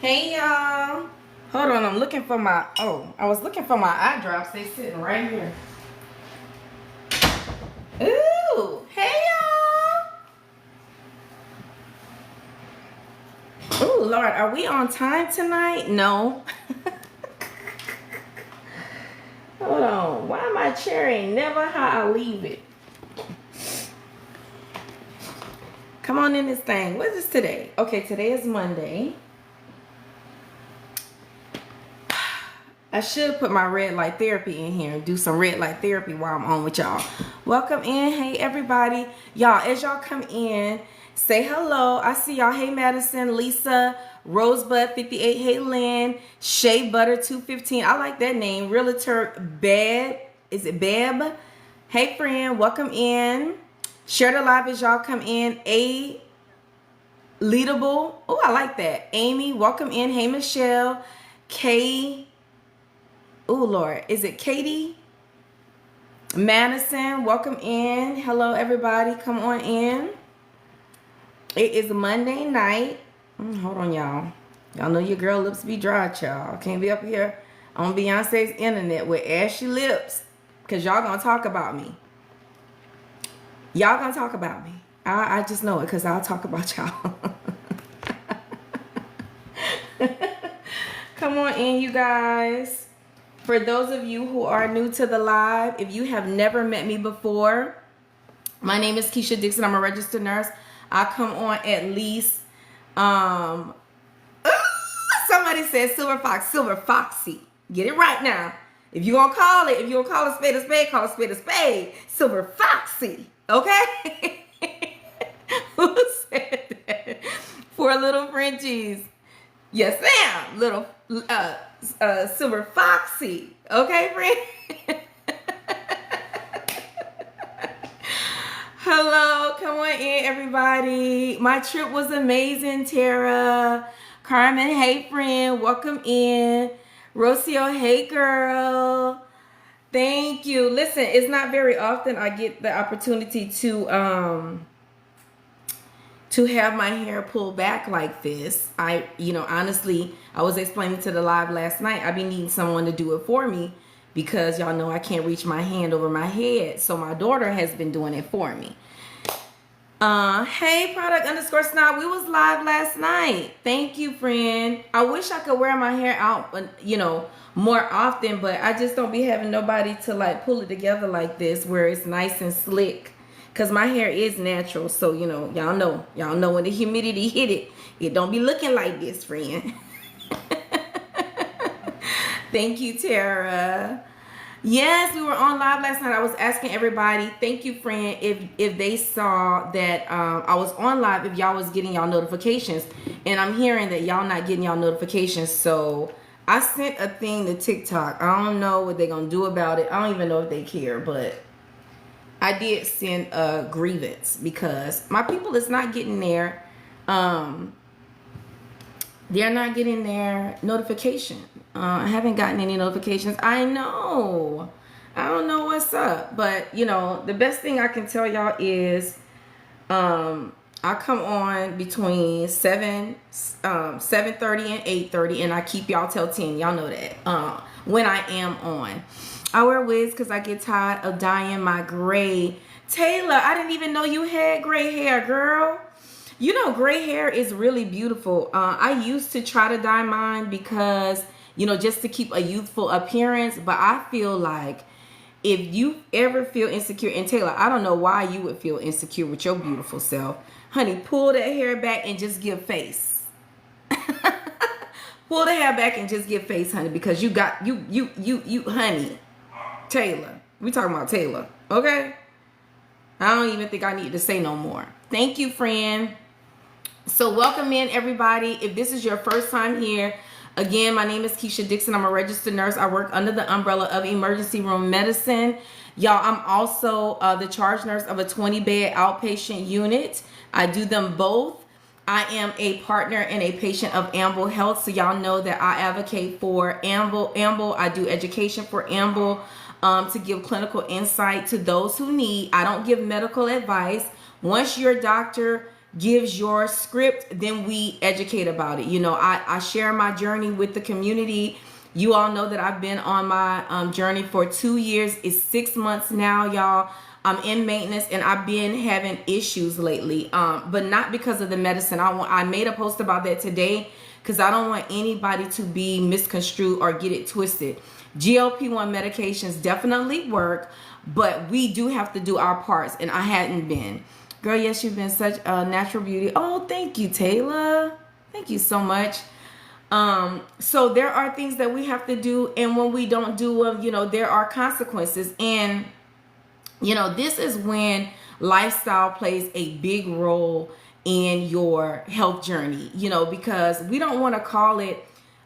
Hey y'all. Hold on, I'm looking for my, I was looking for my eye drops. They sitting right here. Ooh, hey y'all. Ooh, Lord, are we on time tonight? No. Hold on, why my chair ain't never how I leave it? Come on in this thing. What is this today? Okay, today is Monday. I should put my red light therapy in here and do some red light therapy while I'm on with y'all. Welcome in. Hey, everybody. Y'all, as y'all come in, say hello. I see y'all. Hey, Madison, Lisa, Rosebud 58. Hey, Lynn, Shea Butter 215. I like that name. Realtor Bab. Is it Bab? Hey, friend. Welcome in. Share the live as y'all come in. A Leadable. Oh, I like that. Amy, welcome in. Hey, Michelle. Kay. Oh, Lord. Is it Katie? Madison, welcome in. Hello, everybody. Come on in. It is Monday night. Hold on, y'all. Y'all know your girl lips be dry, y'all. Can't be up here on Beyonce's internet with ashy lips because y'all gonna talk about me. Y'all gonna talk about me. I just know it because I'll talk about y'all. Come on in, you guys. For those of you who are new to the live, if you have never met me before, my name is KEASHA Dixon. I'm a registered nurse. I come on at least, somebody said Silver Fox, Silver Foxy. Get it right now. If you're going to call it, if you're going to call a spade, call a spade. Silver Foxy. Okay? Who said that? For little Frenchies. Yes, ma'am. Little, Silver Foxy. Okay, friend? Hello. Come on in, everybody. My trip was amazing, Tara. Carmen, hey, friend. Welcome in. Rocio, hey, girl. Thank you. Listen, it's not very often I get the opportunity to have my hair pulled back like this. Honestly, I was explaining to the live last night, I've been needing someone to do it for me because y'all know I can't reach my hand over my head. So my daughter has been doing it for me. Hey, product_snob, we was live last night. Thank you, friend. I wish I could wear my hair out, more often, but I just don't be having nobody to like pull it together like this where it's nice and slick. Cause my hair is natural, so y'all know when the humidity hit it, it don't be looking like this, friend. Thank you, Tara. Yes, we were on live last night. I was asking everybody, thank you, friend, if they saw that I was on live, if y'all was getting y'all notifications, and I'm hearing that y'all not getting y'all notifications, so I sent a thing to TikTok. I don't know what they're gonna do about it. I don't even know if they care, but I did send a grievance because my people is not getting their they're not getting their notification. I haven't gotten any notifications. I know. I don't know what's up, but the best thing I can tell y'all is I come on between 7:30 and 8:30 and I keep y'all till 10. Y'all know that. When I am on. I wear wigs because I get tired of dyeing my gray. Taylor, I didn't even know you had gray hair, girl. Gray hair is really beautiful. I used to try to dye mine because, just to keep a youthful appearance. But I feel like if you ever feel insecure, and Taylor, I don't know why you would feel insecure with your beautiful self. Honey, pull that hair back and just give face. Pull the hair back and just give face, honey, because you got, you, honey. Taylor. We talking about Taylor. Okay? I don't even think I need to say no more. Thank you, friend. So welcome in, everybody. If this is your first time here, again, my name is KEASHA Dixon. I'm a registered nurse. I work under the umbrella of emergency room medicine. Y'all, I'm also the charge nurse of a 20-bed outpatient unit. I do them both. I am a partner and a patient of Amble Health. So y'all know that I advocate for Amble. I do education for Amble. To give clinical insight to those who need. I don't give medical advice. Once your doctor gives your script, then we educate about it. You know, I share my journey with the community. You all know that I've been on my journey for 2 years. It's 6 months now, y'all. I'm in maintenance, and I've been having issues lately, but not because of the medicine. I made a post about that today because I don't want anybody to be misconstrued or get it twisted. GLP-1 medications definitely work, but we do have to do our parts, and I hadn't been. Girl, yes, you've been such a natural beauty. Oh, thank you, Taylor. Thank you so much. So there are things that we have to do, and when we don't do them, you know, there are consequences. And, you know, this is when lifestyle plays a big role in your health journey, you know, because we don't want to call it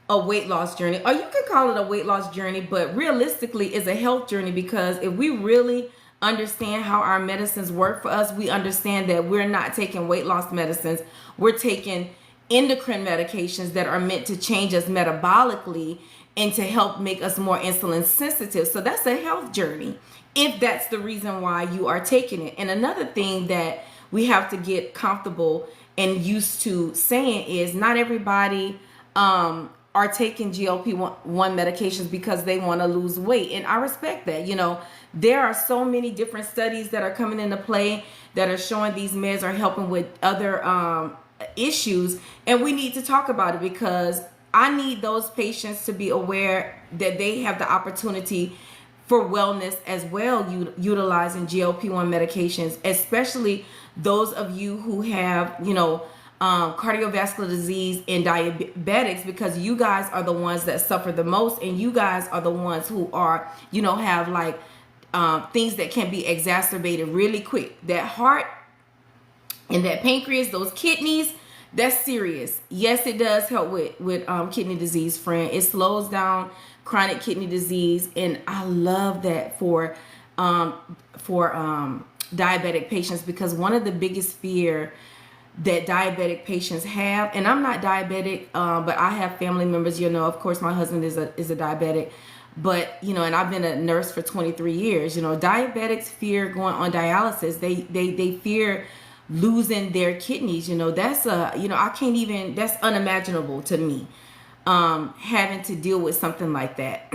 a weight loss journey, or you could call it a weight loss journey, but realistically it's a health journey, because if we really understand how our medicines work for us, we understand that we're not taking weight loss medicines, we're taking endocrine medications that are meant to change us metabolically and to help make us more insulin sensitive. So that's a health journey, if that's the reason why you are taking it. And another thing that we have to get comfortable and used to saying is not everybody are taking GLP-1 medications because they want to lose weight. And I respect that. You know, there are so many different studies that are coming into play that are showing these meds are helping with other issues. And we need to talk about it, because I need those patients to be aware that they have the opportunity for wellness as well, utilizing GLP-1 medications, especially those of you who have, you know, cardiovascular disease and diabetics, because you guys are the ones that suffer the most, and you guys are the ones who are, you know, have like things that can be exacerbated really quick. That heart and that pancreas, those kidneys, that's serious. Yes, it does help with kidney disease, friend. It slows down chronic kidney disease, and I love that for diabetic patients, because one of the biggest fear that diabetic patients have, and I'm not diabetic, but I have family members, you know, of course my husband is a diabetic, but, you know, and I've been a nurse for 23 years, you know, diabetics fear going on dialysis. They fear losing their kidneys, you know, that's you know, I can't even, that's unimaginable to me, having to deal with something like that.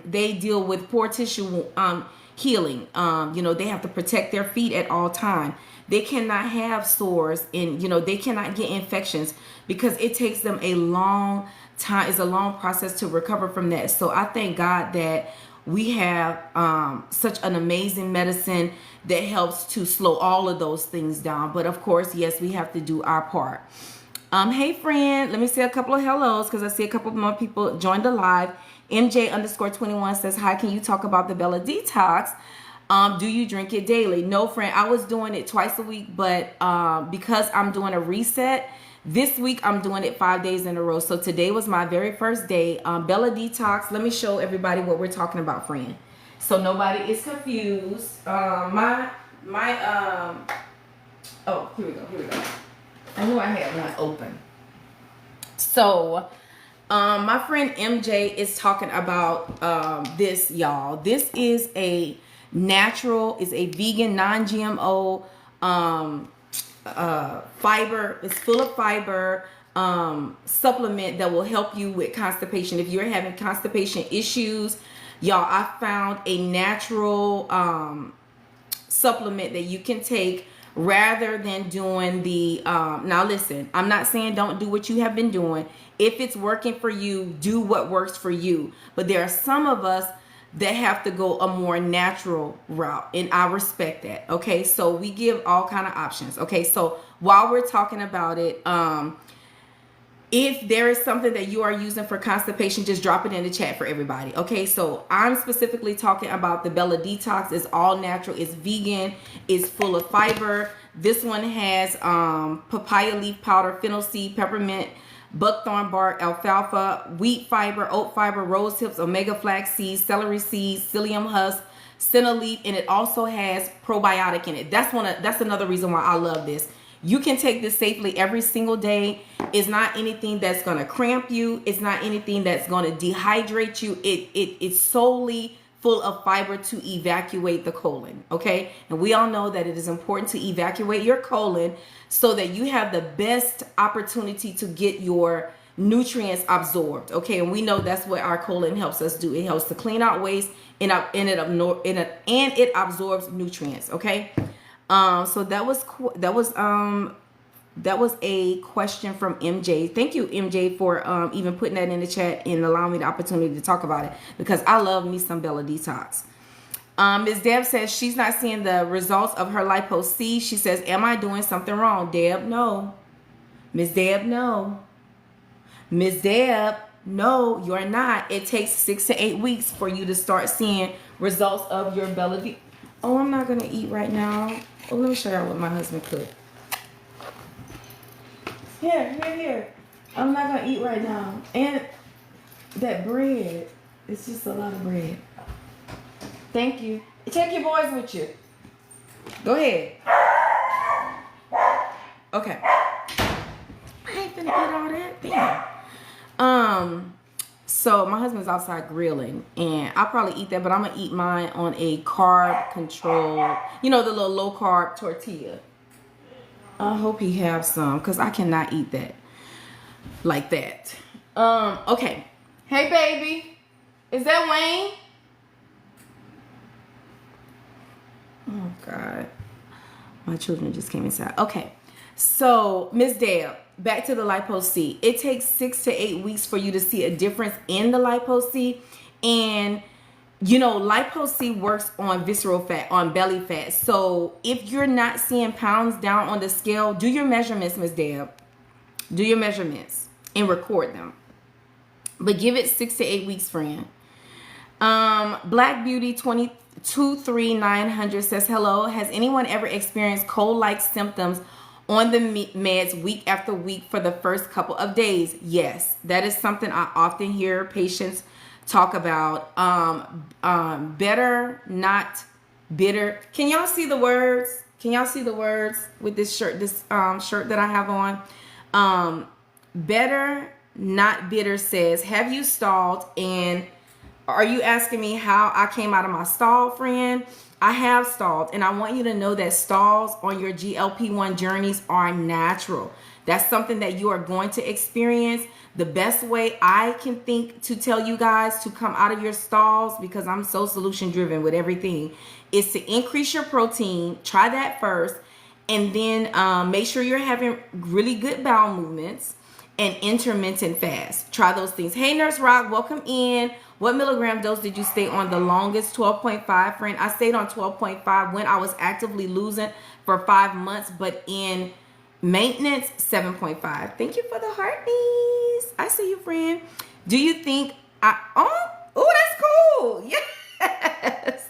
They deal with poor tissue healing. You know, they have to protect their feet at all time. They cannot have sores, and, you know, they cannot get infections, because it takes them a long time. It's a long process to recover from that. So I thank God that we have such an amazing medicine that helps to slow all of those things down. But of course, yes, we have to do our part. Hey friend, let me say a couple of hellos, because I see a couple more people joined the live. MJ_21 says, hi, can you talk about the Bella Detox? Do you drink it daily? No, friend, I was doing it twice a week, but because I'm doing a reset, this week I'm doing it 5 days in a row. So today was my very first day. Bella Detox, let me show everybody what we're talking about, friend, so nobody is confused. Oh, here we go. I knew I had one open. So my friend MJ is talking about this, y'all. This is a natural, is a vegan, non-GMO fiber. It's full of fiber supplement that will help you with constipation. If you're having constipation issues, y'all, I found a natural supplement that you can take rather than doing the now listen, I'm not saying don't do what you have been doing. If it's working for you, do what works for you. But there are some of us that have to go a more natural route, and I respect that. Okay, so we give all kind of options. Okay, so while we're talking about it, if there is something that you are using for constipation, just drop it in the chat for everybody. Okay, so I'm specifically talking about the Bella Detox. It's all natural, it's vegan, it's full of fiber. This one has papaya leaf powder, fennel seed, peppermint, buckthorn bark, alfalfa, wheat fiber, oat fiber, rose hips, omega flax seeds, celery seeds, psyllium husk, senna leaf, and it also has probiotic in it. That's another reason why I love this. You can take this safely every single day. It's not anything that's gonna cramp you. It's not anything that's gonna dehydrate you. It's solely full of fiber to evacuate the colon, okay? And we all know that it is important to evacuate your colon so that you have the best opportunity to get your nutrients absorbed, okay? And we know that's what our colon helps us do. It helps to clean out waste and it absorbs nutrients, okay? So that was a question from MJ. Thank you, MJ, for even putting that in the chat and allowing me the opportunity to talk about it, because I love me some Bella Detox. Ms. Deb says she's not seeing the results of her Lipo C. She says, am I doing something wrong? Deb, no. Ms. Deb, no. Ms. Deb, no, you're not. It takes 6 to 8 weeks for you to start seeing results of your Bella Detox. Oh, I'm not going to eat right now. Oh, let me show you what my husband cooked. Here. I'm not going to eat right now. And that bread, it's just a lot of bread. Thank you. Take your boys with you. Go ahead. Okay. I ain't finna eat all that. Damn. So my husband's outside grilling, and I'll probably eat that, but I'm gonna eat mine on a carb control, you know, the little low carb tortilla. I hope he have some, because I cannot eat that like that. Okay. Hey, baby. Is that Wayne? Oh, God. My children just came inside. Okay. So, Ms. Deb, back to the Lipo C. It takes 6 to 8 weeks for you to see a difference in the Lipo C. And, you know, Lipo C works on visceral fat, on belly fat. So if you're not seeing pounds down on the scale, do your measurements, Ms. Deb. Do your measurements and record them. But give it 6 to 8 weeks, friend. Black Beauty 23900 says, hello. Has anyone ever experienced cold-like symptoms on the meds week after week for the first couple of days? Yes, that is something I often hear patients talk about. Better, not bitter. Can y'all see the words? Can y'all see the words with this shirt, shirt that I have on? Better, not bitter says, have you stalled? And are you asking me how I came out of my stall, friend? I have stalled, and I want you to know that stalls on your GLP-1 journeys are natural. That's something that you are going to experience. The best way I can think to tell you guys to come out of your stalls, because I'm so solution driven with everything, is to increase your protein. Try that first, and then make sure you're having really good bowel movements and intermittent fast. Try those things. Hey, Nurse Rock, welcome in. What milligram dose did you stay on the longest? 12.5, friend. I stayed on 12.5 when I was actively losing for 5 months, but in maintenance, 7.5. Thank you for the hearties. I see you, friend. Do you think oh, that's cool. Yes.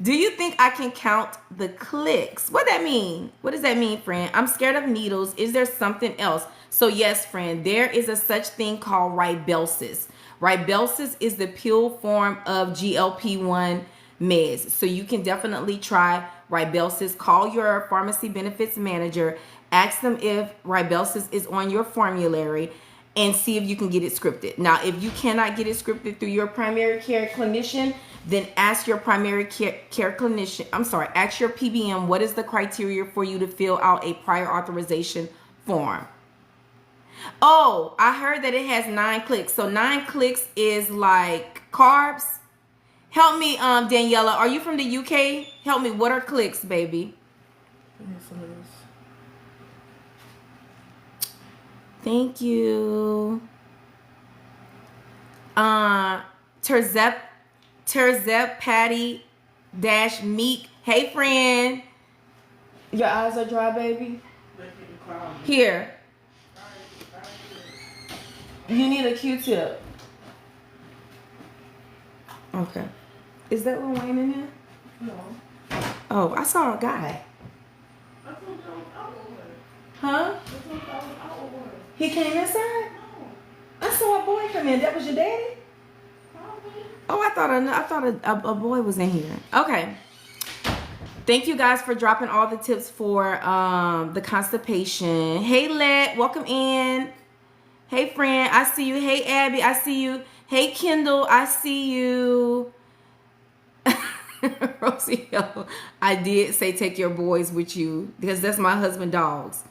Do you think I can count the clicks? What that mean? What does that mean, friend? I'm scared of needles. Is there something else? So yes, friend, there is a such thing called Ribelsis. Ribelsis is the pill form of GLP-1 meds. So you can definitely try Ribelsis. Call your pharmacy benefits manager. Ask them if Ribelsis is on your formulary and see if you can get it scripted. Now, if you cannot get it scripted through your primary care clinician, then ask your primary care clinician. Ask your PBM, what is the criteria for you to fill out a prior authorization form? Oh, I heard that it has 9 clicks. So 9 clicks is like carbs. Help me, Daniela. Are you from the UK? Help me. What are clicks, baby? Thank you. Terzep Patty dash Meek. Hey, friend. Your eyes are dry, baby. Here. You need a Q-tip. Okay. Is that Lil Wayne in there? No. Oh, I saw a guy. Huh? He came inside? No. I saw a boy come in. That was your daddy? Oh, I thought a boy was in here. Okay. Thank you guys for dropping all the tips for the constipation. Hey, Let, welcome in. Hey, friend, I see you. Hey, Abby, I see you. Hey, Kendall, I see you. Rosie, I did say take your boys with you because that's my husband dogs.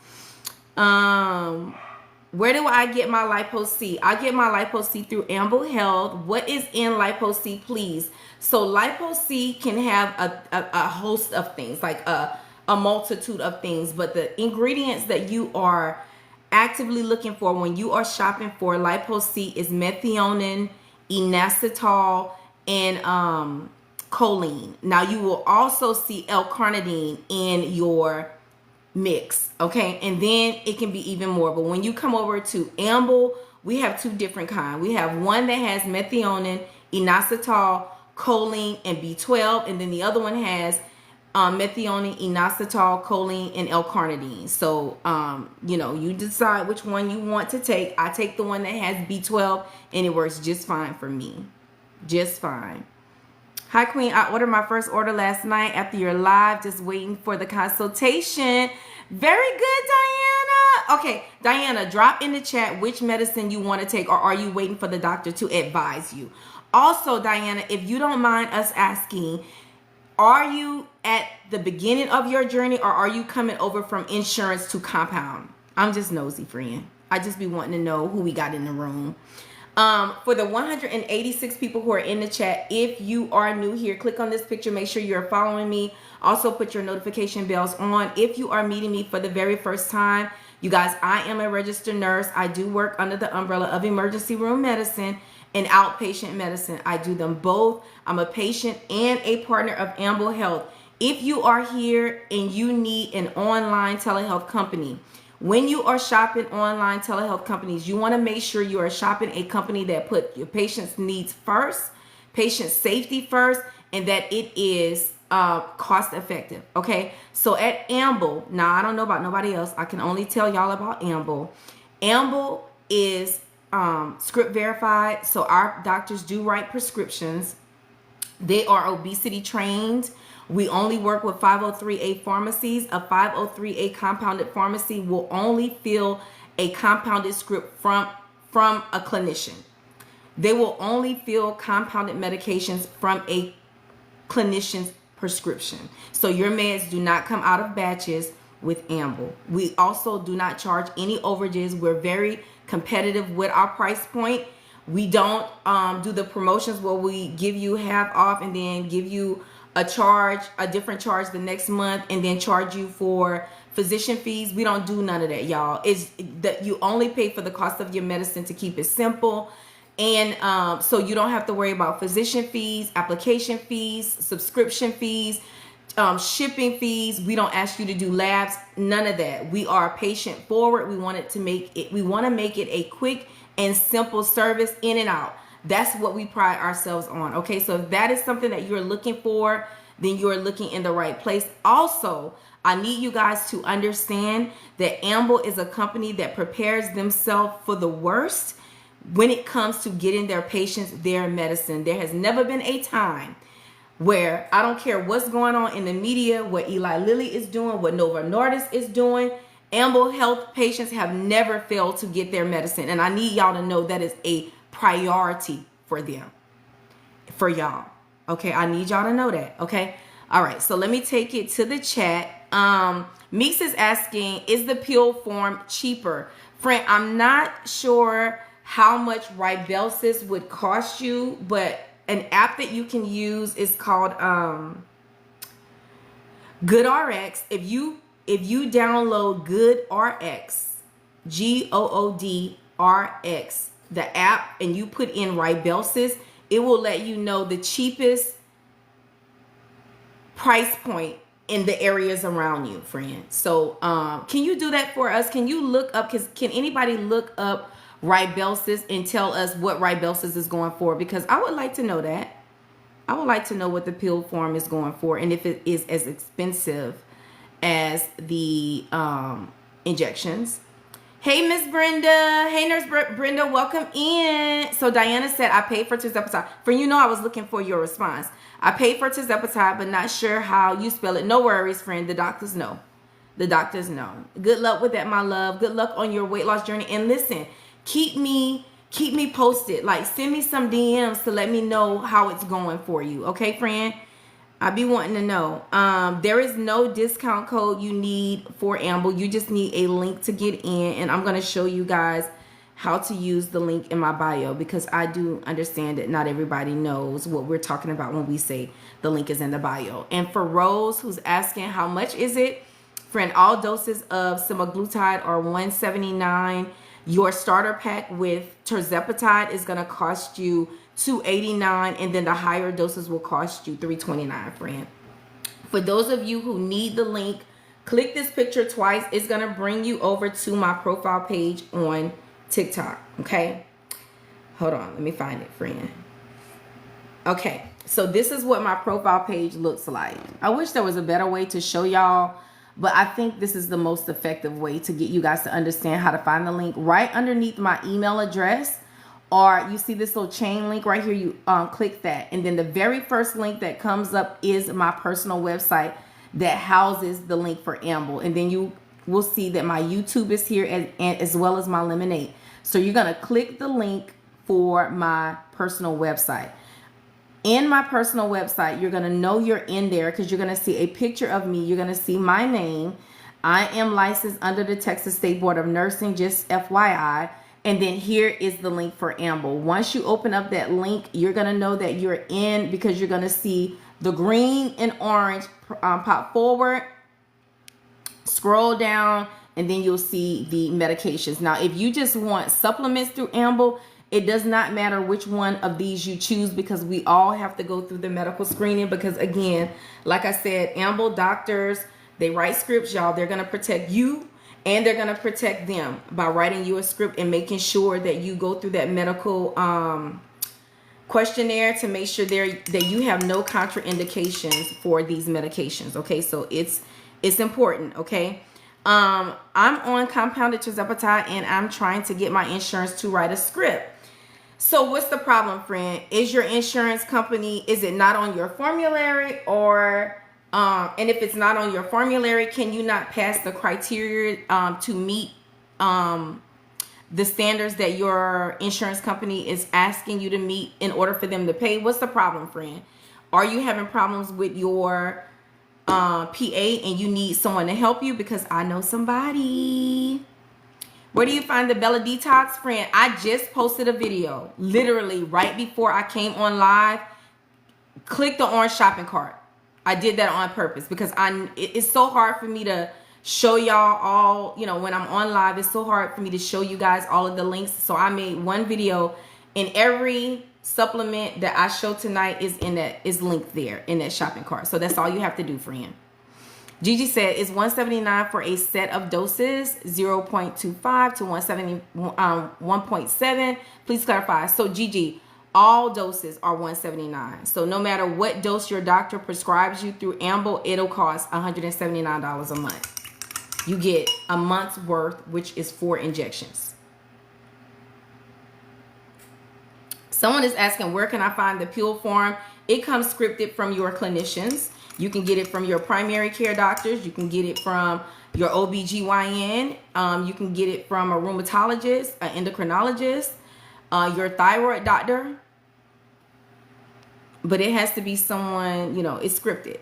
Where do I get my Lipo C? I get my Lipo C through Amble Health. What is in Lipo C, please? So Lipo C can have a host of things, like a multitude of things, but the ingredients that you are actively looking for when you are shopping for Lipo C is methionine, inositol, and choline. Now you will also see L-carnitine in your mix, okay? And then it can be even more. But when you come over to Amble, we have two different kinds. We have one that has methionine, inositol, choline, and B12, and then the other one has methionine, inositol, choline, and L-carnitine. So, you know, you decide which one you want to take. I take the one that has B12, and it works just fine for me. Just fine. Hi, Queen. I ordered my first order last night after your live, just waiting for the consultation. Very good, Diana. Okay, Diana, drop in the chat which medicine you want to take, or are you waiting for the doctor to advise you? Also, Diana, if you don't mind us asking, are you at the beginning of your journey, or are you coming over from insurance to compound? I'm just nosy, friend. I just be wanting to know who we got in the room. For the 186 people who are in the chat, if you are new here, click on this picture. Make sure you're following me. Also put your notification bells on. If you are meeting me for the very first time, you guys, I am a registered nurse. I do work under the umbrella of emergency room medicine and outpatient medicine. I do them both. I'm a patient and a partner of Amble Health. If you are here and you need an online telehealth company, when you are shopping online telehealth companies, you want to make sure you are shopping a company that put your patient's needs first, patient safety first, and that it is cost effective. Okay, so at Amble, now I don't know about nobody else. I can only tell y'all about Amble. Amble is script verified, so our doctors do write prescriptions. They are obesity trained. We only work with 503A pharmacies. A 503A compounded pharmacy will only fill a compounded script from a clinician. They will only fill compounded medications from a clinician's prescription. So your meds do not come out of batches with Amble. We also do not charge any overages. We're very competitive with our price point. We don't do the promotions where we give you half off and then give you a different charge the next month and then charge you for physician fees. We don't do none of that, y'all. It's that you only pay for the cost of your medicine to keep it simple. And so you don't have to worry about physician fees, application fees, subscription fees, shipping fees. We don't ask you to do labs, none of that. We are patient forward. We want to make it a quick and simple service, in and out. That's what we pride ourselves on. Okay, so if that is something that you're looking for, then you're looking in the right place. Also, I need you guys to understand that Amble is a company that prepares themselves for the worst when it comes to getting their patients their medicine. There has never been a time where, I don't care what's going on in the media, what Eli Lilly is doing, what Novo Nordisk is doing, Amble Health patients have never failed to get their medicine. And I need y'all to know that is a priority for them, for y'all. Okay, I need y'all to know that. Okay, all right, so let me take it to the chat. Meeks is asking, is the pill form cheaper? Friend, I'm not sure how much Rybelsus would cost you, but an app that you can use is called GoodRx. If you download GoodRx, GOODRX, the app, and you put in Rybelsus, it will let you know the cheapest price point in the areas around you, friend. So can you do that for us? Can you look up, can anybody look up Rybelsus and tell us what Rybelsus is going for? Because I would like to know that. I would like to know what the pill form is going for, and if it is as expensive as the injections. Hey, Miss Brenda. Hey, Nurse Brenda, welcome in. So Diana said, I paid for tirzepatide. For I was looking for your response. I paid for tirzepatide, but not sure how you spell it. No worries, friend. The doctors know. The doctors know. Good luck with that, my love. Good luck on your weight loss journey. And listen, keep me posted. Like, send me some DMs to let me know how it's going for you. Okay, friend? I be wanting to know. There is no discount code you need for Amble. You just need a link to get in, and I'm going to show you guys how to use the link in my bio, because I do understand that not everybody knows what we're talking about when we say the link is in the bio. And for Rose, who's asking how much is it, friend, all doses of semaglutide are $179. Your starter pack with tirzepatide is going to cost you $289, and then the higher doses will cost you $329, friend. For those of you who need the link, click this picture twice. It's going to bring you over to my profile page on TikTok. Okay, hold on, let me find it, friend. Okay, so this is what my profile page looks like. I wish there was a better way to show y'all, but I think this is the most effective way to get you guys to understand how to find the link. Right underneath my email address, or you see this little chain link right here, you click that, and then the very first link that comes up is my personal website that houses the link for Amble. And then you will see that my YouTube is here, as well as my Lemonade. So you're gonna click the link for my personal website. In my personal website, you're gonna know you're in there because you're gonna see a picture of me. You're gonna see my name. I am licensed under the Texas State Board of Nursing, just FYI. And then here is the link for Amble. Once you open up that link, you're gonna know that you're in, because you're gonna see the green and orange pop forward, scroll down, and then you'll see the medications. Now, if you just want supplements through Amble, it does not matter which one of these you choose, because we all have to go through the medical screening. Because again, like I said, Amble doctors, they write scripts, y'all. They're gonna protect you, and they're gonna protect them by writing you a script and making sure that you go through that medical questionnaire to make sure that you have no contraindications for these medications. Okay, so it's important. Okay, I'm on compounded tirzepatide, and I'm trying to get my insurance to write a script. So what's the problem, friend? Is your insurance company, is it not on your formulary? Or and if it's not on your formulary, can you not pass the criteria to meet the standards that your insurance company is asking you to meet in order for them to pay? What's the problem, friend? Are you having problems with your PA and you need someone to help you? Because I know somebody. Where do you find the Bella Detox, friend? I just posted a video literally right before I came on live. Click the orange shopping cart. I did that on purpose because it's so hard for me to show y'all all, you know, when I'm on live, it's so hard for me to show you guys all of the links. So I made one video, and every supplement that I show tonight is linked there in that shopping cart. So that's all you have to do, friend. Gigi said it's $179 for a set of doses, 0.25 to 1.7. Please clarify. So Gigi, all doses are $179. So no matter what dose your doctor prescribes you through Amble, it'll cost $179 a month. You get a month's worth, which is 4 injections. Someone is asking, where can I find the pill form? It comes scripted from your clinicians. You can get it from your primary care doctors. You can get it from your OBGYN. You can get it from a rheumatologist, an endocrinologist, your thyroid doctor. But it has to be someone, you know, it's scripted.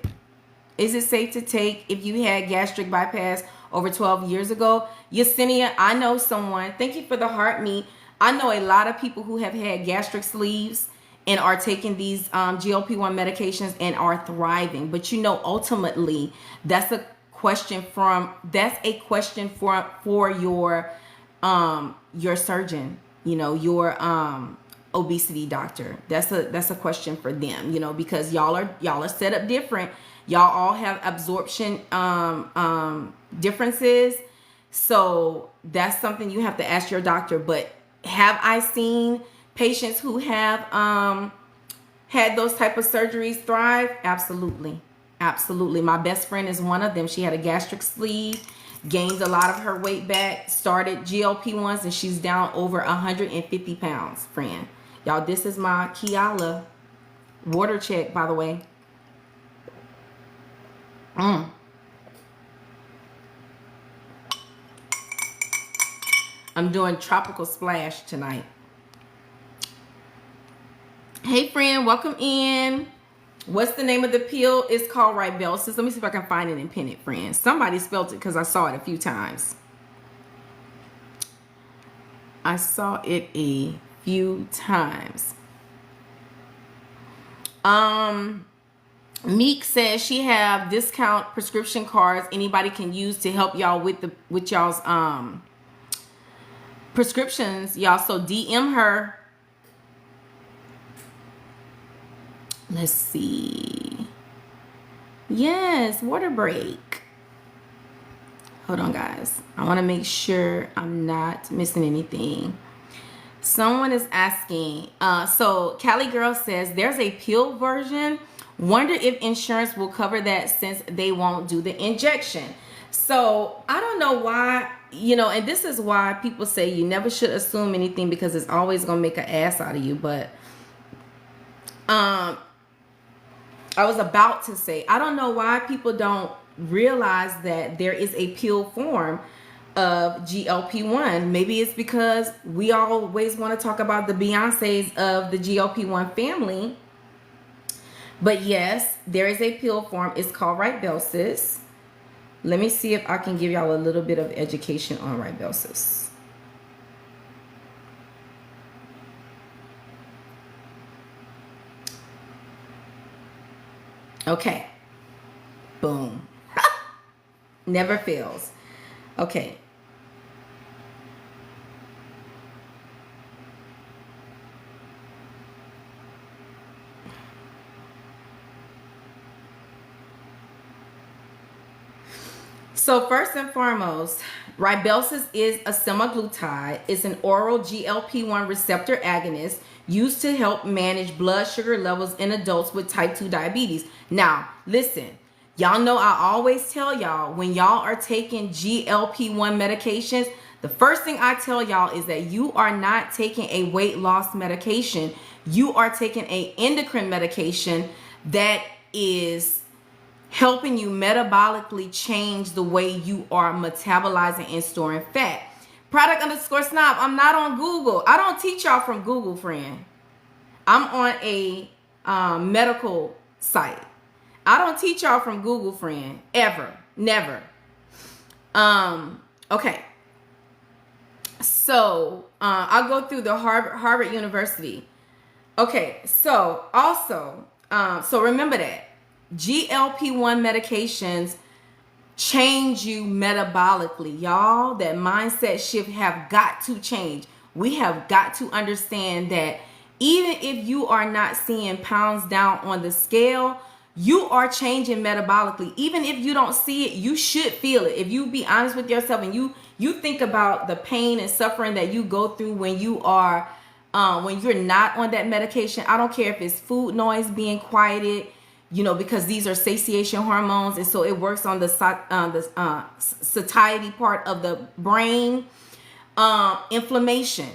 Is it safe to take if you had gastric bypass over 12 years ago? Yesenia, I know someone. Thank you for the heart meat. I know a lot of people who have had gastric sleeves and are taking these GLP-1 medications and are thriving. But you know, ultimately, that's a question for your surgeon, you know, your obesity doctor. That's a question for them, you know, because y'all are set up different. Y'all all have absorption differences. So that's something you have to ask your doctor. But have I seen patients who have had those type of surgeries thrive? Absolutely. Absolutely. My best friend is one of them. She had a gastric sleeve, gained a lot of her weight back, started GLP-1s, and she's down over 150 pounds, friend. Y'all, this is my KEASHA water check, by the way. I'm doing tropical splash tonight. Hey friend, welcome in. What's the name of the pill? It's called Ribelsis. Let me see if I can find it in Pennant Friends. Somebody spelled it because I saw it a few times. I saw it a few times. Meek says she have discount prescription cards anybody can use to help y'all with y'all's prescriptions, y'all. So DM her. Let's see. Yes, water break. Hold on, guys. I want to make sure I'm not missing anything. Someone is asking. So Cali Girl says there's a pill version. Wonder if insurance will cover that since they won't do the injection. So I don't know why, you know, and this is why people say you never should assume anything because it's always gonna make an ass out of you. But I was about to say, I don't know why people don't realize that there is a pill form of GLP-1. Maybe it's because we always want to talk about the Beyoncés of the GLP-1 family. But yes, there is a pill form. It's called Ribelsis. Let me see if I can give y'all a little bit of education on Ribelsis. Okay. Boom. Never fails. Okay. So first and foremost, Ribelsis is a semaglutide. It's an oral GLP-1 receptor agonist used to help manage blood sugar levels in adults with type 2 diabetes. Now, listen, y'all know I always tell y'all when y'all are taking GLP-1 medications, the first thing I tell y'all is that you are not taking a weight loss medication. You are taking a endocrine medication that is helping you metabolically change the way you are metabolizing and storing fat. Product underscore snob. I'm not on Google. I don't teach y'all from Google, friend. I'm on a medical site. I don't teach y'all from Google, friend. Ever. Never. Okay. So I'll go through the Harvard University. Okay. So also, so remember that GLP-1 medications change you metabolically, y'all. That mindset shift have got to change. We have got to understand that even if you are not seeing pounds down on the scale, you are changing metabolically. Even if you don't see it, you should feel it. If you be honest with yourself and you think about the pain and suffering that you go through when you are when you're not on that medication. I don't care if it's food noise being quieted, you know, because these are satiation hormones, and so it works on the satiety part of the brain. Inflammation,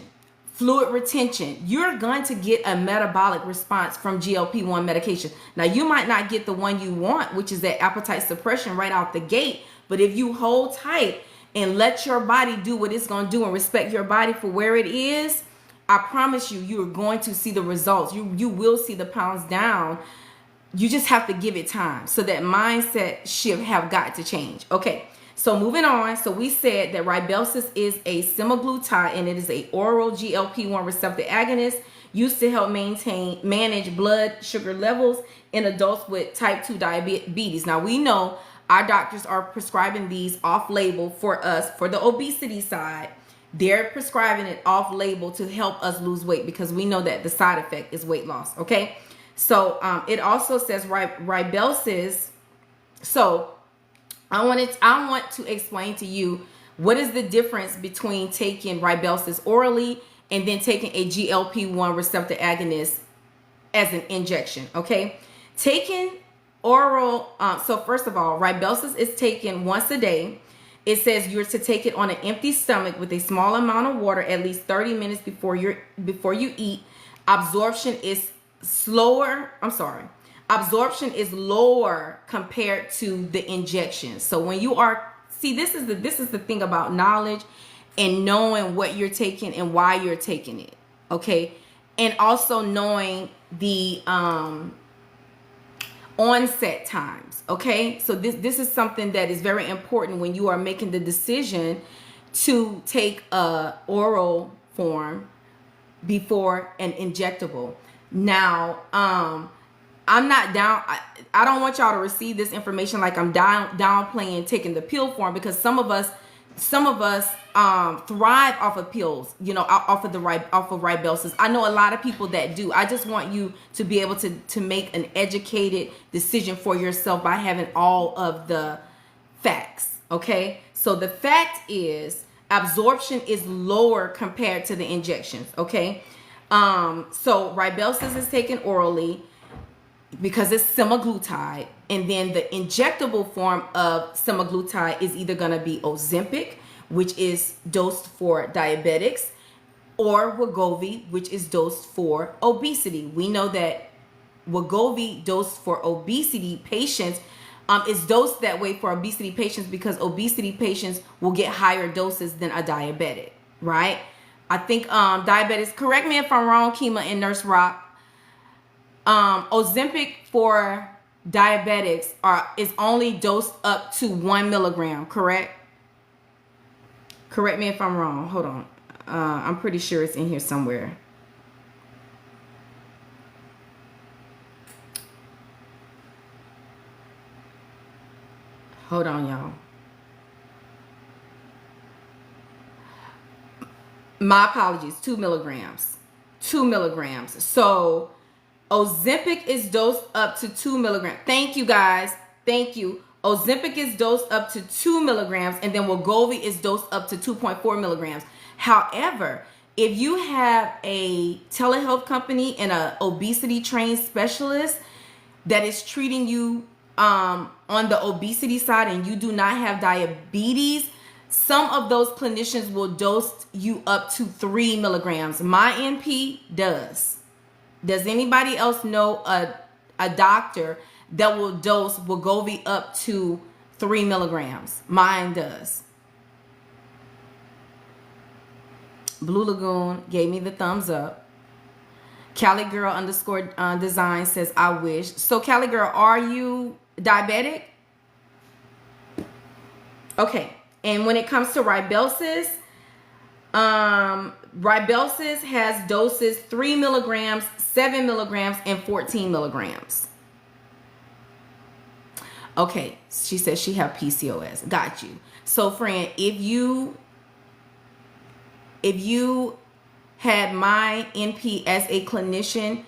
fluid retention. You're going to get a metabolic response from GLP-1 medication. Now, you might not get the one you want, which is that appetite suppression right out the gate. But if you hold tight and let your body do what it's going to do and respect your body for where it is, I promise you, you're going to see the results. You will see the pounds down. You just have to give it time. So that mindset shift have got to change. Okay, so moving on. So we said that Ribelsis is a semaglutide, and it is a oral GLP-1 receptor agonist used to help manage blood sugar levels in adults with type 2 diabetes. Now, we know our doctors are prescribing these off-label for us for the obesity side. They're prescribing it off-label to help us lose weight because we know that the side effect is weight loss. Okay. So it also says Ribelsis. So I want to explain to you what is the difference between taking Ribelsis orally and then taking a GLP-1 receptor agonist as an injection. Okay, taking oral. So first of all, Ribelsis is taken once a day. It says you're to take it on an empty stomach with a small amount of water at least 30 minutes before you eat. Absorption is absorption is lower compared to the injection. So when you are, see, this is the thing about knowledge and knowing what you're taking and why you're taking it. Okay. And also knowing the onset times. Okay, so this is something that is very important when you are making the decision to take a oral form before an injectable. Now, I'm not down. I don't want y'all to receive this information like I'm downplaying taking the pill form, because some of us thrive off of pills, you know, off of Rybelsus. I know a lot of people that do. I just want you to be able to make an educated decision for yourself by having all of the facts. Okay, so the fact is absorption is lower compared to the injections. Okay, so Rybelsus is taken orally because it's semaglutide, and then the injectable form of semaglutide is either going to be Ozempic, which is dosed for diabetics, or Wegovy, which is dosed for obesity. We know that Wegovy dosed for obesity patients is dosed that way for obesity patients because obesity patients will get higher doses than a diabetic, right? I think diabetics, correct me if I'm wrong, Kima and Nurse Rock, Ozempic for diabetics is only dosed up to 1 milligram, correct? Correct me if I'm wrong. Hold on. I'm pretty sure it's in here somewhere. Hold on, y'all. My apologies. 2 milligrams. 2 milligrams. So Ozempic is dosed up to 2 milligrams. Thank you, guys. Thank you. Ozempic is dosed up to 2 milligrams, and then Wegovy is dosed up to 2.4 milligrams. However, if you have a telehealth company and an obesity trained specialist that is treating you on the obesity side and you do not have diabetes, some of those clinicians will dose you up to 3 milligrams. My NP does. Does anybody else know a doctor that will dose Wegovy up to 3 milligrams? Mine does. Blue Lagoon gave me the thumbs up. Cali Girl _ design says, I wish. So Cali Girl, are you diabetic? Okay. And when it comes to Rybelsus, Rybelsus has doses 3 milligrams, 7 milligrams, and 14 milligrams. Okay, she says she have PCOS. Got you. So friend, if you had my NP as a clinician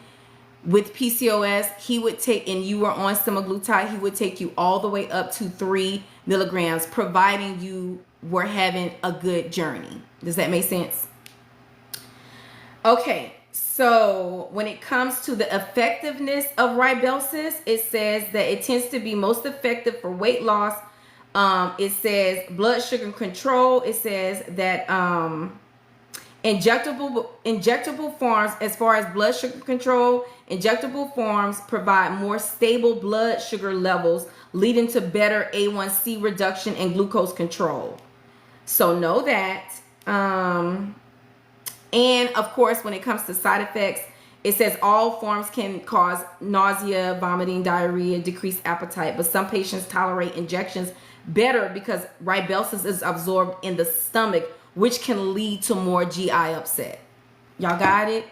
with PCOS, he would take, and you were on semaglutide, he would take you all the way up to 3 milligrams, providing you were having a good journey. Does that make sense? Okay, so when it comes to the effectiveness of Rybelsus, it says that it tends to be most effective for weight loss. It says blood sugar control. It says that injectable forms, as far as blood sugar control, injectable forms provide more stable blood sugar levels, leading to better A1C reduction and glucose control. So know that. And of course, when it comes to side effects, it says all forms can cause nausea, vomiting, diarrhea, decreased appetite, but some patients tolerate injections better because Rybelsus is absorbed in the stomach, which can lead to more GI upset. Y'all got it?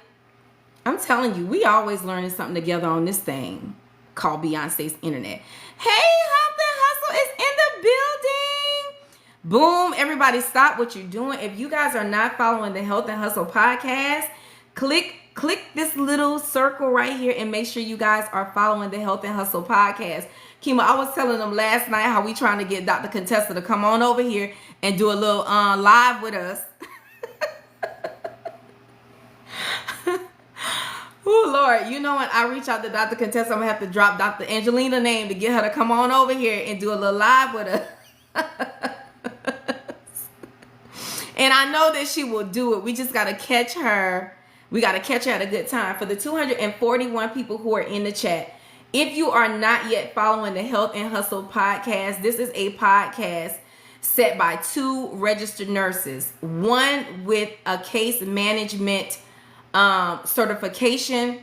I'm telling you, we always learning something together on this thing called Beyonce's Internet. Hey, Hump and Hustle is in the building. Boom. Everybody stop what you're doing. If you guys are not following the Health and Hustle podcast, click this little circle right here and make sure you guys are following the Health and Hustle podcast. Kima, I was telling them last night how we trying to get Dr. Contessa to come on over here and do a little live with us. Oh, Lord. You know when I reach out to Dr. Contessa, I'm going to have to drop Dr. Angelina's name to get her to come on over here and do a little live with us. And I know that she will do it. We just got to catch her. We got to catch her at a good time. For the 241 people who are in the chat, if you are not yet following the Health and Hustle podcast, this is a podcast set by 2 registered nurses, one with a case management certification,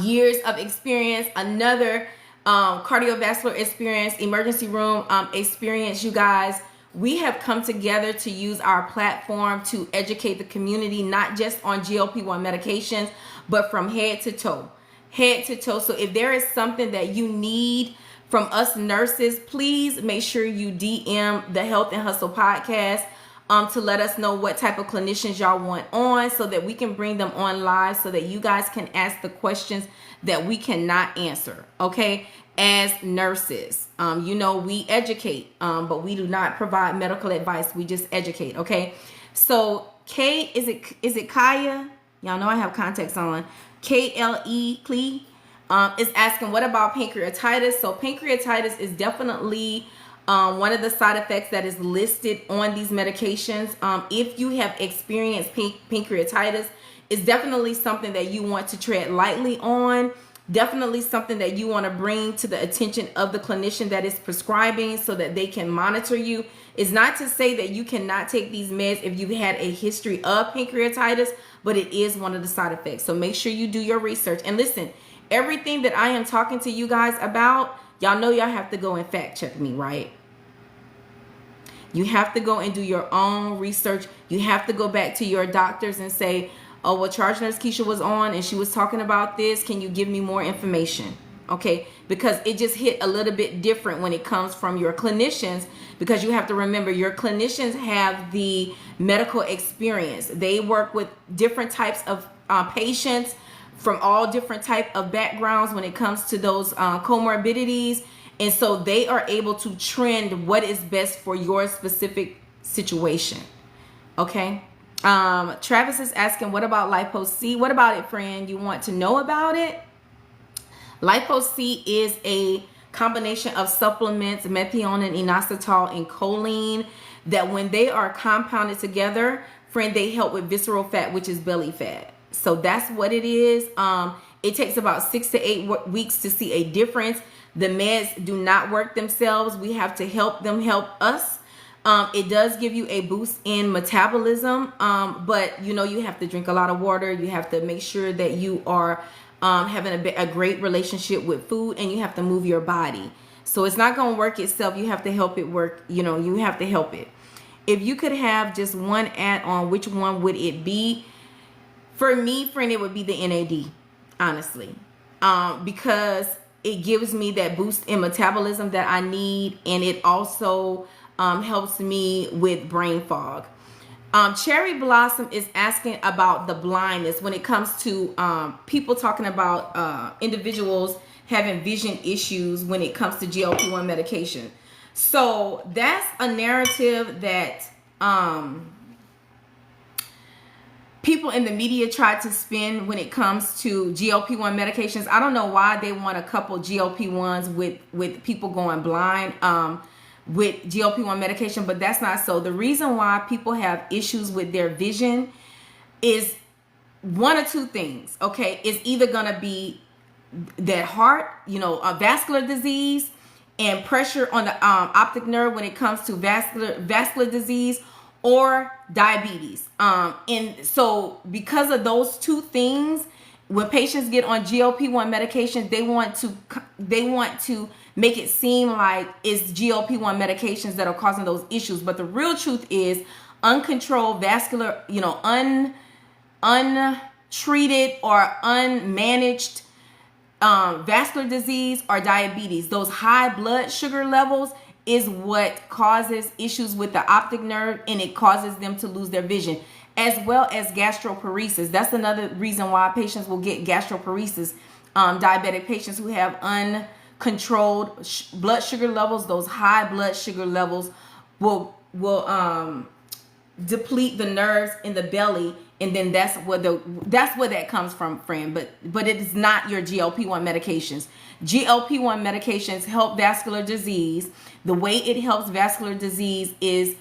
years of experience, another cardiovascular experience, emergency room experience, you guys. We have come together to use our platform to educate the community, not just on GLP-1 medications, but from head to toe. Head to toe. So if there is something that you need from us nurses, please make sure you DM the Health and Hustle podcast to let us know what type of clinicians y'all want on, so that we can bring them on live, so that you guys can ask the questions that we cannot answer, okay? As nurses, you know, we educate, but we do not provide medical advice. We just educate, okay? So is it Kaya? Y'all know I have contacts on. Klee is asking, what about pancreatitis? So pancreatitis is definitely one of the side effects that is listed on these medications. If you have experienced pancreatitis, it's definitely something that you want to tread lightly on. Definitely something that you want to bring to the attention of the clinician that is prescribing, so that they can monitor you. It's not to say that you cannot take these meds if you've had a history of pancreatitis, but it is one of the side effects. So make sure you do your research. And listen, everything that I am talking to you guys about, y'all know y'all have to go and fact check me, right? You have to go and do your own research. You have to go back to your doctors and say, oh, well, Charge Nurse Keisha was on and she was talking about this. Can you give me more information? Okay, because it just hit a little bit different when it comes from your clinicians, because you have to remember your clinicians have the medical experience. They work with different types of patients from all different type of backgrounds when it comes to those comorbidities. And so they are able to trend what is best for your specific situation. Okay. Travis is asking, what about Lipo-C? What about it, friend? You want to know about it? Lipo-C is a combination of supplements, methionine, inositol, and choline, that when they are compounded together, friend, they help with visceral fat, which is belly fat. So that's what it is. It takes about 6 to 8 weeks to see a difference. The meds do not work themselves. We have to help them help us. It does give you a boost in metabolism, but you know, you have to drink a lot of water. You have to make sure that you are having a great relationship with food, and you have to move your body. So it's not going to work itself. You have to help it work. You know, you have to help it. If you could have just one add-on, which one would it be? For me, friend, it would be the NAD, honestly, because it gives me that boost in metabolism that I need, and it also helps me with brain fog. Cherry Blossom is asking about the blindness when it comes to people talking about individuals having vision issues when it comes to GLP-1 medication. So that's a narrative that people in the media try to spin when it comes to GLP-1 medications. I don't know why they want to couple GLP-1s with people going blind with GLP-1 medication, but that's not so. The reason why people have issues with their vision is one or two things, okay? It's either going to be that heart, you know, vascular disease and pressure on the optic nerve when it comes to vascular disease, or diabetes. And so because of those two things, when patients get on GLP-1 medication, they want to make it seem like it's GLP-1 medications that are causing those issues. But the real truth is uncontrolled vascular, you know, untreated or unmanaged vascular disease or diabetes. Those high blood sugar levels is what causes issues with the optic nerve, and it causes them to lose their vision, as well as gastroparesis. That's another reason why patients will get gastroparesis. Diabetic patients who have uncontrolled blood sugar levels, those high blood sugar levels will deplete the nerves in the belly, and then that's where that comes from, friend. But it is not your GLP-1 medications. GLP-1 medications help vascular disease. The way it helps vascular disease is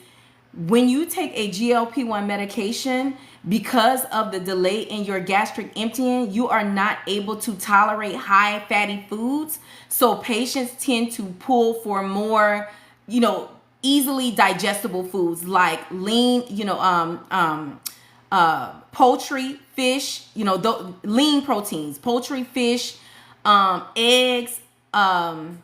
when you take a GLP-1 medication, because of the delay in your gastric emptying, you are not able to tolerate high fatty foods. So patients tend to pull for more, you know, easily digestible foods like lean, you know, poultry, fish, you know, lean proteins, poultry, fish, eggs, And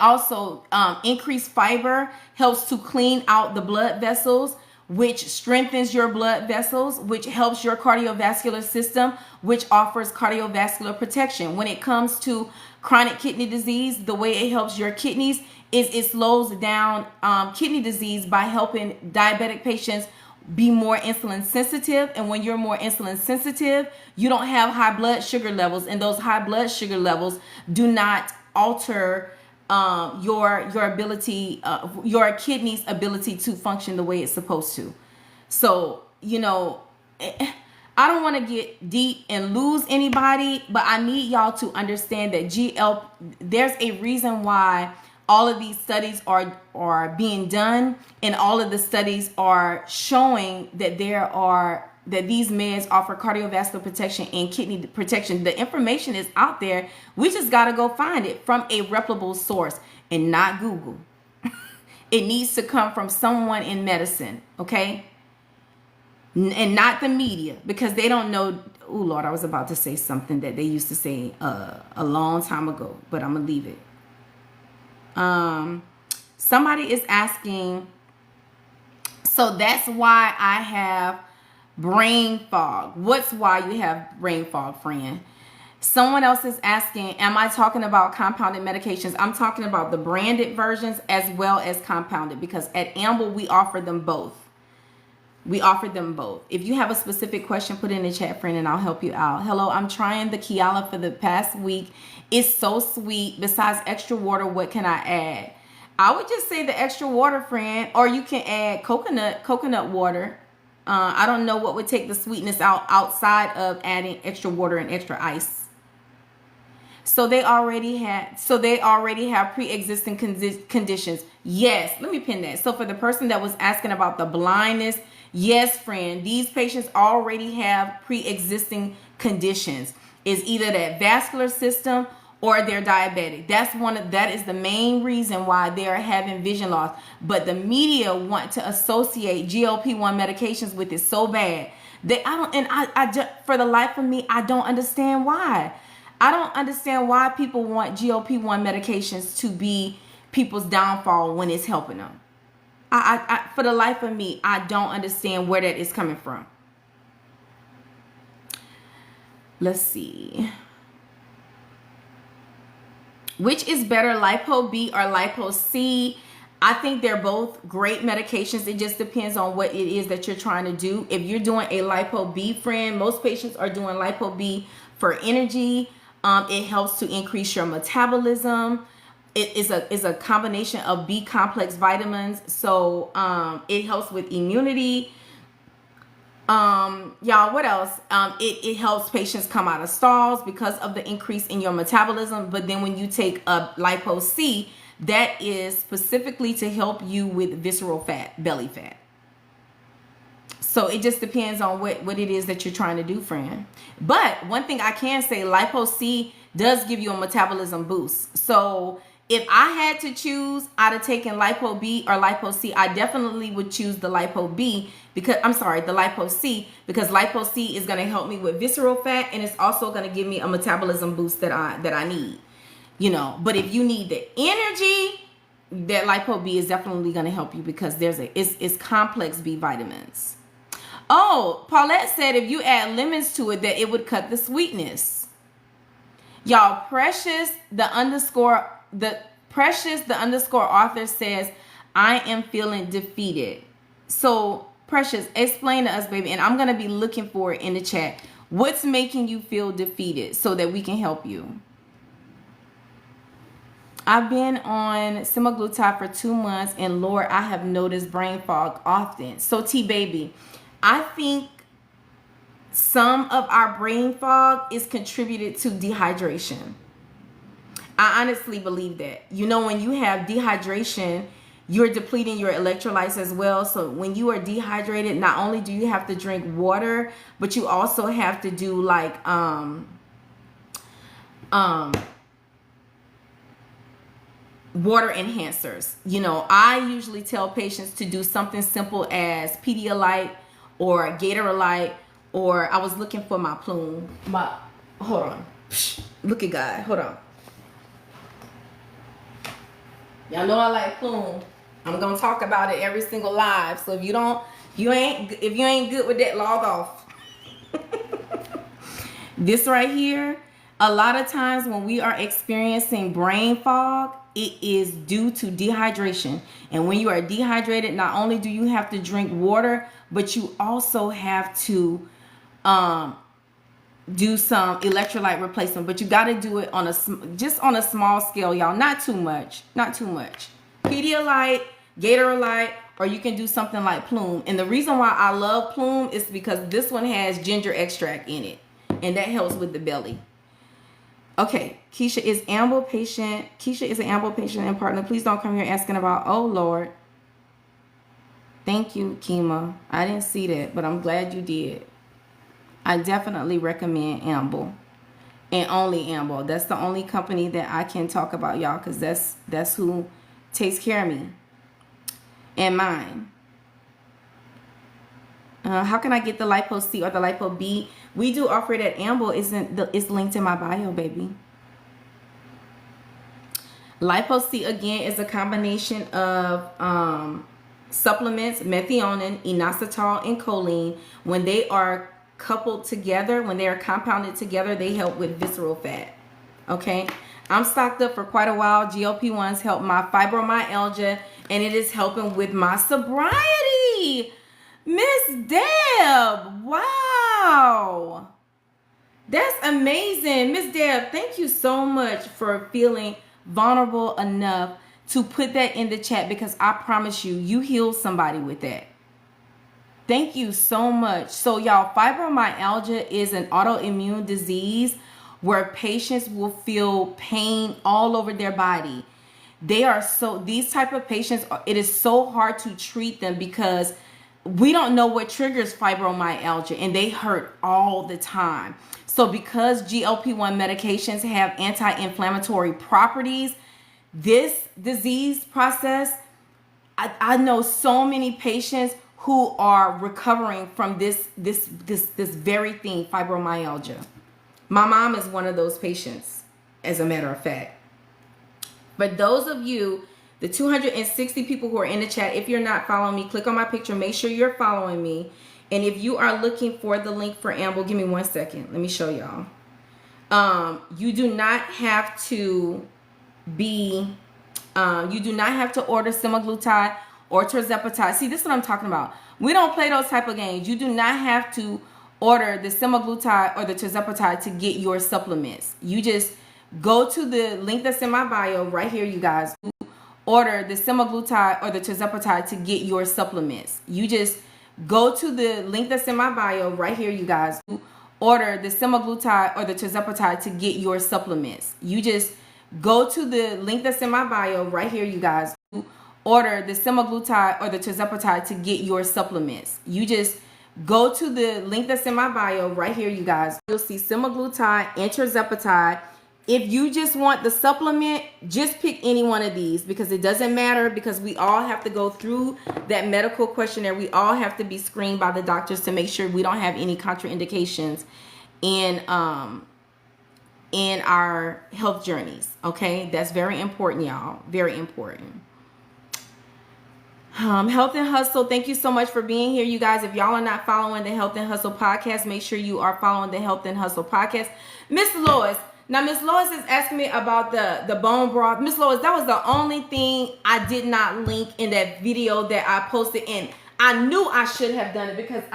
also increased fiber helps to clean out the blood vessels, which strengthens your blood vessels, which helps your cardiovascular system, which offers cardiovascular protection. When it comes to chronic kidney disease, the way it helps your kidneys is it slows down kidney disease by helping diabetic patients be more insulin sensitive. And when you're more insulin sensitive, you don't have high blood sugar levels, and those high blood sugar levels do not alter your ability, your kidney's ability to function the way it's supposed to. So, you know, I don't want to get deep and lose anybody, but I need y'all to understand that there's a reason why all of these studies are being done, and all of the studies are showing that that these meds offer cardiovascular protection and kidney protection. The information is out there. We just got to go find it from a reputable source and not Google. It needs to come from someone in medicine, okay? And not the media, because they don't know. Oh, Lord, I was about to say something that they used to say a long time ago, but I'm going to leave it. Somebody is asking, so that's why I have brain fog. What's why you have brain fog, friend? Someone else is asking, am I talking about compounded medications? I'm talking about the branded versions as well as compounded, because at Amble we offer them both. We offer them both. If you have a specific question, put it in the chat, friend, and I'll help you out. Hello, I'm trying the KEASHA for the past week. It's so sweet. Besides extra water, what can I add? I would just say the extra water, friend, or you can add coconut water. I don't know what would take the sweetness out outside of adding extra water and extra ice. So they already have pre-existing conditions. Yes, let me pin that. So for the person that was asking about the blindness, yes, friend, these patients already have pre-existing conditions. It's either that vascular system or they're diabetic. That is the main reason why they're having vision loss. But the media want to associate GLP-1 medications with it so bad that I just, for the life of me, I don't understand why. I don't understand why people want GLP-1 medications to be people's downfall when it's helping them. I for the life of me, I don't understand where that is coming from. Let's see. Which is better, Lipo B or Lipo C? I think they're both great medications. It just depends on what it is that you're trying to do. If you're doing a Lipo B, friend, most patients are doing Lipo B for energy. It helps to increase your metabolism. It is a combination of B complex vitamins, so it helps with immunity. Y'all, what else? It helps patients come out of stalls because of the increase in your metabolism. But then when you take a Lipo C, that is specifically to help you with visceral fat, belly fat. So it just depends on what it is that you're trying to do, friend. But one thing I can say, Lipo C does give you a metabolism boost. So if I had to choose out of taking Lipo B or Lipo C, I definitely would choose the Lipo B because the Lipo C, because Lipo C is going to help me with visceral fat, and it's also going to give me a metabolism boost that I need. You know, but if you need the energy, that Lipo B is definitely going to help you because it's complex B vitamins. Oh, Paulette said if you add lemons to it, that it would cut the sweetness. Y'all, Precious the underscore author says, I am feeling defeated. So Precious, explain to us, baby, and I'm going to be looking for it in the chat. What's making you feel defeated so that we can help you? I've been on Semaglutide for 2 months, and Lord, I have noticed brain fog often. So T-Baby, I think some of our brain fog is contributed to dehydration. I honestly believe that. You know, when you have dehydration, you're depleting your electrolytes as well. So when you are dehydrated, not only do you have to drink water, but you also have to do like water enhancers. You know, I usually tell patients to do something simple as Pedialyte or Gatorade, or I was looking for my plume. Hold on. Look at God. Hold on. Y'all know I like Plume. I'm gonna talk about it every single live. So if you ain't good with that, log off. This right here, a lot of times when we are experiencing brain fog, it is due to dehydration. And when you are dehydrated, not only do you have to drink water, but you also have to do some electrolyte replacement. But you got to do it on just on a small scale, y'all. Not too much. Not too much. Pedialyte, Gatorlyte, or you can do something like Plume. And the reason why I love Plume is because this one has ginger extract in it, and that helps with the belly. Okay, Keisha is amble patient. Keisha is an amble patient and partner. Please don't come here asking about, oh Lord. Thank you, Kima. I didn't see that, but I'm glad you did. I definitely recommend Amble, and only Amble. That's the only company that I can talk about, y'all, because that's who takes care of me and mine. How can I get the Lipo C or the Lipo B? We do offer it at Amble. It's linked in my bio, baby. Lipo C, again, is a combination of supplements, methionine, inositol, and choline. When they are coupled together, when they are compounded together, they help with visceral fat. Okay, I'm stocked up for quite a while. GLP-1s help my fibromyalgia, and it is helping with my sobriety. Miss Deb, wow, that's amazing. Miss Deb, thank you so much for feeling vulnerable enough to put that in the chat, because I promise you, you healed somebody with that. Thank you so much. So y'all, fibromyalgia is an autoimmune disease where patients will feel pain all over their body. These type of patients, it is so hard to treat them because we don't know what triggers fibromyalgia, and they hurt all the time. So because GLP-1 medications have anti-inflammatory properties, this disease process, I know so many patients who are recovering from this very thing, fibromyalgia. My mom is one of those patients, as a matter of fact. But those of you, the 260 people who are in the chat, if you're not following me, click on my picture. Make sure you're following me. And if you are looking for the link for Amble, give me 1 second. Let me show y'all. You do not have to order semaglutide or tirzepatide. See, this is what I'm talking about. We don't play those type of games. You do not have to order the semaglutide or the tirzepatide to get your supplements. You just go to the link that's in my bio right here, you guys. Order the semaglutide or the tirzepatide to get your supplements. You just go to the link that's in my bio right here, you guys. Order the semaglutide or the tirzepatide to get your supplements. You just go to the link that's in my bio right here, you guys. Order the semaglutide or the tirzepatide to get your supplements. You just go to the link that's in my bio right here, you guys. You'll see semaglutide and tirzepatide. If you just want the supplement, just pick any one of these, because it doesn't matter, because we all have to go through that medical questionnaire. We all have to be screened by the doctors to make sure we don't have any contraindications in our health journeys. Okay, that's very important, y'all. Very important. Health and Hustle, thank you so much for being here, you guys. If y'all are not following the Health and Hustle podcast, make sure you are following the Health and Hustle podcast. Miss Lois, now Miss Lois is asking me about the bone broth. Miss Lois, that was the only thing I did not link in that video that I posted, and I knew I should have done it, because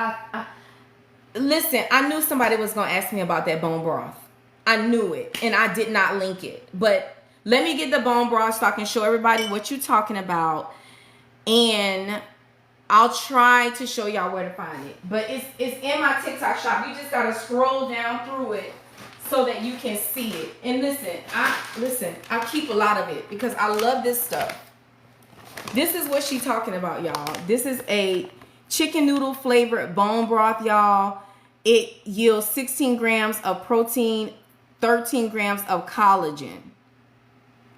listen, I knew somebody was going to ask me about that bone broth. I knew it, and I did not link it. But let me get the bone broth so I can show everybody what you're talking about. And I'll try to show y'all where to find it. But it's in my TikTok shop. You just got to scroll down through it so that you can see it. And listen, I keep a lot of it because I love this stuff. This is what she's talking about, y'all. This is a chicken noodle flavored bone broth, y'all. It yields 16 grams of protein, 13 grams of collagen.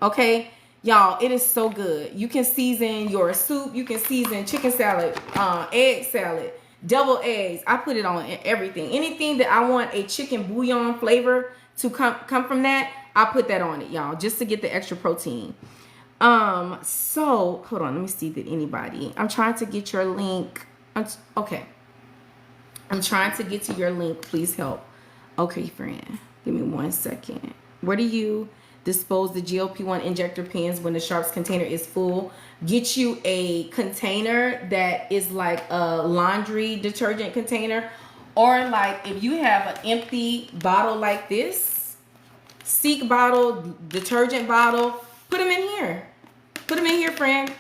Okay? Y'all, it is so good. You can season your soup. You can season chicken salad, egg salad, double eggs. I put it on everything. Anything that I want a chicken bouillon flavor to come from that, I put that on it, y'all, just to get the extra protein. So hold on, let me see, did anybody, I'm trying to get your link. Okay, I'm trying to get to your link, please help. Okay, friend, give me 1 second. Where do you dispose the GLP-1 injector pens when the Sharps container is full? Get you a container that is like a laundry detergent container, or like if you have an empty bottle like this, Seek bottle, detergent bottle, put them in here. Put them in here, friend.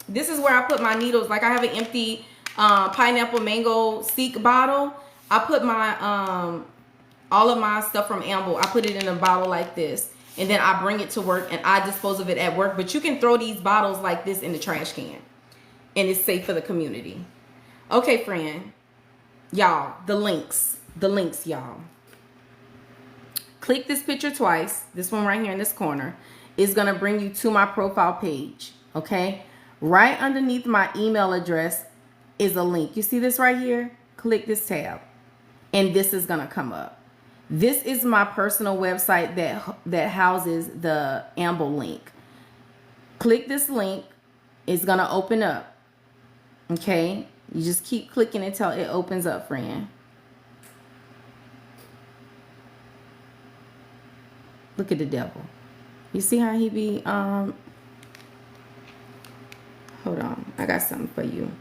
This is where I put my needles. Like I have an empty pineapple mango Seek bottle. I put my all of my stuff from Amble, I put it in a bottle like this, and then I bring it to work and I dispose of it at work. But you can throw these bottles like this in the trash can, and it's safe for the community. Okay, friend, y'all, the links, y'all. Click this picture twice. This one right here in this corner is gonna bring you to my profile page. Okay, right underneath my email address is a link. You see this right here? Click this tab, and this is gonna come up. This is my personal website that houses the Amble link. Click this link. It's going to open up. Okay? You just keep clicking until it opens up, friend. Look at the devil. You see how he be, hold on. I got something for you.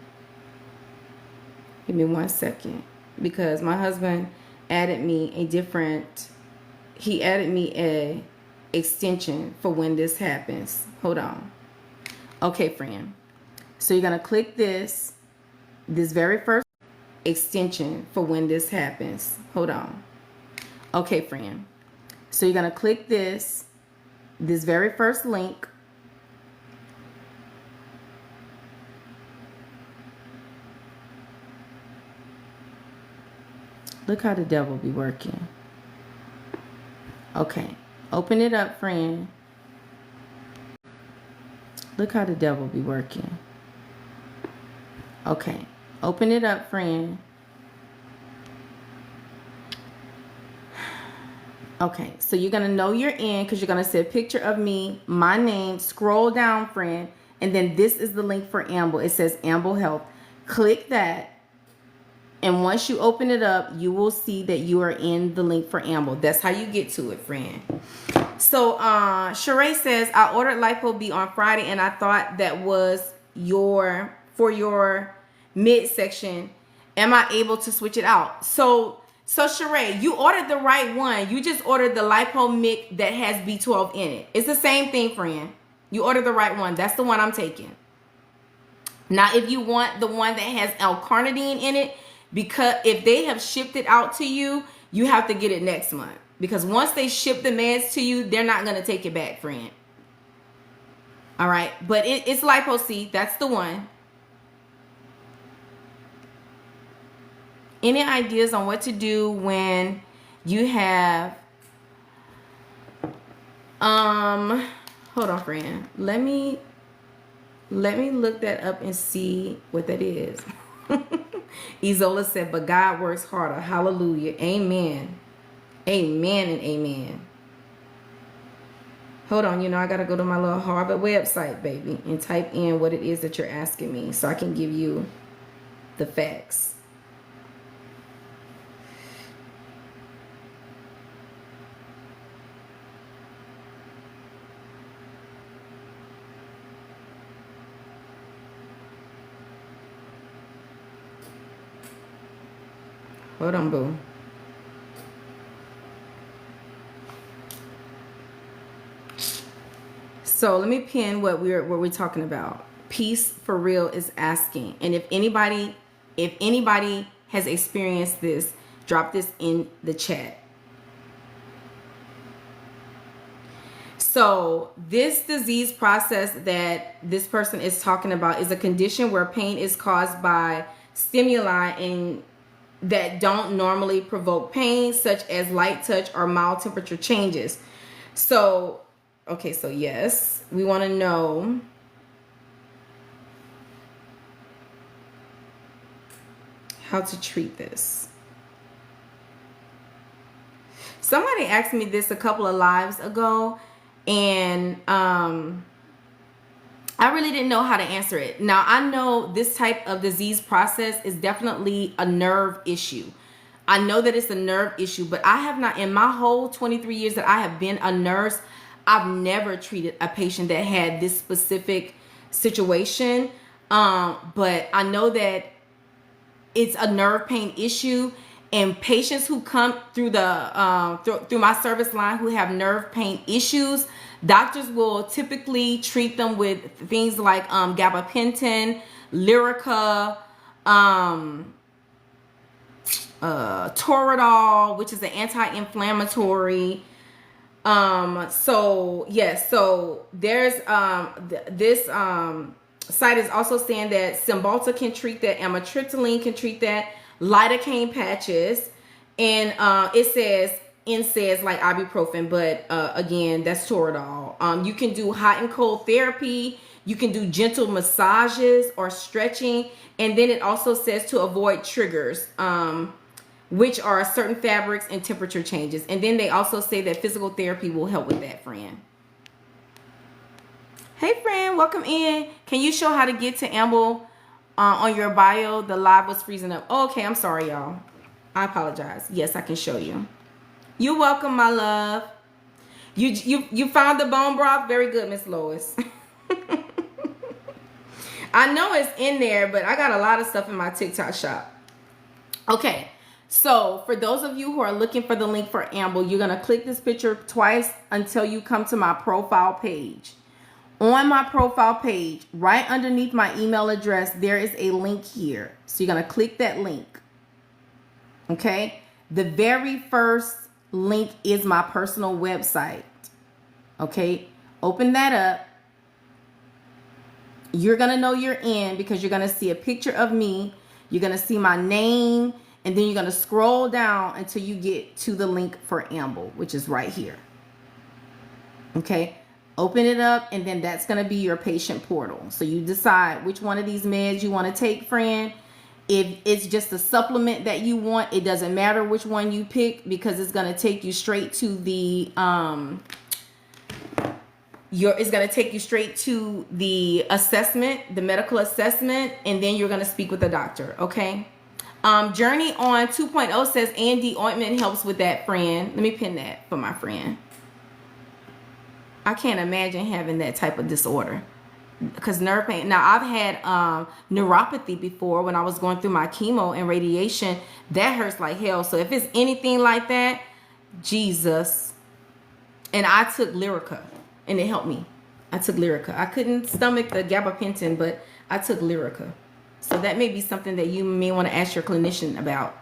Give me 1 second. Because my husband added me he added me a extension for when this happens. Hold on. Okay, friend. So you're going to click this very first extension for when this happens. Hold on. Okay, friend. So you're going to click this very first link. Look how the devil be working. Okay. Open it up, friend. Look how the devil be working. Okay. Open it up, friend. Okay. So you're going to know you're in because you're going to see a picture of me, my name. Scroll down, friend. And then this is the link for Amble. It says Amble Health. Click that. And once you open it up, you will see that you are in the link for Amble. That's how you get to it, friend. So, Sheree says, I ordered Lipo-B on Friday, and I thought that was for your midsection. Am I able to switch it out? So Sheree, you ordered the right one. You just ordered the Lipo-Mic that has B12 in it. It's the same thing, friend. You ordered the right one. That's the one I'm taking. Now, if you want the one that has L-carnitine in it, because if they have shipped it out to you, you have to get it next month. Because once they ship the meds to you, they're not going to take it back, friend. All right. But it's Lipo-C. That's the one. Any ideas on what to do when you have... Hold on, friend. Let me look that up and see what that is. Isola said, but God works harder. Hallelujah. Amen. Amen and amen. Hold on. You know, I got to go to my little Harvard website, baby, and type in what it is that you're asking me so I can give you the facts. Hold on, boo. So let me pin what we're talking about. Peace for Real is asking, and if anybody has experienced this, drop this in the chat. So this disease process that this person is talking about is a condition where pain is caused by stimuli and that don't normally provoke pain, such as light touch or mild temperature changes. So, okay, so yes, we want to know how to treat this. Somebody asked me this a couple of lives ago, and I really didn't know how to answer it. Now, I know this type of disease process is definitely a nerve issue. I know that it's a nerve issue, but I have not, in my whole 23 years that I have been a nurse, I've never treated a patient that had this specific situation. But I know that it's a nerve pain issue, and patients who come through the through my service line who have nerve pain issues, doctors will typically treat them with things like gabapentin, Lyrica, Toradol, which is an anti-inflammatory. So yes, so there's this site is also saying that Cymbalta can treat that, amitriptyline can treat that, lidocaine patches, and it says NSAIDs like ibuprofen, but again, that's Toradol. You can do hot and cold therapy. You can do gentle massages or stretching, and then it also says to avoid triggers, which are certain fabrics and temperature changes. And then they also say that physical therapy will help with that, friend. Hey, friend, welcome in. Can you show how to get to Amble on your bio? The live was freezing up. Oh, okay, I'm sorry, y'all. I apologize. Yes, I can show you. You're welcome, my love. You found the bone broth? Very good, Miss Lois. I know it's in there, but I got a lot of stuff in my TikTok shop. Okay. So for those of you who are looking for the link for Amble, you're going to click this picture twice until you come to my profile page. On my profile page, right underneath my email address, there is a link here. So you're going to click that link. Okay. The very first link is my personal website. Okay. Open that up. You're going to know you're in because you're going to see a picture of me. You're going to see my name. And then you're going to scroll down until you get to the link for Amble, which is right here. Okay. Open it up, and then that's going to be your patient portal. So you decide which one of these meds you want to take, friend. If it's just a supplement that you want, it doesn't matter which one you pick because it's going to take you straight to the it's going to take you straight to the assessment, the medical assessment, and then you're going to speak with the doctor. Okay. Journey on 2.0 says A&D ointment helps with that, friend. Let me pin that for my friend. I can't imagine having that type of disorder because nerve pain. Now, I've had neuropathy before when I was going through my chemo and radiation. That hurts like hell. So if it's anything like that, Jesus. And I took Lyrica and it helped me. I took Lyrica. I couldn't stomach the gabapentin, but I took Lyrica. So that may be something that you may want to ask your clinician about.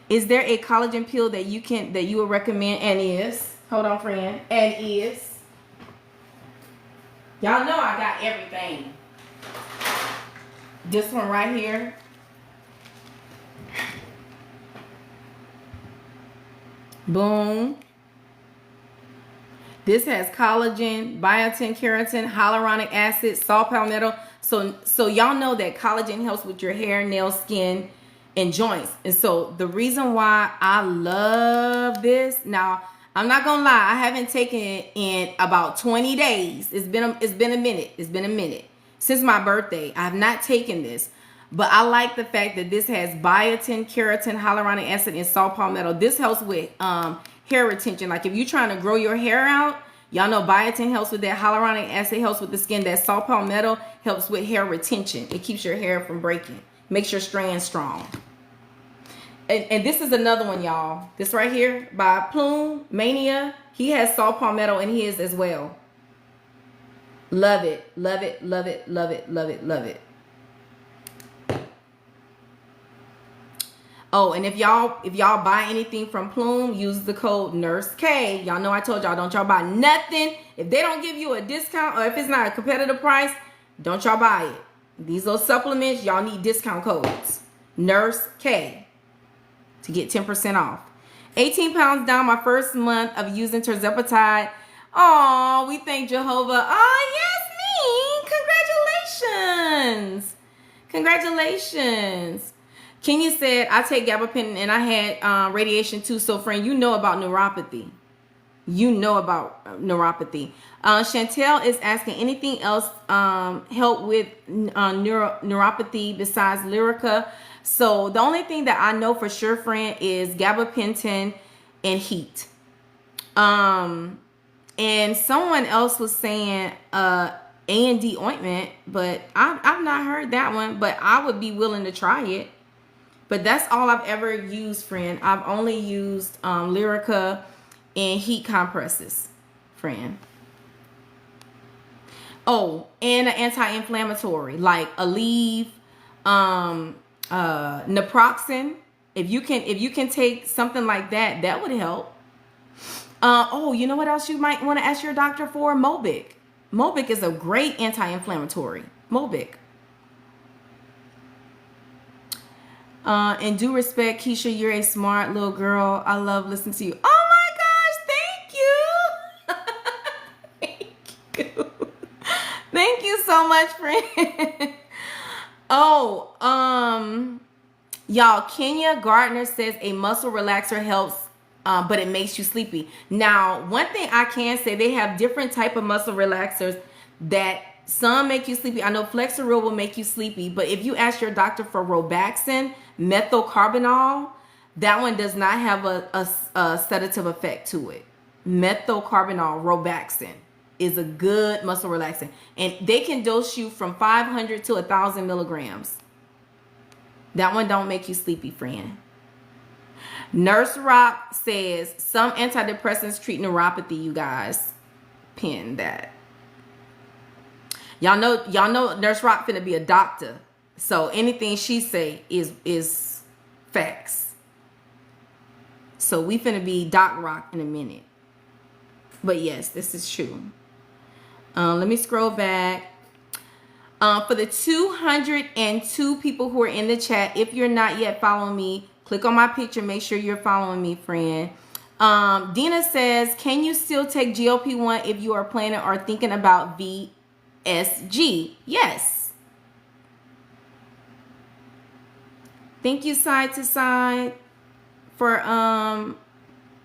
Is there a collagen pill that you would recommend? And is. Hold on, friend. And is. Y'all know I got everything. This one right here. Boom. This has collagen, biotin, keratin, hyaluronic acid, saw palmetto. So y'all know that collagen helps with your hair, nails, skin, and joints. And so the reason why I love this, now I'm not gonna lie, I haven't taken it in about 20 days. It's been a minute. It's been a minute since my birthday. I have not taken this, but I like the fact that this has biotin, keratin, hyaluronic acid, and saw palmetto. This helps with hair retention. Like if you're trying to grow your hair out, y'all know biotin helps with that. Hyaluronic acid helps with the skin. That saw palmetto helps with hair retention. It keeps your hair from breaking. Makes your strands strong. And this is another one, y'all. This right here by Plume Mania. He has saw palmetto in his as well. Love it. Love it. Love it. Love it. Love it. Love it. Oh, and if y'all buy anything from Plume, use the code NurseK. Y'all know I told y'all, don't y'all buy nothing. If they don't give you a discount or if it's not a competitive price, don't y'all buy it. These little supplements, y'all need discount codes. NurseK to get 10% off. 18 pounds down my first month of using tirzepatide. Oh, we thank Jehovah. Oh, Yasmin, congratulations. Congratulations. Kenya said, I take gabapentin and I had radiation too. So, friend, you know about neuropathy. You know about neuropathy. Chantel is asking, anything else help with neuropathy besides Lyrica? So the only thing that I know for sure, friend, is gabapentin and heat. And someone else was saying A&D ointment, but I've not heard that one, but I would be willing to try it. But that's all I've ever used, friend. I've only used Lyrica and heat compresses, friend. Oh, and an anti-inflammatory like Aleve, naproxen. If you can take something like that, that would help. Oh, you know what else you might want to ask your doctor for? Mobic. Mobic is a great anti-inflammatory. Mobic. In due respect, Keisha, you're a smart little girl. I love listening to you. Oh my gosh, thank you. Thank you. Thank you so much, friend. Oh, y'all, Kenya Gardner says a muscle relaxer helps, but it makes you sleepy. Now, one thing I can say, they have different type of muscle relaxers that some make you sleepy. I know Flexeril will make you sleepy, but if you ask your doctor for Robaxin, methylcarbinol, that one does not have a sedative effect to it. Methylcarbinol, Robaxin, is a good muscle relaxant, and they can dose you from 500 to 1,000 milligrams. That one don't make you sleepy, friend. Nurse Rock says some antidepressants treat neuropathy. You guys, pin that. Y'all know Nurse Rock finna be a doctor, so anything she say is facts. So we finna be Doc Rock in a minute. But yes, this is true. Let me scroll back. For the 202 people who are in the chat, if you're not yet following me, click on my picture. Make sure you're following me, friend. Dina says, can you still take GLP-1 if you are planning or thinking about VSG? Yes. Thank you, Side to Side, for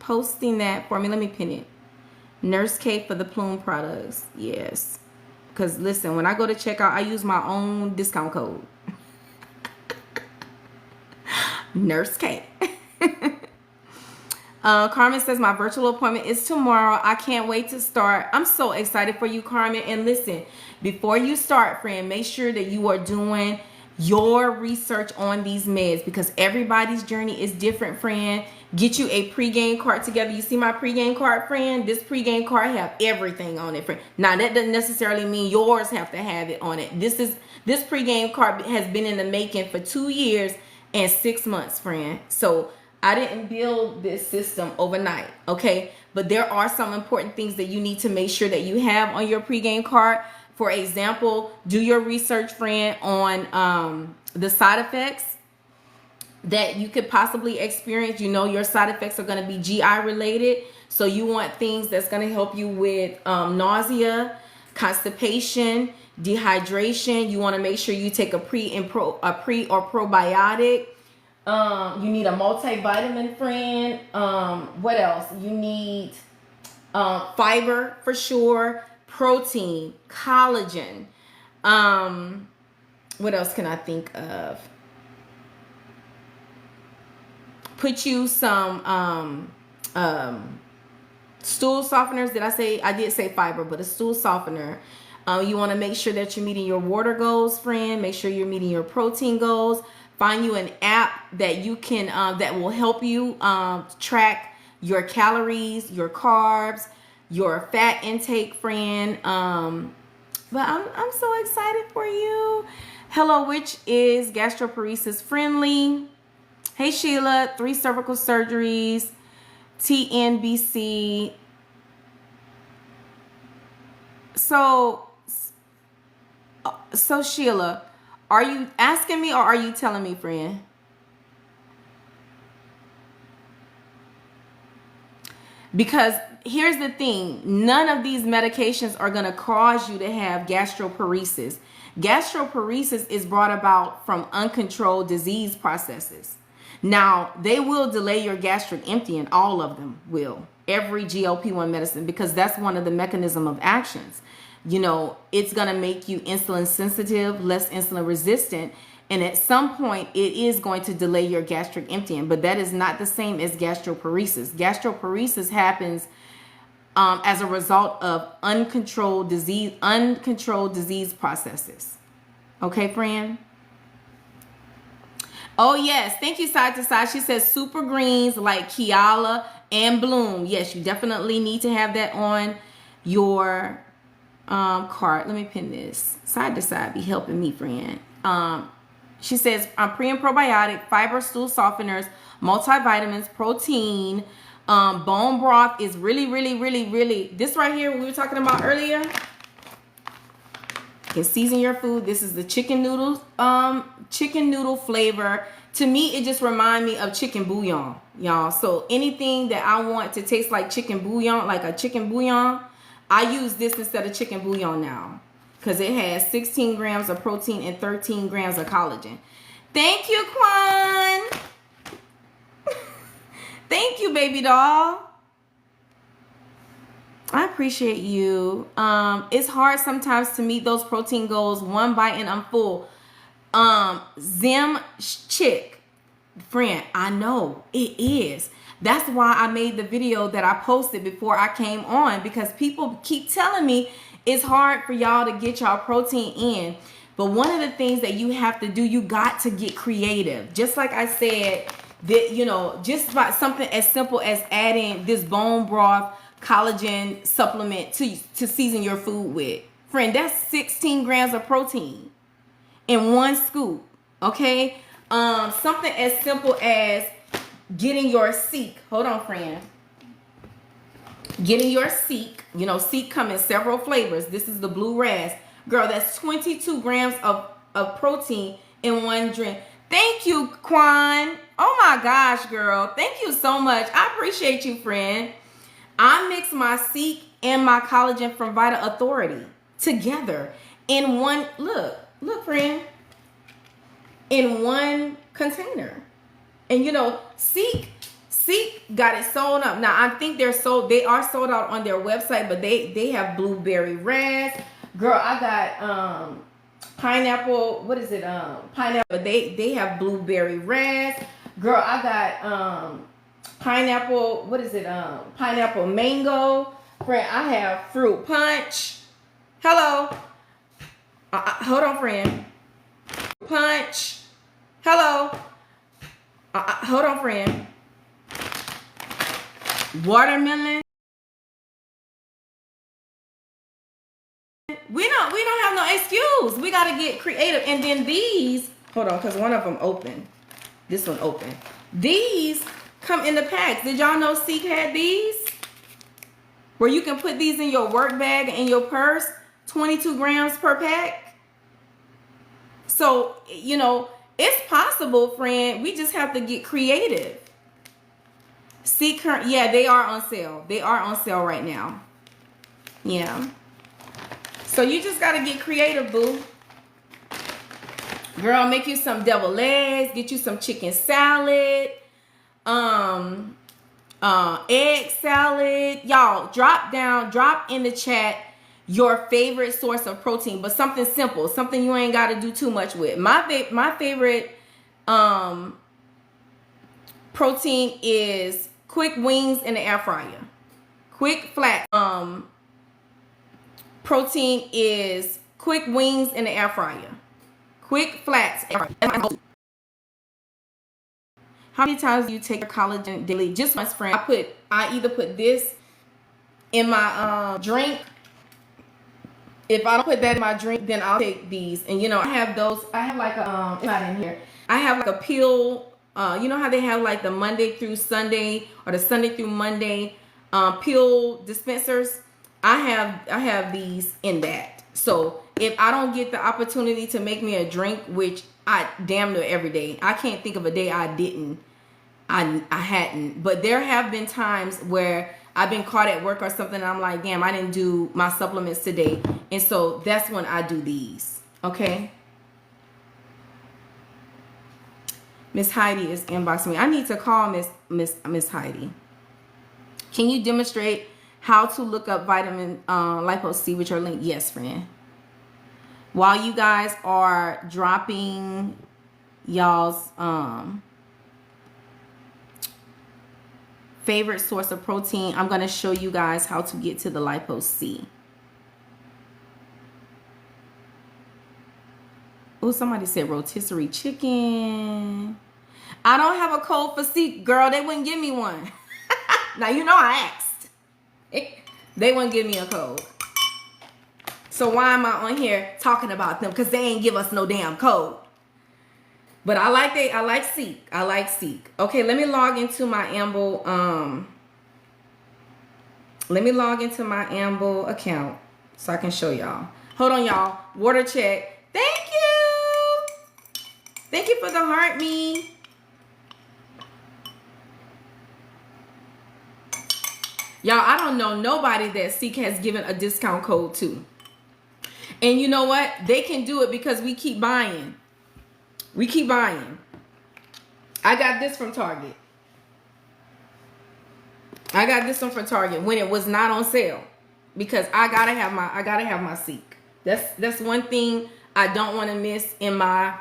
posting that for me. Let me pin it. Nurse K for the Plume products. Yes. Because listen, when I go to checkout, I use my own discount code. Nurse K. Carmen says my virtual appointment is tomorrow. I can't wait to start. I'm so excited for you, Carmen. And listen, before you start, friend, make sure that you are doing your research on these meds, because everybody's journey is different, friend. Get you a pregame cart together. You see my pregame cart, friend? This pregame cart have everything on it, friend. Now, that doesn't necessarily mean yours have to have it on it. This pregame cart has been in the making for 2 years and 6 months, friend. So I didn't build this system overnight, okay? But there are some important things that you need to make sure that you have on your pregame cart. For example, do your research, friend, on the side effects that you could possibly experience. You know your side effects are going to be GI related. So you want things that's going to help you with nausea, constipation, dehydration. You want to make sure you take a pre or probiotic. You need a multivitamin, friend. What else? You need fiber for sure. Protein, collagen. What else can I think of? Put you some stool softeners. Did I say? I did say fiber, but a stool softener. You want to make sure that you're meeting your water goals, friend. Make sure you're meeting your protein goals. Find you an app that you can that will help you track your calories, your carbs, your fat intake, friend. But I'm so excited for you. Hello, which is gastroparesis friendly. Hey Sheila, 3 cervical surgeries, TNBC. So Sheila, are you asking me or are you telling me, friend? Because here's the thing, none of these medications are going to cause you to have gastroparesis. Gastroparesis is brought about from uncontrolled disease processes. Now, they will delay your gastric emptying, all of them will. every GLP-1 medicine, because that's one of the mechanism of actions. You know, it's going to make you insulin sensitive, less insulin resistant. And at some point, it is going to delay your gastric emptying. But that is not the same as gastroparesis. Gastroparesis happens as a result of uncontrolled disease processes. Okay, friend? Oh, yes. Thank you, Side to Side. She says super greens like Kiala and Bloom. Yes, you definitely need to have that on your cart. Let me pin this. Side to Side be helping me, friend. She says pre and probiotic, fiber, stool softeners, multivitamins, protein, bone broth is really this right here we were talking about earlier. You can season your food. This is the chicken noodles, chicken noodle flavor. To me, it just reminds me of chicken bouillon, y'all. So anything that I want to taste like chicken bouillon, like a chicken bouillon, I use this instead of chicken bouillon now, because it has 16 grams of protein and 13 grams of collagen. Thank you, Quan. Thank you, baby doll. I appreciate you. It's hard sometimes to meet those protein goals. One bite and I'm full. Zim chick, friend, I know it is. That's why I made the video that I posted before I came on, because people keep telling me it's hard for y'all to get y'all protein in. But one of the things that you have to do, you got to get creative. Just like I said, that, you know, just about something as simple as adding this bone broth collagen supplement to season your food with. Friend, that's 16 grams of protein in one scoop. Okay? Something as simple as getting your Seek. Hold on, friend. Getting your Seek. You know, Seek come in several flavors. This is the blue ras. Girl, that's 22 grams of protein in one drink. Thank you, Quan. Oh my gosh, girl. Thank you so much. I appreciate you, friend. I mix my Seek and my collagen from Vita Authority together in one, look, friend, in one container. And you know, Seek got it sold up. Now I think they are sold out on their website, but they have blueberry ras. Girl, I got pineapple, what is it? Pineapple. They have blueberry ras. Girl, I got pineapple, what is it? Pineapple mango. Friend, I have fruit punch. Hello. Hold on, friend. Punch. Hello. Hold on, friend. Watermelon. We don't have no excuse. We gotta get creative. And then these, hold on, because one of them open. This one open. These come in the packs. Did y'all know Seek had these? Where you can put these in your work bag and in your purse. 22 grams per pack. So, you know, it's possible, friend. We just have to get creative. Seek, yeah, they are on sale. They are on sale right now. Yeah. So you just got to get creative, boo. Girl, make you some deviled eggs. Get you some chicken salad. Egg salad. Y'all, drop in the chat your favorite source of protein, but something simple, something you ain't got to do too much with. My favorite protein is quick wings in the air fryer. Quick flat. Protein is quick wings in the air fryer. Quick flats. How many times do you take your collagen daily? Just once, friend. I either put this in my drink. If I don't put that in my drink, then I'll take these. And you know, I have those. I have like a it's not in here. I have like a pill. You know how they have like the Monday through Sunday or the Sunday through Monday pill dispensers. I have these in that. So if I don't get the opportunity to make me a drink, which I damn near every day, I can't think of a day I hadn't. But there have been times where I've been caught at work or something and I'm like, damn, I didn't do my supplements today. And so that's when I do these. Okay. Miss Heidi is inboxing me. I need to call Miss Heidi. Can you demonstrate how to look up vitamin lipose C with your link? Yes, friend. While you guys are dropping y'all's favorite source of protein, I'm going to show you guys how to get to the lipose C. Oh, somebody said rotisserie chicken. I don't have a code for C, girl. They wouldn't give me one. Now, you know I asked. They wouldn't give me a code. So why am I on here talking about them? Because they ain't give us no damn code. But I like Seek. I like Seek. Okay, let me log into my Amble. Let me log into my Amble account so I can show y'all. Hold on, y'all. Water check. Thank you. Thank you for the heart me. Y'all, I don't know nobody that Seek has given a discount code to. And you know what? They can do it because we keep buying. We keep buying. I got this from Target. I got this one from Target when it was not on sale. Because I gotta have my Seek. That's one thing I don't want to miss in my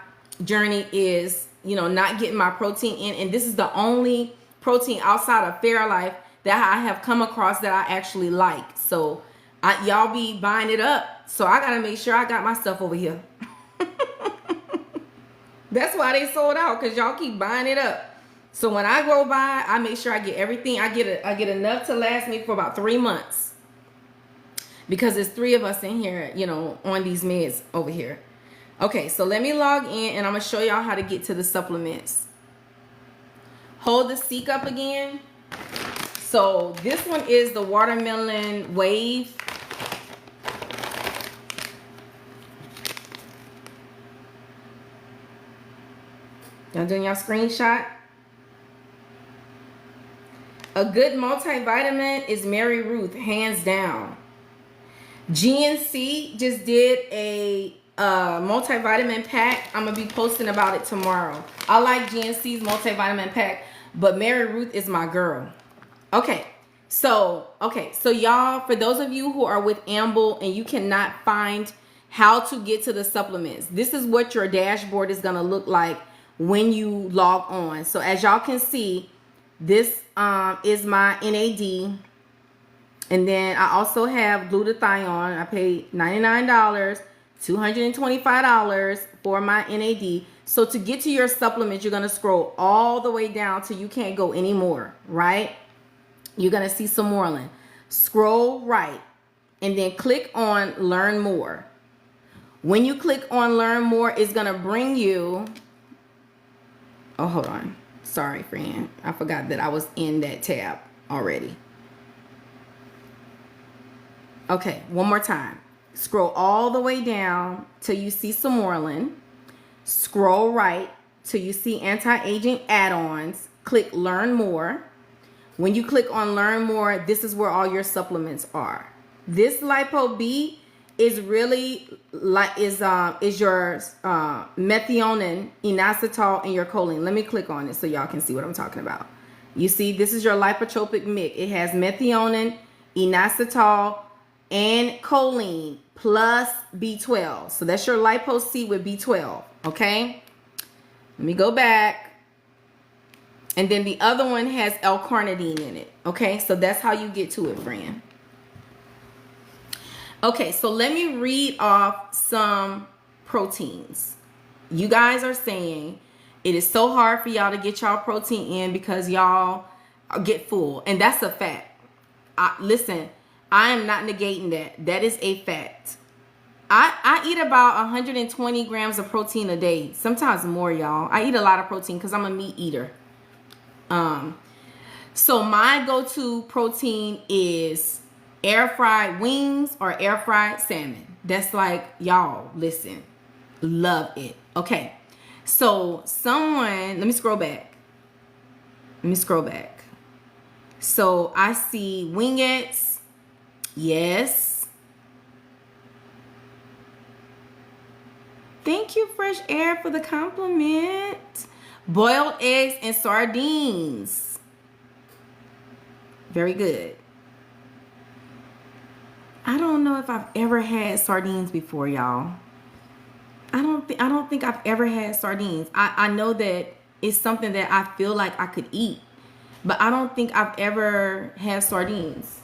journey is, you know, not getting my protein in. And this is the only protein outside of Fairlife that I have come across that I actually like. So y'all be buying it up. So I gotta make sure I got my stuff over here. That's why they sold out, because y'all keep buying it up. So when I go buy, I make sure I get everything. I get enough to last me for about 3 months. Because there's 3 of us in here, you know, on these meds over here. Okay, so let me log in and I'm gonna show y'all how to get to the supplements. Hold the Seek up again. So this one is the watermelon wave. Y'all doing y'all screenshot? A good multivitamin is Mary Ruth, hands down. GNC just did a multivitamin pack. I'm gonna be posting about it tomorrow. I like GNC's multivitamin pack, but Mary Ruth is my girl. Okay, so y'all, for those of you who are with Amble and you cannot find how to get to the supplements, this is what your dashboard is gonna look like when you log on. So as y'all can see, this is my NAD, and then I also have glutathione. I paid $99, $225 for my NAD. So to get to your supplements, you're gonna scroll all the way down till you can't go anymore, right? You're gonna see some more. Scroll right, and then click on Learn More. When you click on Learn More, it's gonna bring you. Oh, hold on. Sorry, friend. I forgot that I was in that tab already. Okay, one more time. Scroll all the way down till you see Somorlin. Scroll right till you see anti-aging add-ons. Click Learn More. When you click on Learn More, this is where all your supplements are. This Lipo B is really like is your methionine, inositol, and your choline. Let me click on it so y'all can see what I'm talking about. You see, this is your lipotropic mix. It has methionine, inositol, and choline plus B12. So that's your Lipo C with B12. Okay. Let me go back. And then the other one has L-carnitine in it. Okay, so that's how you get to it, friend. Okay, so let me read off some proteins. You guys are saying it is so hard for y'all to get y'all protein in because y'all get full. And that's a fact. Listen, I am not negating that. That is a fact. I eat about 120 grams of protein a day. Sometimes more, y'all. I eat a lot of protein because I'm a meat eater. So my go-to protein is air fried wings or air fried salmon. That's like, y'all, listen, love it. Okay, so let me scroll back. So I see wingettes. Yes. Thank you, Fresh Air, for the compliment. Boiled eggs and sardines. Very good. I don't know if I've ever had sardines before, y'all. I don't think I've ever had sardines. I know that it's something that I feel like I could eat, but I don't think I've ever had sardines.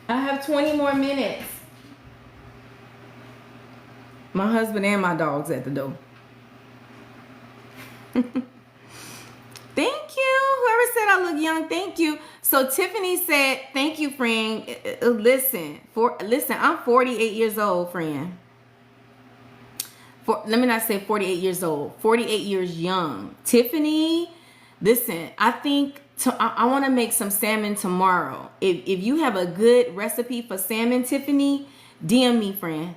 I have 20 more minutes. My husband and my dog's at the door. Thank you. Whoever said I look young, thank you. So Tiffany said, thank you, friend. Listen, I'm 48 years old, friend. Let me not say 48 years old. 48 years young. Tiffany, listen, I think I want to make some salmon tomorrow. If you have a good recipe for salmon, Tiffany, DM me, friend.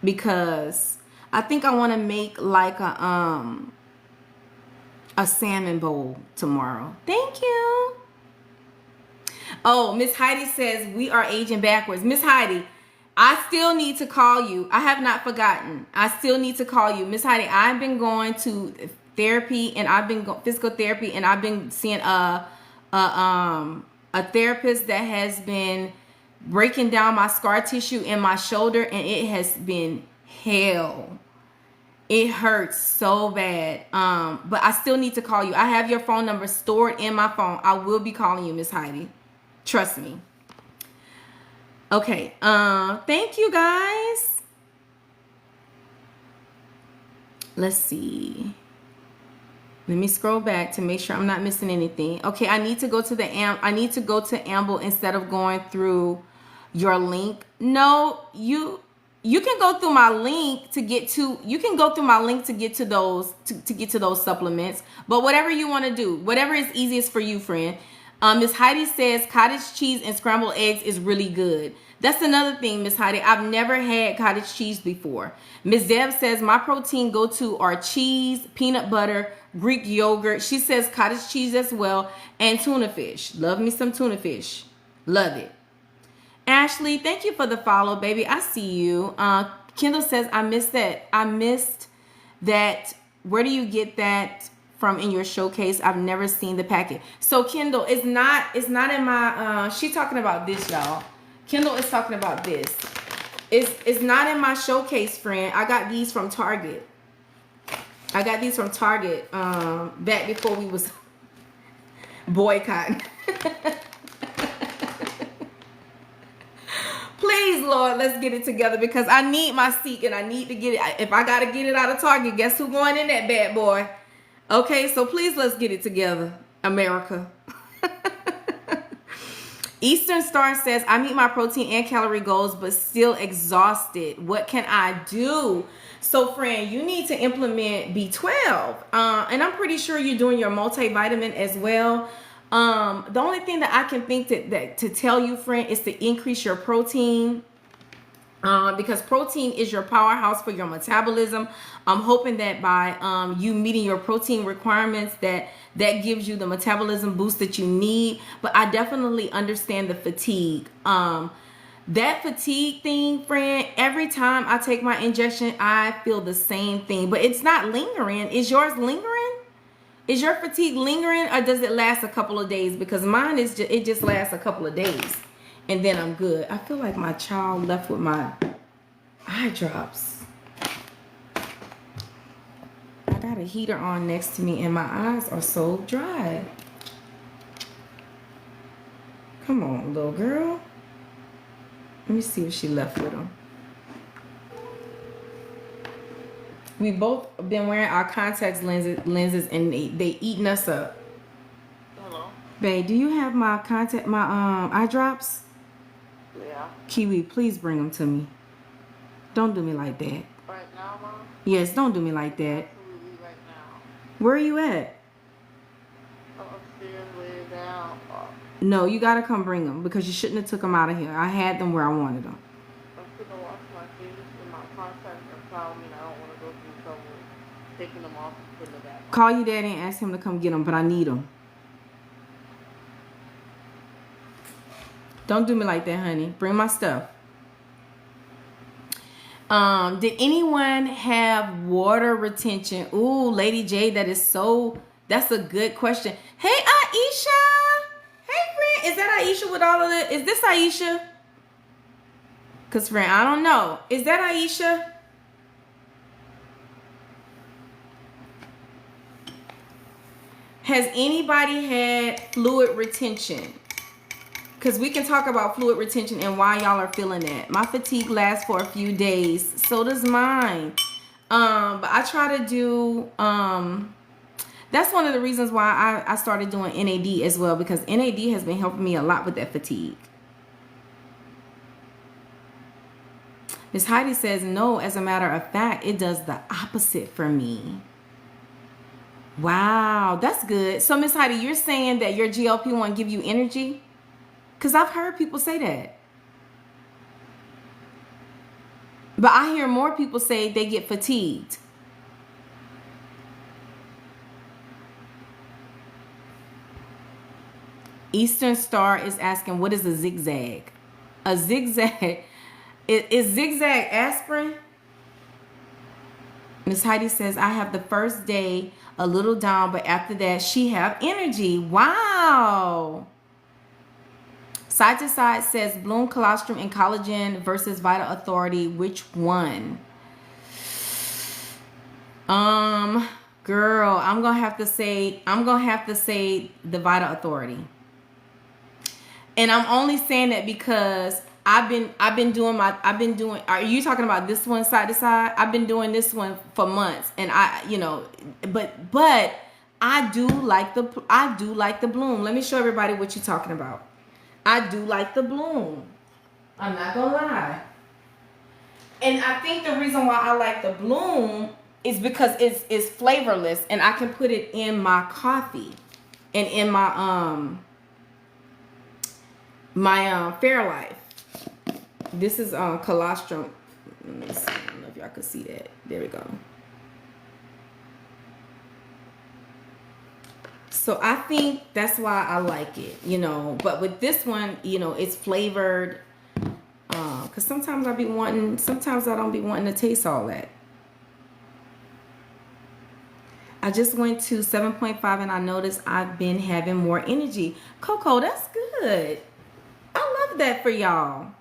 Because I think I want to make like a salmon bowl tomorrow. Thank you. Oh, Miss Heidi says we are aging backwards. Miss Heidi, I still need to call you. I have not forgotten. I still need to call you. Miss Heidi, I've been going to therapy and I've been physical therapy and I've been seeing a therapist that has been breaking down my scar tissue in my shoulder, and it has been hell. It hurts so bad. But I still need to call you. I have your phone number stored in my phone. I will be calling you, Miss Heidi. Trust me. Okay. Thank you, guys. Let's see. Let me scroll back to make sure I'm not missing anything. Okay, I need to go to Amble instead of going through your link. No, you can go through my link to get to those to get to those supplements. But whatever you want to do, whatever is easiest for you, friend. Miss Heidi says cottage cheese and scrambled eggs is really good. That's another thing, Miss Heidi. I've never had cottage cheese before. Miss Deb says my protein go-to are cheese, peanut butter, Greek yogurt. She says cottage cheese as well, and tuna fish. Love me some tuna fish. Love it. Ashley, thank you for the follow, baby. I see you. Kendall says I missed that. Where do you get that from in your showcase? I've never seen the packet. So Kendall, it's not in my she talking about this, y'all. Kendall is talking about this. It's not in my showcase, friend. I got these from Target. Back before we was boycotting. Please, Lord, let's get it together because I need my seat and I need to get it. If I got to get it out of Target, guess who's going in that bad boy? Okay, so please let's get it together, America. Eastern Star says, I meet my protein and calorie goals, but still exhausted. What can I do? So, friend, you need to implement B12. And I'm pretty sure you're doing your multivitamin as well. The only thing that I can think to tell you, friend, is to increase your protein. Because protein is your powerhouse for your metabolism. I'm hoping that by you meeting your protein requirements that gives you the metabolism boost that you need. But I definitely understand the fatigue. That fatigue thing, friend, every time I take my injection, I feel the same thing. But it's not lingering. Is yours lingering? Is your fatigue lingering, or does it last a couple of days? Because mine it just lasts a couple of days. And then I'm good. I feel like my child left with my eye drops. I got a heater on next to me and my eyes are so dry. Come on, little girl. Let me see if she left with them. We both been wearing our contact lenses and they eating us up. Hello. Babe, do you have my eye drops? Yeah. Kiwi, please bring them to me. Don't do me like that. Right now, Mom? Yes, don't do me like that. Absolutely right now. Where are you at? I'm upstairs laying down. No, you gotta come bring them because you shouldn't have took them out of here. I had them where I wanted them. I'm gonna wash my face and my contacts are telling me I don't want to go through trouble taking them off and putting them back on. Call your daddy and ask him to come get them, but I need them. Don't do me like that, honey. Bring my stuff. Did anyone have water retention? Ooh, Lady J, that's a good question. Hey, Aisha. Hey, friend. Is that Aisha with all of it? Is this Aisha? Because, friend, I don't know. Is that Aisha? Has anybody had fluid retention? Because we can talk about fluid retention and why y'all are feeling that. My fatigue lasts for a few days. So does mine. But I try to do... that's one of the reasons why I started doing NAD as well. Because NAD has been helping me a lot with that fatigue. Miss Heidi says, no, as a matter of fact, it does the opposite for me. Wow, that's good. So, Miss Heidi, you're saying that your GLP-1 give you energy? Because I've heard people say that. But I hear more people say they get fatigued. Eastern Star is asking, what is a zigzag? A zigzag... Is zigzag aspirin? Miss Heidi says, I have the first day a little down, but after that, she have energy. Wow. Side to Side says, Bloom Colostrum and Collagen versus Vital Authority. Which one? Girl, I'm gonna have to say the Vital Authority. And I'm only saying that because I've been doing, are you talking about this one side to side? I've been doing this one for months, and but I do like the Bloom. Let me show everybody what you're talking about. I do like the Bloom. I'm not gonna lie. And I think the reason why I like the Bloom is because it's flavorless, and I can put it in my coffee and in my Fairlife. This is colostrum. Let me see. I don't know if y'all can see that. There we go. So I think that's why I like it, But with this one, it's flavored. Because sometimes I don't be wanting to taste all that. I just went to 7.5 and I noticed I've been having more energy. Coco, that's good. I love that for y'all.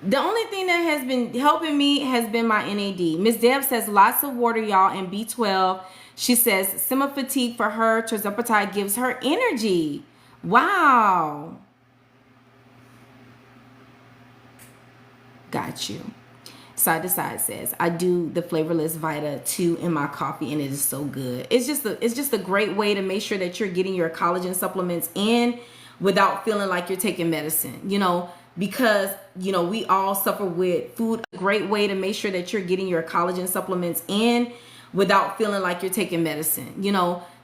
The only thing that has been helping me has been my NAD. Miss Deb says lots of water, y'all, and B12. She says semi-fatigue for her. Tirzepatide gives her energy. Wow. Got you. Side to Side says, I do the flavorless Vita 2 in my coffee, and it is so good. It's just a great way to make sure that you're getting your collagen supplements in without feeling like you're taking medicine, because, we all suffer with food. A great way to make sure that you're getting your collagen supplements in without feeling like you're taking medicine,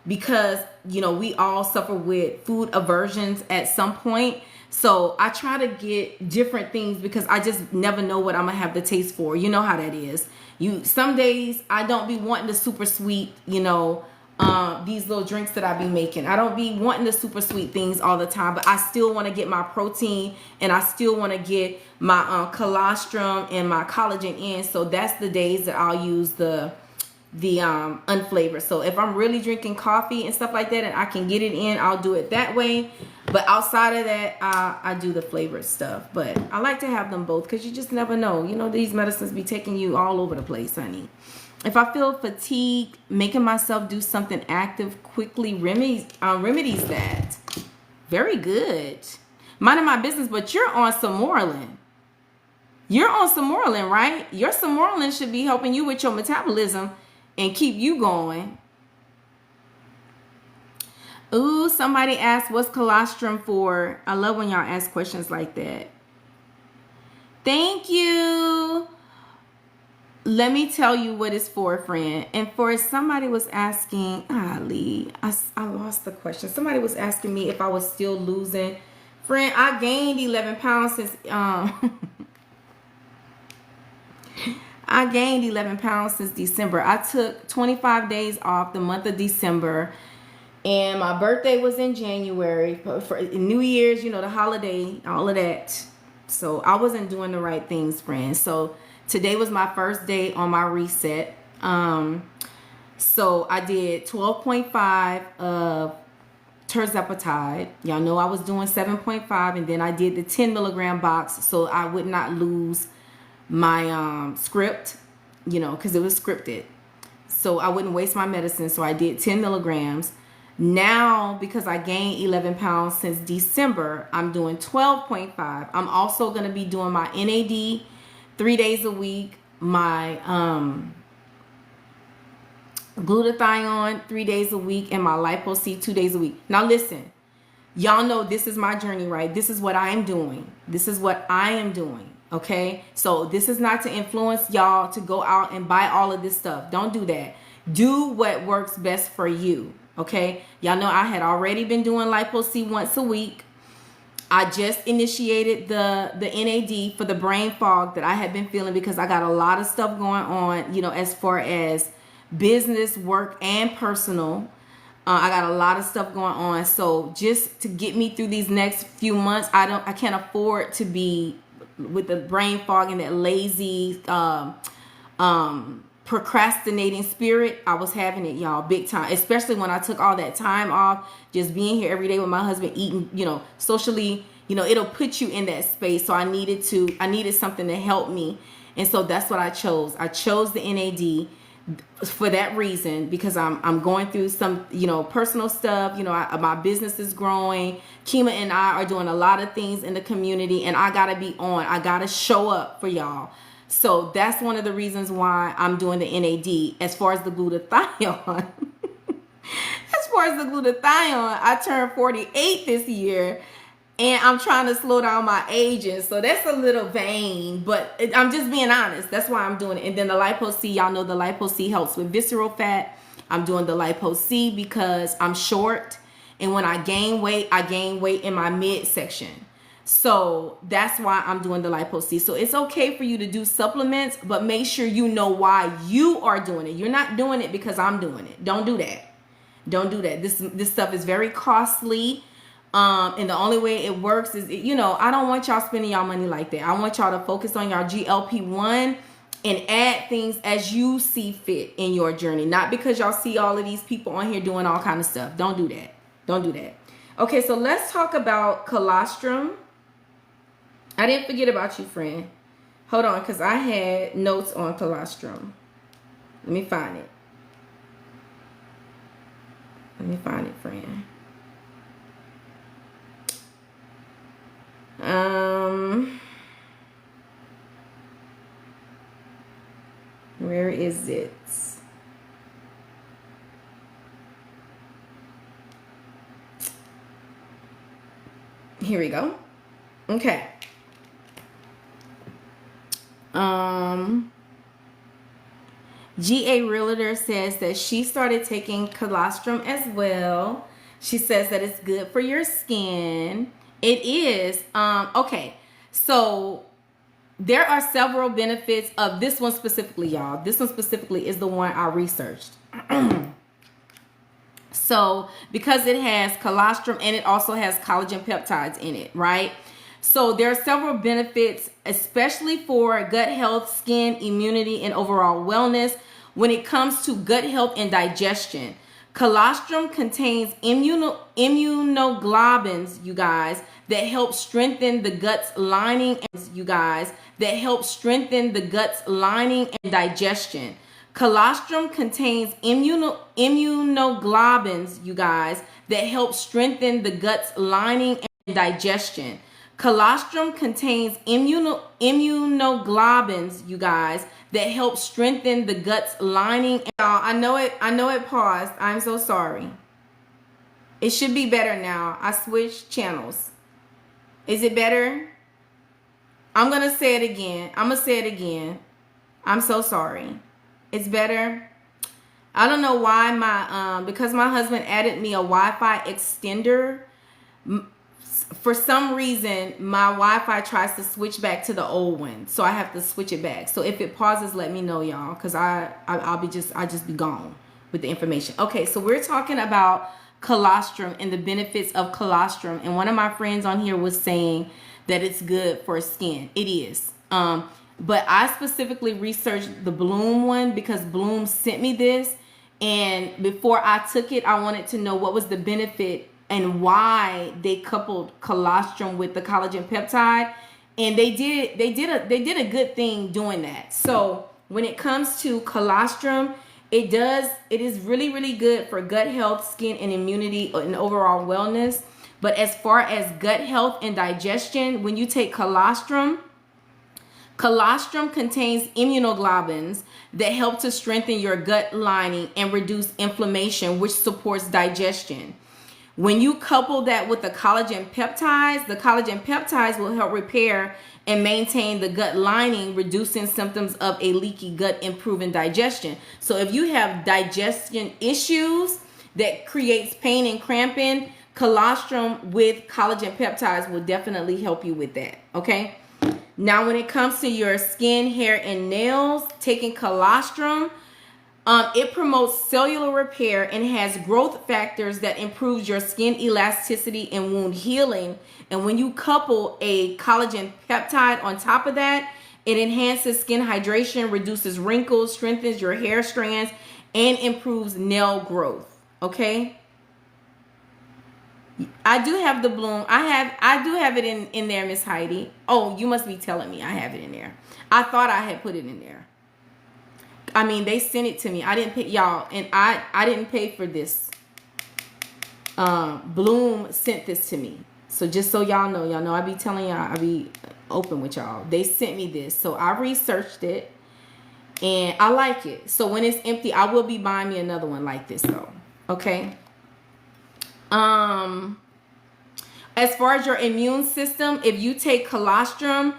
because, we all suffer with food aversions at some point. So I try to get different things because I just never know what I'm gonna have the taste for. You know how that is. Some days I don't be wanting the super sweet, these little drinks that I be making. I don't be wanting the super sweet things all the time, but I still want to get my protein and I still want to get my colostrum and my collagen in. So that's the days that I'll use the unflavored. So if I'm really drinking coffee and stuff like that and I can get it in, I'll do it that way. But outside of that, I do the flavored stuff. But I like to have them both because you just never know. These medicines be taking you all over the place, honey. If I feel fatigued, making myself do something active quickly remedies that. Very good. Minding my business, but you're on Samoralin. You're on Samoralin, right? Your Samoralin should be helping you with your metabolism and keep you going. Ooh, somebody asked, what's colostrum for? I love when y'all ask questions like that. Thank you. Let me tell you what it's for, friend. And for somebody was asking, Lee, I lost the question. Somebody was asking me if I was still losing. Friend, I gained 11 pounds since I gained 11 pounds since December. I took 25 days off the month of December. And my birthday was in January. For New Year's, the holiday, all of that. So I wasn't doing the right things, friend. So Today was my first day on my reset. So I did 12.5 of terzepatide. Y'all know I was doing 7.5, and then I did the 10 milligram box so I would not lose my script, you know, because it was scripted. So I wouldn't waste my medicine. So I did 10 milligrams. Now, because I gained 11 pounds since December, I'm doing 12.5. I'm also going to be doing my NAD 3 days a week, my glutathione 3 days a week, and my lipo-C 2 days a week. Now listen, y'all know this is my journey, right? This is what I am doing. This is what I am doing. Okay, so this is not to influence y'all to go out and buy all of this stuff. Don't do that. Do what works best for you. Okay, y'all know I had already been doing lipo-C once a week. I just initiated the NAD for the brain fog that I had been feeling because I got a lot of stuff going on, you know, as far as business, work, and personal. I got a lot of stuff going on. So just to get me through these next few months, I can't afford to be with the brain fog and that lazy procrastinating spirit. I was having it, y'all, big time, especially when I took all that time off, just being here every day with my husband, eating, you know, socially, you know, it'll put you in that space. So I needed something to help me. And so that's what I chose. I chose the NAD for that reason, because I'm going through some, you know, personal stuff. You know, my business is growing. Kima and I are doing a lot of things in the community, and I gotta be on. I gotta show up for y'all. So that's one of the reasons why I'm doing the NAD. As far as the glutathione, I turned 48 this year, and I'm trying to slow down my aging. So that's a little vain, but I'm just being honest. That's why I'm doing it. And then the lipo-C, y'all know the lipo-C helps with visceral fat. I'm doing the lipo-C because I'm short. And when I gain weight in my midsection. So that's why I'm doing the lipo-C. So it's okay for you to do supplements, but make sure you know why you are doing it. You're not doing it because I'm doing it. Don't do that. Don't do that. This stuff is very costly. And the only way it works is, you know, I don't want y'all spending y'all money like that. I want y'all to focus on your GLP-1 and add things as you see fit in your journey. Not because y'all see all of these people on here doing all kind of stuff. Don't do that. Don't do that. Okay, so let's talk about colostrum. I didn't forget about you, friend. Hold on, because I had notes on colostrum. Let me find it. Let me find it, friend. Where is it? Here we go. Okay. GA Realtor says that she started taking colostrum as well. She says that it's good for your skin. It is. Okay. So there are several benefits of this one specifically, y'all. This one specifically is the one I researched. So because it has colostrum and it also has collagen peptides in it, right? So there are several benefits, especially for gut health, skin, immunity, and overall wellness when it comes to gut health and digestion. Colostrum contains immunoglobulins, you guys, that help strengthen the gut's lining, and digestion. Colostrum contains immunoglobulins, you guys, that help strengthen the gut's lining and digestion. Colostrum contains immunoglobulins, you guys, that help strengthen the gut's lining. I know it paused. I'm so sorry. It should be better now. I switched channels. Is it better? I'm going to say it again. I'm so sorry. It's better. I don't know why because my husband added me a Wi-Fi extender. For some reason, my Wi-Fi tries to switch back to the old one, so I have to switch it back. So if it pauses, let me know, y'all, because I'll just be gone with the information. Okay, so we're talking about colostrum and the benefits of colostrum, and one of my friends on here was saying that it's good for skin. It is. But I specifically researched the Bloom one because Bloom sent me this. And before I took it, I wanted to know what was the benefit and why they coupled colostrum with the collagen peptide. And they did a good thing doing that. So when it comes to colostrum, it is really, really good for gut health, skin and immunity and overall wellness. But as far as gut health and digestion, when you take colostrum contains immunoglobulins that help to strengthen your gut lining and reduce inflammation, which supports digestion. When you couple that with the collagen peptides will help repair and maintain the gut lining, reducing symptoms of a leaky gut, improving digestion. So if you have digestion issues that creates pain and cramping, colostrum with collagen peptides will definitely help you with that, okay? Now, when it comes to your skin, hair, and nails, taking colostrum, it promotes cellular repair and has growth factors that improves your skin elasticity and wound healing. And when you couple a collagen peptide on top of that, it enhances skin hydration, reduces wrinkles, strengthens your hair strands, and improves nail growth. Okay? I do have the Bloom. I do have it in there, Miss Heidi. Oh, you must be telling me I have it in there. I thought I had put it in there. I mean, they sent it to me. I didn't pay, y'all, and I didn't pay for this. Bloom sent this to me. So just so y'all know I be telling y'all, I be open with y'all. They sent me this. So I researched it and I like it. So when it's empty, I will be buying me another one like this though. Okay. As far as your immune system, if you take colostrum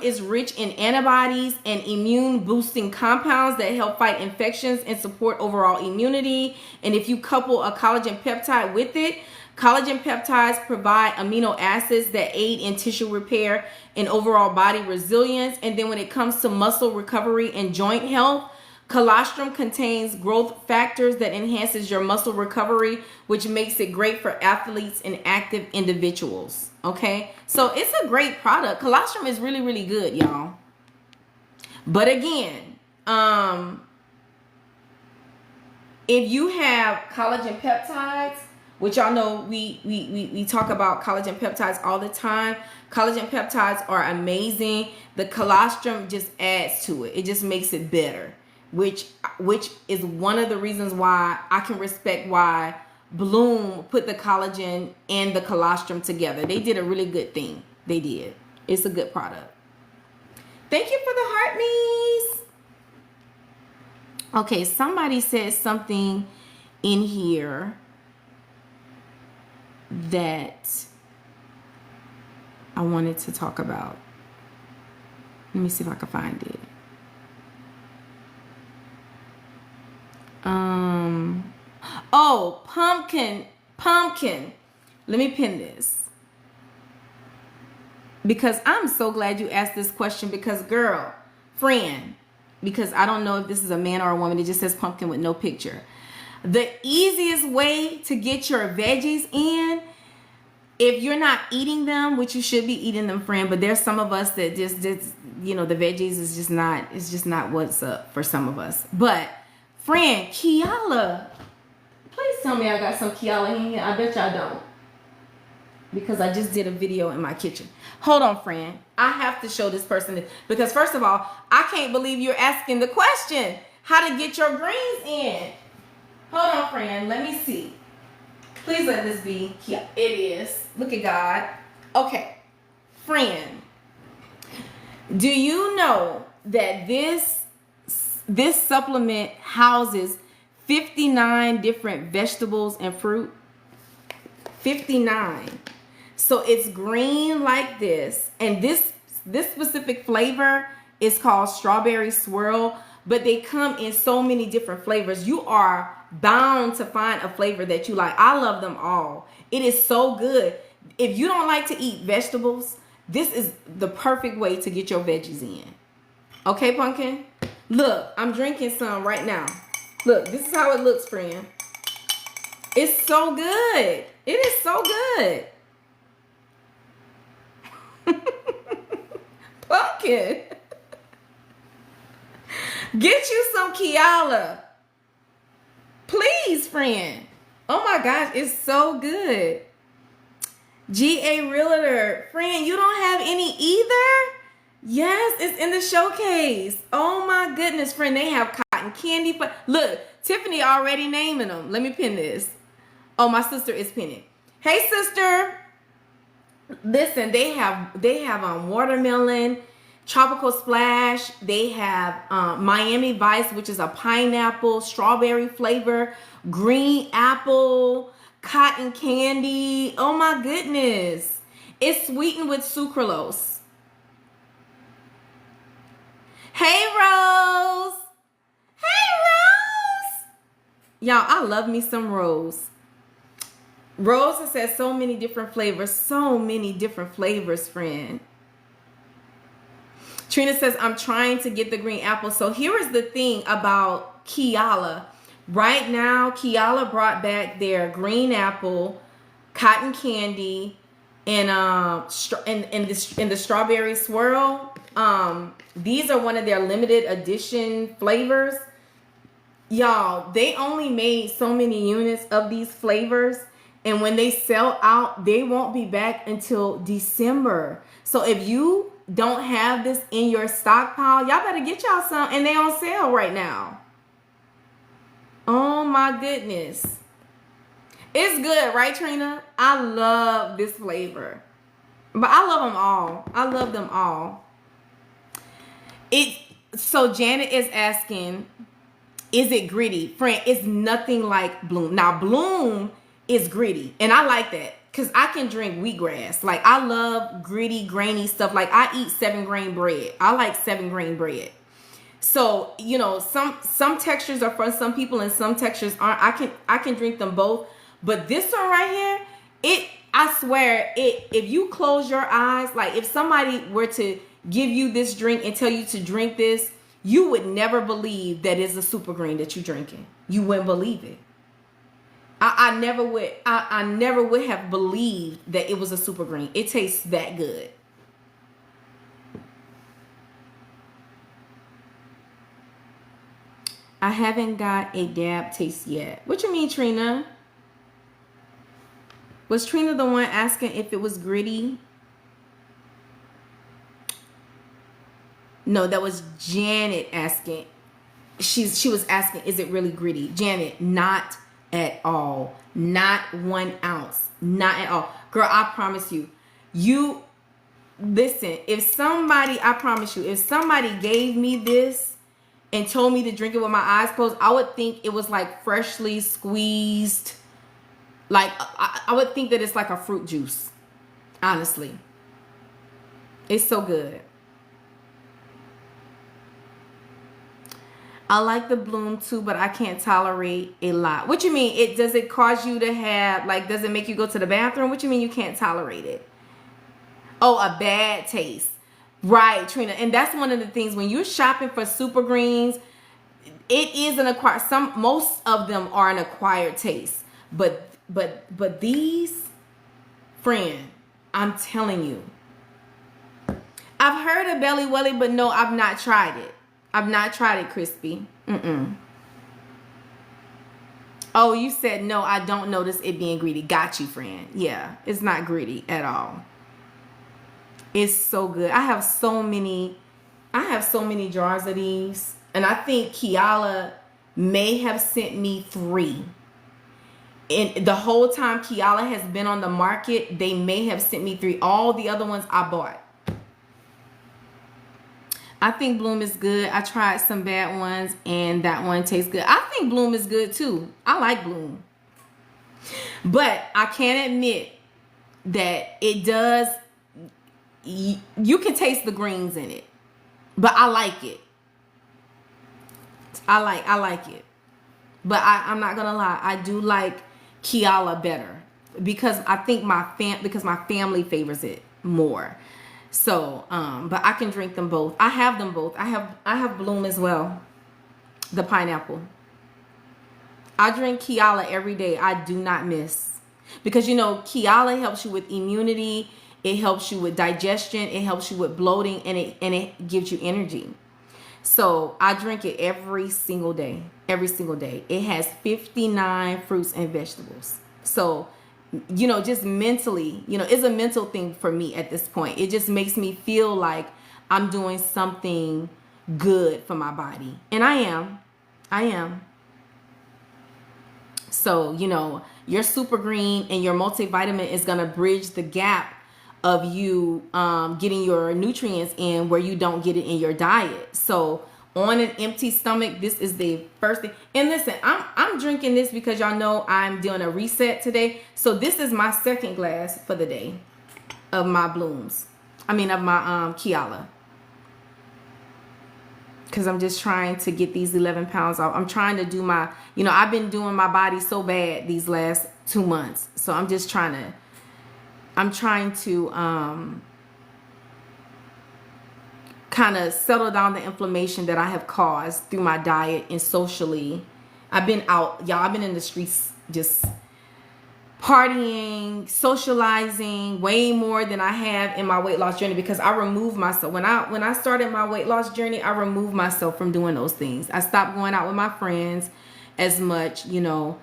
is rich in antibodies and immune boosting compounds that help fight infections and support overall immunity. And if you couple a collagen peptide with it, collagen peptides provide amino acids that aid in tissue repair and overall body resilience. And then when it comes to muscle recovery and joint health, colostrum contains growth factors that enhances your muscle recovery, which makes it great for athletes and active individuals. Okay, so it's a great product. Colostrum is really, really good, y'all. But again, if you have collagen peptides, which y'all know we talk about collagen peptides all the time. Collagen peptides are amazing. The colostrum just adds to it. It just makes it better. Which is one of the reasons why I can respect why Bloom put the collagen and the colostrum together. They did a really good thing. They did. It's a good product. Thank you for the heart, Mies. Okay, somebody said something in here that I wanted to talk about. Let me see if I can find it. Oh, pumpkin. Let me pin this. Because I'm so glad you asked this question because friend, because I don't know if this is a man or a woman. It just says pumpkin with no picture. The easiest way to get your veggies in, if you're not eating them, which you should be eating them, friend, but there's some of us that just the veggies is just not what's up for some of us. But friend, Kiala, please tell me I got some Kiala in here. I bet y'all don't. Because I just did a video in my kitchen. Hold on, friend. I have to show this person this. Because first of all, I can't believe you're asking the question. How to get your greens in. Hold on, friend. Let me see. Please let this be. Yeah, it is. Look at God. Okay. Friend. Do you know that this supplement houses 59 different vegetables and fruit? 59. So it's green like this. And this specific flavor is called strawberry swirl. But they come in so many different flavors. You are bound to find a flavor that you like. I love them all. It is so good. If you don't like to eat vegetables, this is the perfect way to get your veggies in. Okay, pumpkin? Look, I'm drinking some right now. Look, this is how it looks, friend. It's so good. It is so good. Pumpkin. Get you some Keala. Please, friend. Oh my gosh, it's so good. GA Realtor. Friend, you don't have any either? Yes, it's in the showcase. Oh my goodness, friend. They have cotton candy. Look, Tiffany already naming them. Let me pin this. Oh, my sister is pinning. Hey, sister. Listen, they have watermelon, tropical splash. They have Miami Vice, which is a pineapple, strawberry flavor, green apple, cotton candy. Oh my goodness. It's sweetened with sucralose. Hey, Rose. Hey, Rose. Y'all, I love me some Rose. Rose has said so many different flavors. So many different flavors, friend. Trina says, I'm trying to get the green apple. So here is the thing about Keala. Right now, Keala brought back their green apple, cotton candy, and the strawberry swirl. These are one of their limited edition flavors. Y'all, they only made so many units of these flavors. And when they sell out, they won't be back until December. So if you don't have this in your stockpile, y'all better get y'all some. And they on sale right now. Oh my goodness. It's good, right, Trina? I love this flavor. But I love them all. I love them all. So Janet is asking, is it gritty? Friend, it's nothing like Bloom. Now, Bloom is gritty, and I like that because I can drink wheatgrass. Like, I love gritty, grainy stuff. Like, I eat 7-grain bread. I like 7-grain bread. So, you know, some textures are for some people and some textures aren't. I can drink them both. But this one right here, I swear, if you close your eyes, like if somebody were to give you this drink and tell you to drink this, you would never believe that it's a super green that you're drinking. You wouldn't believe it. I never would have believed that it was a super green. It tastes that good. I haven't got a dab taste yet. What you mean, Trina? Was Trina the one asking if it was gritty? No, that was Janet asking. She was asking, is it really gritty? Janet, not at all. Not 1 ounce. Not at all. Girl, I promise you. You listen, I promise you, if somebody gave me this and told me to drink it with my eyes closed, I would think it was like freshly squeezed. Like, I would think that it's like a fruit juice. Honestly. It's so good. I like the Bloom too, but I can't tolerate a lot. What you mean? Does it cause you to have, like, does it make you go to the bathroom? What you mean you can't tolerate it? Oh, a bad taste. Right, Trina. And that's one of the things when you're shopping for super greens, it is an acquired, most of them are an acquired taste. But these, friend, I'm telling you. I've heard of Belly Welly, but no, I've not tried it. I've not tried it, Crispy. Oh, you said no, I don't notice it being greedy. Got you, friend. Yeah, it's not greedy at all. It's so good. I have so many jars of these. And I think Keala may have sent me 3. And the whole time Keala has been on the market, they may have sent me 3. All the other ones I bought. I think Bloom is good. I tried some bad ones and that one tastes good. I think Bloom is good too. I like Bloom. But I can admit that it does, you can taste the greens in it. But I like it. I like it. But I'm not gonna lie, I do like Keala better because I think my family favors it more. So, but I can drink them both. I have them both. I have Bloom as well. The pineapple. I drink Keala every day. I do not miss. Because, you know, Keala helps you with immunity. It helps you with digestion. It helps you with bloating. And it gives you energy. So I drink it every single day. Every single day. It has 59 fruits and vegetables. So, you know, just mentally, you know, it's a mental thing for me at this point. It just makes me feel like I'm doing something good for my body. And I am. I am. So, you know, your super green and your multivitamin is going to bridge the gap of you getting your nutrients in where you don't get it in your diet. So on an empty stomach, this is the first thing. And listen, I'm drinking this because y'all know I'm doing a reset today. So this is my second glass for the day of my blooms. I mean, of my KEASHA. Because I'm just trying to get these 11 pounds off. I'm trying to do my, you know, I've been doing my body so bad these last 2 months. So I'm just trying to, kind of settle down the inflammation that I have caused through my diet and socially. I've been out, y'all, I've been in the streets just partying, socializing way more than I have in my weight loss journey because I removed myself. When I started my weight loss journey, I removed myself from doing those things. I stopped going out with my friends as much, you know,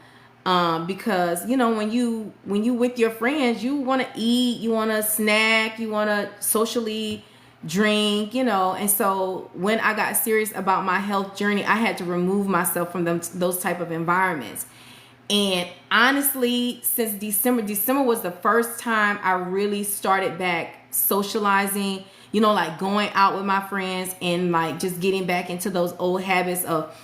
because, you know, when you with your friends, you want to eat, you want to snack, you want to socially drink, you know. And so when I got serious about my health journey, I had to remove myself from those type of environments. And honestly, since December was the first time I really started back socializing, you know, like going out with my friends and like just getting back into those old habits of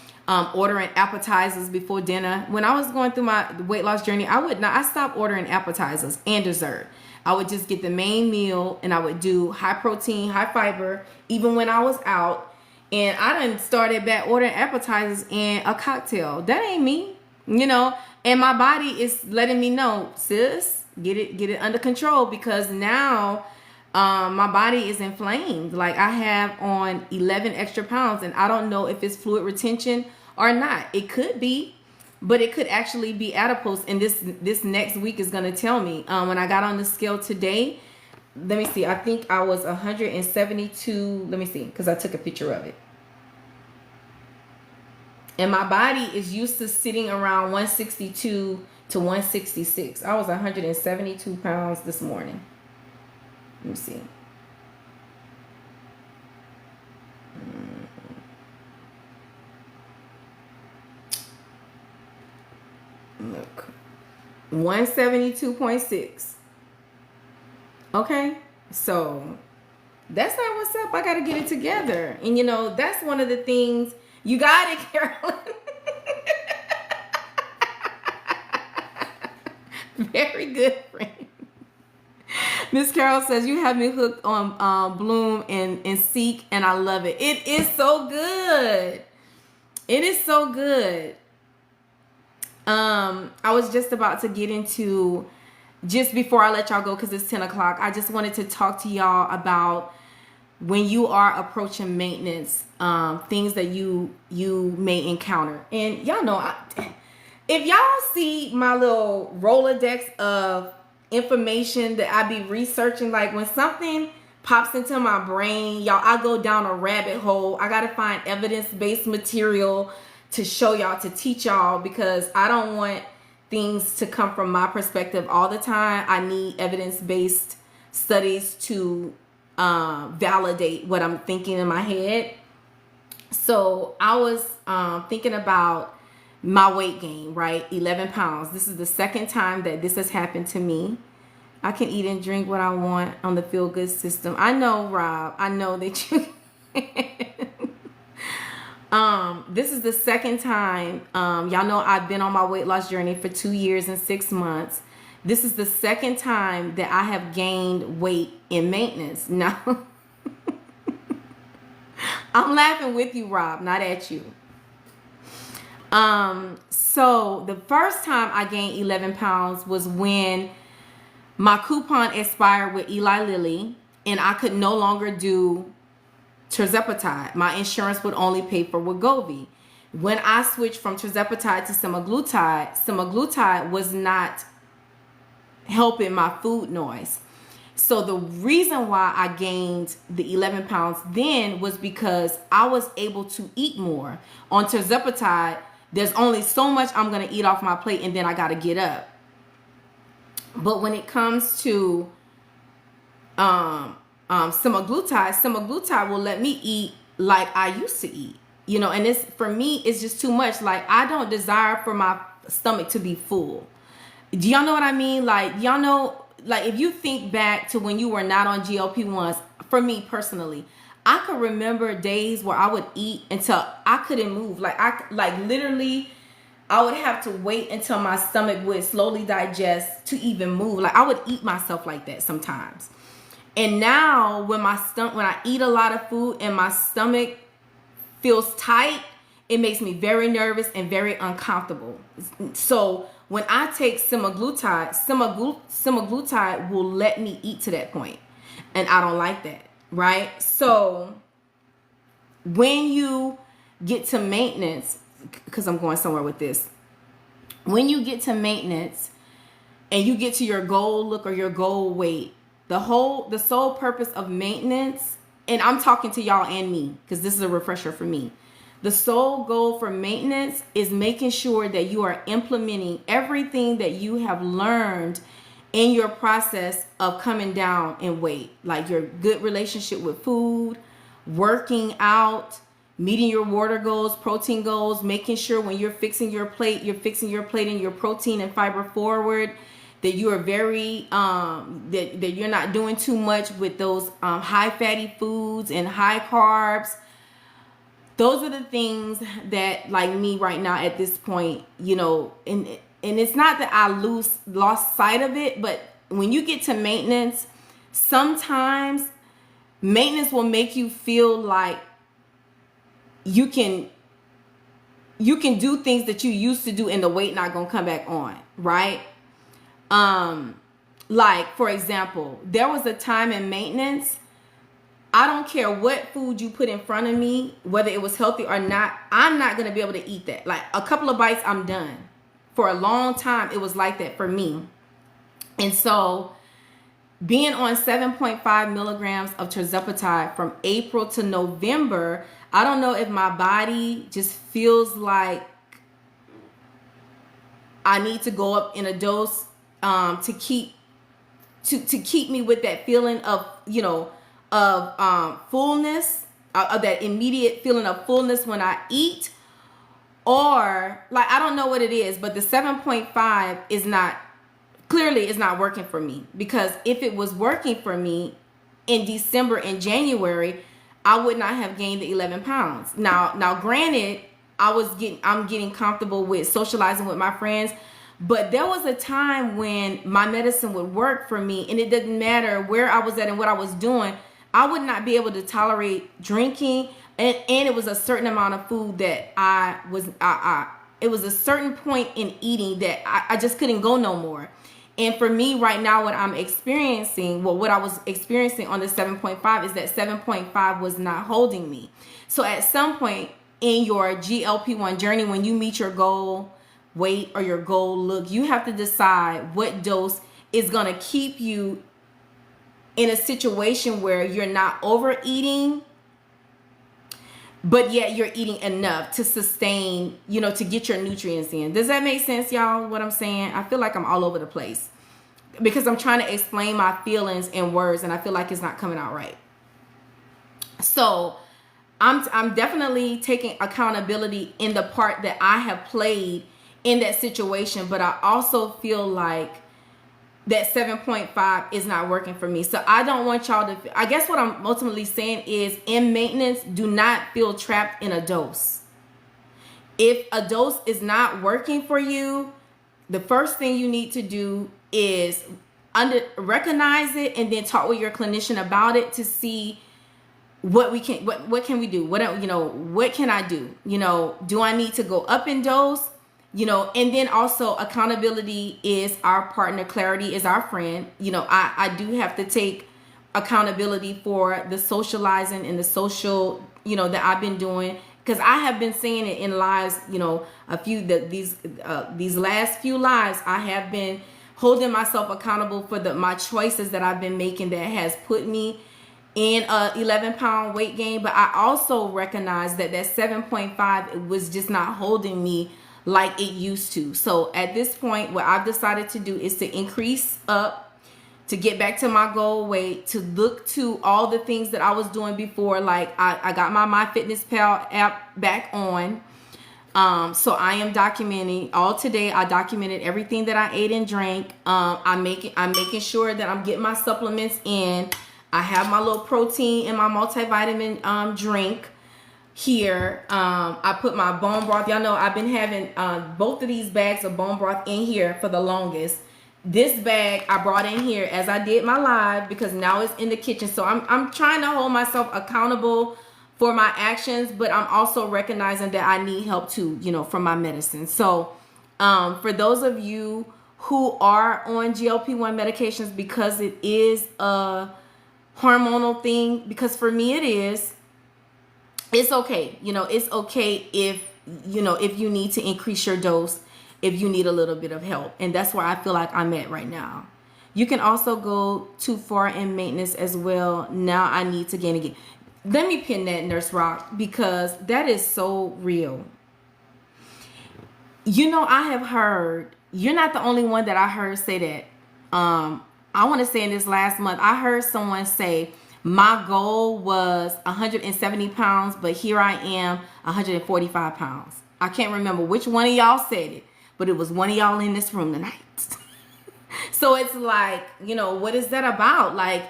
ordering appetizers before dinner. When I was going through my weight loss journey, I stopped ordering appetizers and dessert. I would just get the main meal and I would do high protein, high fiber, even when I was out. And I done started back ordering appetizers and a cocktail. That ain't me, you know. And my body is letting me know, sis, get it under control, because now my body is inflamed. Like I have on 11 extra pounds and I don't know if it's fluid retention or not. It could be, but it could actually be adipose. And this next week is going to tell me. When I got on the scale today, let me see. I think I was 172. Let me see, because I took a picture of it. And my body is used to sitting around 162 to 166. I was 172 pounds this morning. Let me see. Look. 172.6. Okay. So that's not what's up. I got to get it together. And you know, that's one of the things. You got it, Carolyn. Very good, friend. Miss Carol says, you have me hooked on Bloom and Seek, and I love it. It is so good. It is so good. I was just about to get into, just before I let y'all go, because it's 10 o'clock, I just wanted to talk to y'all about when you are approaching maintenance, things that you may encounter. And y'all know, if y'all see my little Rolodex of information that I be researching, like when something pops into my brain, y'all, I go down a rabbit hole. I gotta find evidence-based material to show y'all, to teach y'all, because I don't want things to come from my perspective all the time. I need evidence-based studies to validate what I'm thinking in my head. So I was thinking about my weight gain, right? 11 pounds. This is the second time that this has happened to me. I can eat and drink what I want on the feel good system. I know, Rob. I know that you this is the second time. Y'all know I've been on my weight loss journey for 2 years and 6 months. This is the second time that I have gained weight in maintenance. Now, I'm laughing with you, Rob, not at you. So the first time I gained 11 pounds was when my coupon expired with Eli Lilly and I could no longer do tirzepatide. My insurance would only pay for WEGOVY. When I switched from tirzepatide to semaglutide was not helping my food noise. So the reason why I gained the 11 pounds then was because I was able to eat more. On tirzepatide, there's only so much I'm going to eat off my plate, and then I got to get up. But when it comes to semaglutide will let me eat like I used to eat, you know, and it's, for me, it's just too much. Like, I don't desire for my stomach to be full. Do y'all know what I mean? Like, y'all know, like, if you think back to when you were not on GLP-1s, for me personally, I could remember days where I would eat until I couldn't move. Like, literally, I would have to wait until my stomach would slowly digest to even move. Like, I would eat myself like that sometimes. And now when when I eat a lot of food and my stomach feels tight, it makes me very nervous and very uncomfortable. So when I take semaglutide will let me eat to that point. And I don't like that, right? So when you get to maintenance, because I'm going somewhere with this, when you get to maintenance and you get to your goal look or your goal weight, the sole purpose of maintenance, and I'm talking to y'all and me because this is a refresher for me. The sole goal for maintenance is making sure that you are implementing everything that you have learned in your process of coming down in weight, like your good relationship with food, working out, meeting your water goals, protein goals, making sure when you're fixing your plate and your protein and fiber forward, that you are very, that you're not doing too much with those high fatty foods and high carbs. Those are the things that, like me right now at this point, you know, and it's not that I lost sight of it, but when you get to maintenance, sometimes maintenance will make you feel like you can do things that you used to do and the weight not gonna come back on, right? Like, for example, there was a time in maintenance, I don't care what food you put in front of me, whether it was healthy or not, I'm not going to be able to eat that. Like, a couple of bites, I'm done. For a long time, it was like that for me. And so being on 7.5 milligrams of tirzepatide from April to November, I don't know if my body just feels like I need to go up in a dose to keep me with that feeling of, you know, of fullness, of that immediate feeling of fullness when I eat. Or, like, I don't know what it is, but the 7.5 is not, clearly is not working for me. Because if it was working for me in December and January, I would not have gained the 11 pounds. Now granted, I'm getting comfortable with socializing with my friends, but there was a time when my medicine would work for me, and it didn't matter where I was at and what I was doing. I would not be able to tolerate drinking, and it was a certain amount of food that it was a certain point in eating that I just couldn't go no more. And for me right now, what I'm experiencing, what I was experiencing on the 7.5 is that 7.5 was not holding me. So at some point in your GLP-1 journey, when you meet your goal weight or your goal look, you have to decide what dose is going to keep you in a situation where you're not overeating, but yet you're eating enough to sustain, you know, to get your nutrients in. Does that make sense, y'all, what I'm saying? I feel like I'm all over the place because I'm trying to explain my feelings in words and I feel like it's not coming out right. So I'm definitely taking accountability in the part that I have played in that situation, but I also feel like that 7.5 is not working for me. So I don't want y'all to, I guess what I'm ultimately saying is, in maintenance, do not feel trapped in a dose. If a dose is not working for you, the first thing you need to do is recognize it and then talk with your clinician about it to see what can we do? What can I do? You know, do I need to go up in dose? You know, and then also accountability is our partner. Clarity is our friend. You know, I do have to take accountability for the socializing and the social, you know, that I've been doing, because I have been saying it in lives, you know, these last few lives, I have been holding myself accountable for my choices that I've been making that has put me in a 11-pound weight gain. But I also recognize that 7.5 was just not holding me like it used to. So at this point, what I've decided to do is to increase up, to get back to my goal weight, to look to all the things that I was doing before. Like I got my MyFitnessPal app back on. So I am documenting all today. I documented everything that I ate and drank. I'm making sure that I'm getting my supplements in. I have my little protein and my multivitamin drink here. I put my bone broth. Y'all know I've been having both of these bags of bone broth in here for the longest. This bag I brought in here as I did my live because now it's in the kitchen. So I'm trying to hold myself accountable for my actions, but I'm also recognizing that I need help too, from my medicine. So for those of you who are on GLP-1 medications, because it is a hormonal thing, because for me it is, it's okay. It's okay if you need to increase your dose, if you need a little bit of help. And that's where I feel like I'm at right now. You can also go too far in maintenance as well. Now I need to gain again. Let me pin that, Nurse Rock, because that is so real. I have heard, you're not the only one that I heard say that. I want to say in this last month, I heard someone say, my goal was 170 pounds, but here I am 145 pounds. I can't remember which one of y'all said it, but it was one of y'all in this room tonight. So it's like, what is that about? Like,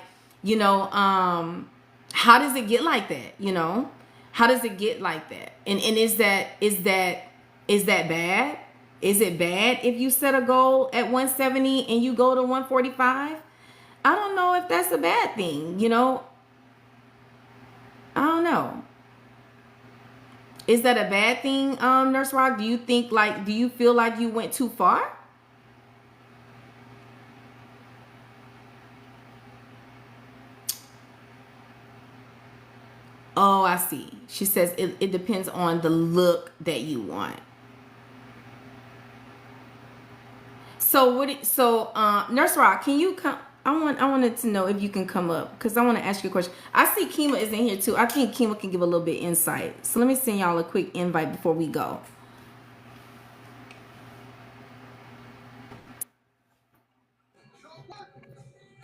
how does it get like that? How does it get like that? And is that bad? Is it bad if you set a goal at 170 and you go to 145? I don't know if that's a bad thing, I don't know. Is that a bad thing, Nurse Rock? Do you feel like you went too far? Oh, I see. She says it depends on the look that you want. So Nurse Rock, can you come? I wanted to know if you can come up because I want to ask you a question. I see Kima is in here too. I think Kima can give a little bit insight. So let me send y'all a quick invite before we go.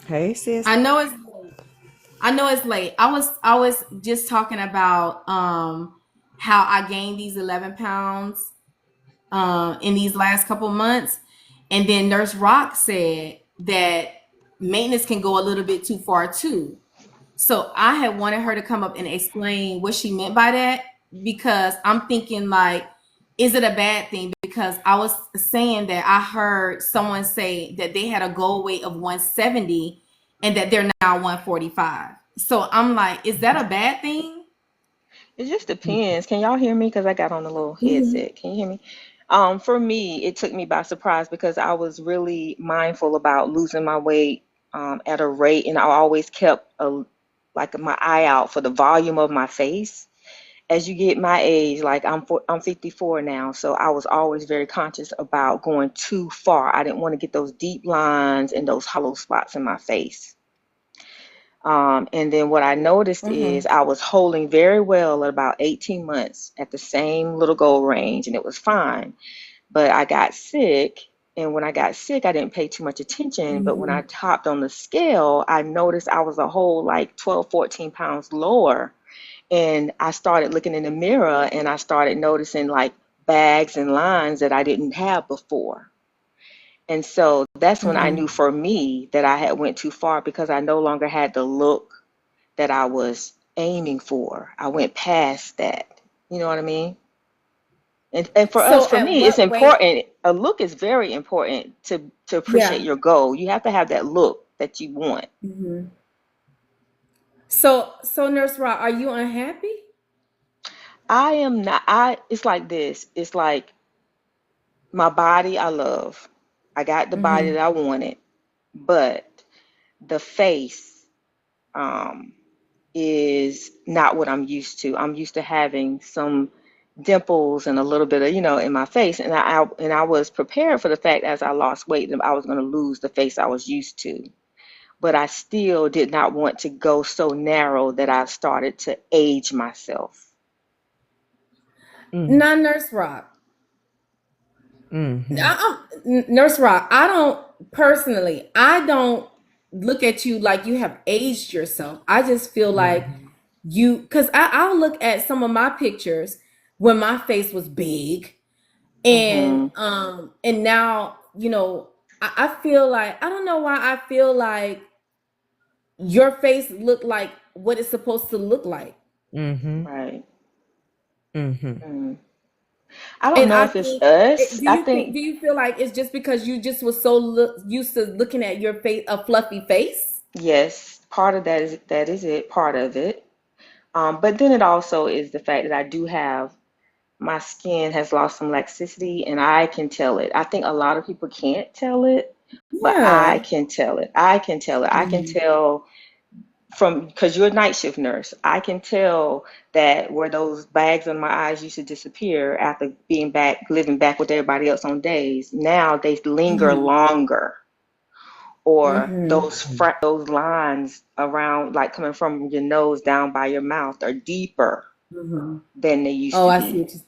Hey, sis. I know it's late. I was just talking about how I gained these 11 pounds in these last couple months. And then Nurse Rock said that maintenance can go a little bit too far too. So I had wanted her to come up and explain what she meant by that, because I'm thinking like, is it a bad thing? Because I was saying that I heard someone say that they had a goal weight of 170 and that they're now 145. So I'm like, is that a bad thing? It just depends. Can y'all hear me? Because I got on a little Mhm. headset. Can you hear me? For me, it took me by surprise because I was really mindful about losing my weight at a rate, and I always kept like my eye out for the volume of my face. As you get my age, like I'm 54 now, so I was always very conscious about going too far. I didn't want to get those deep lines and those hollow spots in my face. And then what I noticed is Mhm. I was holding very well at about 18 months at the same little goal range, and it was fine. But I got sick, and when I got sick, I didn't pay too much attention. But when I Mhm. hopped on the scale, I noticed I was a whole like 12, 14 pounds lower. And I started looking in the mirror, and I started noticing like bags and lines that I didn't have before. And so that's when I knew Mhm. for me that I had went too far because I no longer had the look that I was aiming for. I went past that. You know what I mean? And for us, So for at me, it's what weight? important. A look is very important to appreciate Yeah. your goal. You have to have that look that you want. Mhm. So Nurse Rock, are you unhappy? I am not. I. It's like this. It's like my body. I love. I got the body that Mhm. I wanted, but the face um, is not what I'm used to. I'm used to having some dimples and a little bit of, in my face. And I was prepared for the fact as I lost weight that I was going to lose the face I was used to. But I still did not want to go so narrow that I started to age myself. Now, Nurse Rock, Mm-hmm. Nurse Rock, I don't look at you like you have aged yourself. I just feel like because I'll look at some of my pictures when my face was big, Hmm. and now, I feel like, I don't know why I feel like your face looked like what it's supposed to look like. Mm-hmm. Right. Mm-hmm. Mm. I don't And know I if it's think, us. I think do you feel like it's just because you just was so used to looking at your face, a fluffy face? yes, part of that is it, part of it. But then it also is the fact that I do have my skin has lost some laxity and I can tell it. I think a lot of people can't tell it, but I Yeah. can tell it. I can tell it. I can Mhm. tell from because you're a night shift nurse. I can tell that where those bags on my eyes used to disappear after being back, living back with everybody else on days. Now they linger Mhm. longer, or Mhm. those lines around, like coming from your nose down by your mouth, are deeper Mhm. than they used Oh, to I see be. what you.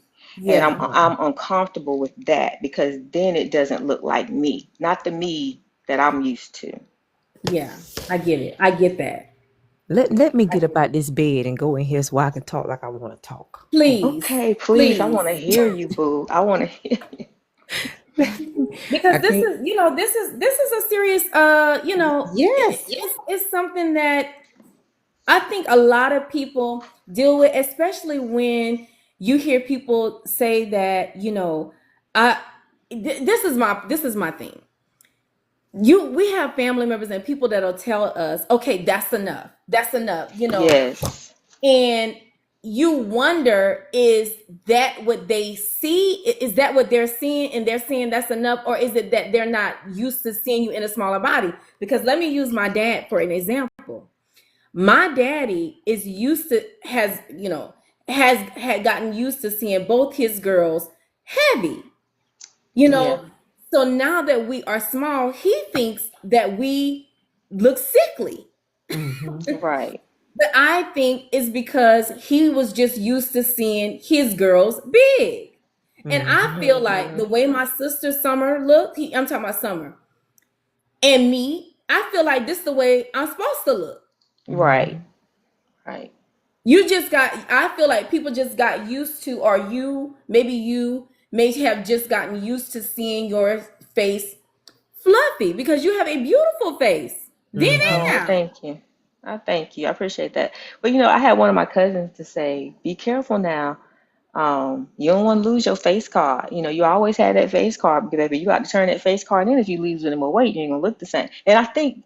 And I'm Yeah. I'm uncomfortable with that because then it doesn't look like me, not the me that I'm used to. Yeah. I get it. I get that. Let me get up out this bed and go in here so I can talk like I want to talk. Okay. Please. Okay, please, I want to Please. hear you, boo. I want to hear you. Because I can't. this is a serious, Yes. it's something that I think a lot of people deal with, especially when you hear people say that, I this is my thing. We have family members and people that'll tell us, okay, that's enough. That's enough, Yes. and you wonder, is that what they see? Is that what they're seeing and they're saying that's enough? Or is it that they're not used to seeing you in a smaller body? Because let me use my dad for an example. My daddy is used to has had gotten used to seeing both his girls heavy, you Yeah. know. So now that we are small, he thinks that we look sickly. Mm-hmm. Right. But I think it's because he was just used to seeing his girls big. And I Mm-hmm. feel like Hmm. the way my sister Summer looked, I'm talking about Summer, and me, I feel like this is the way I'm supposed to look. Right. Right. I feel like people just got used to, or you may have just gotten used to seeing your face fluffy because you have a beautiful face. Then Mm-hmm. and Oh, now. thank you. I thank you. I appreciate that. But I had one of my cousins to say, be careful now. You don't want to lose your face card. You always had that face card, baby. You got to turn that face card in. If you lose any more weight, you ain't gonna look the same. And I think,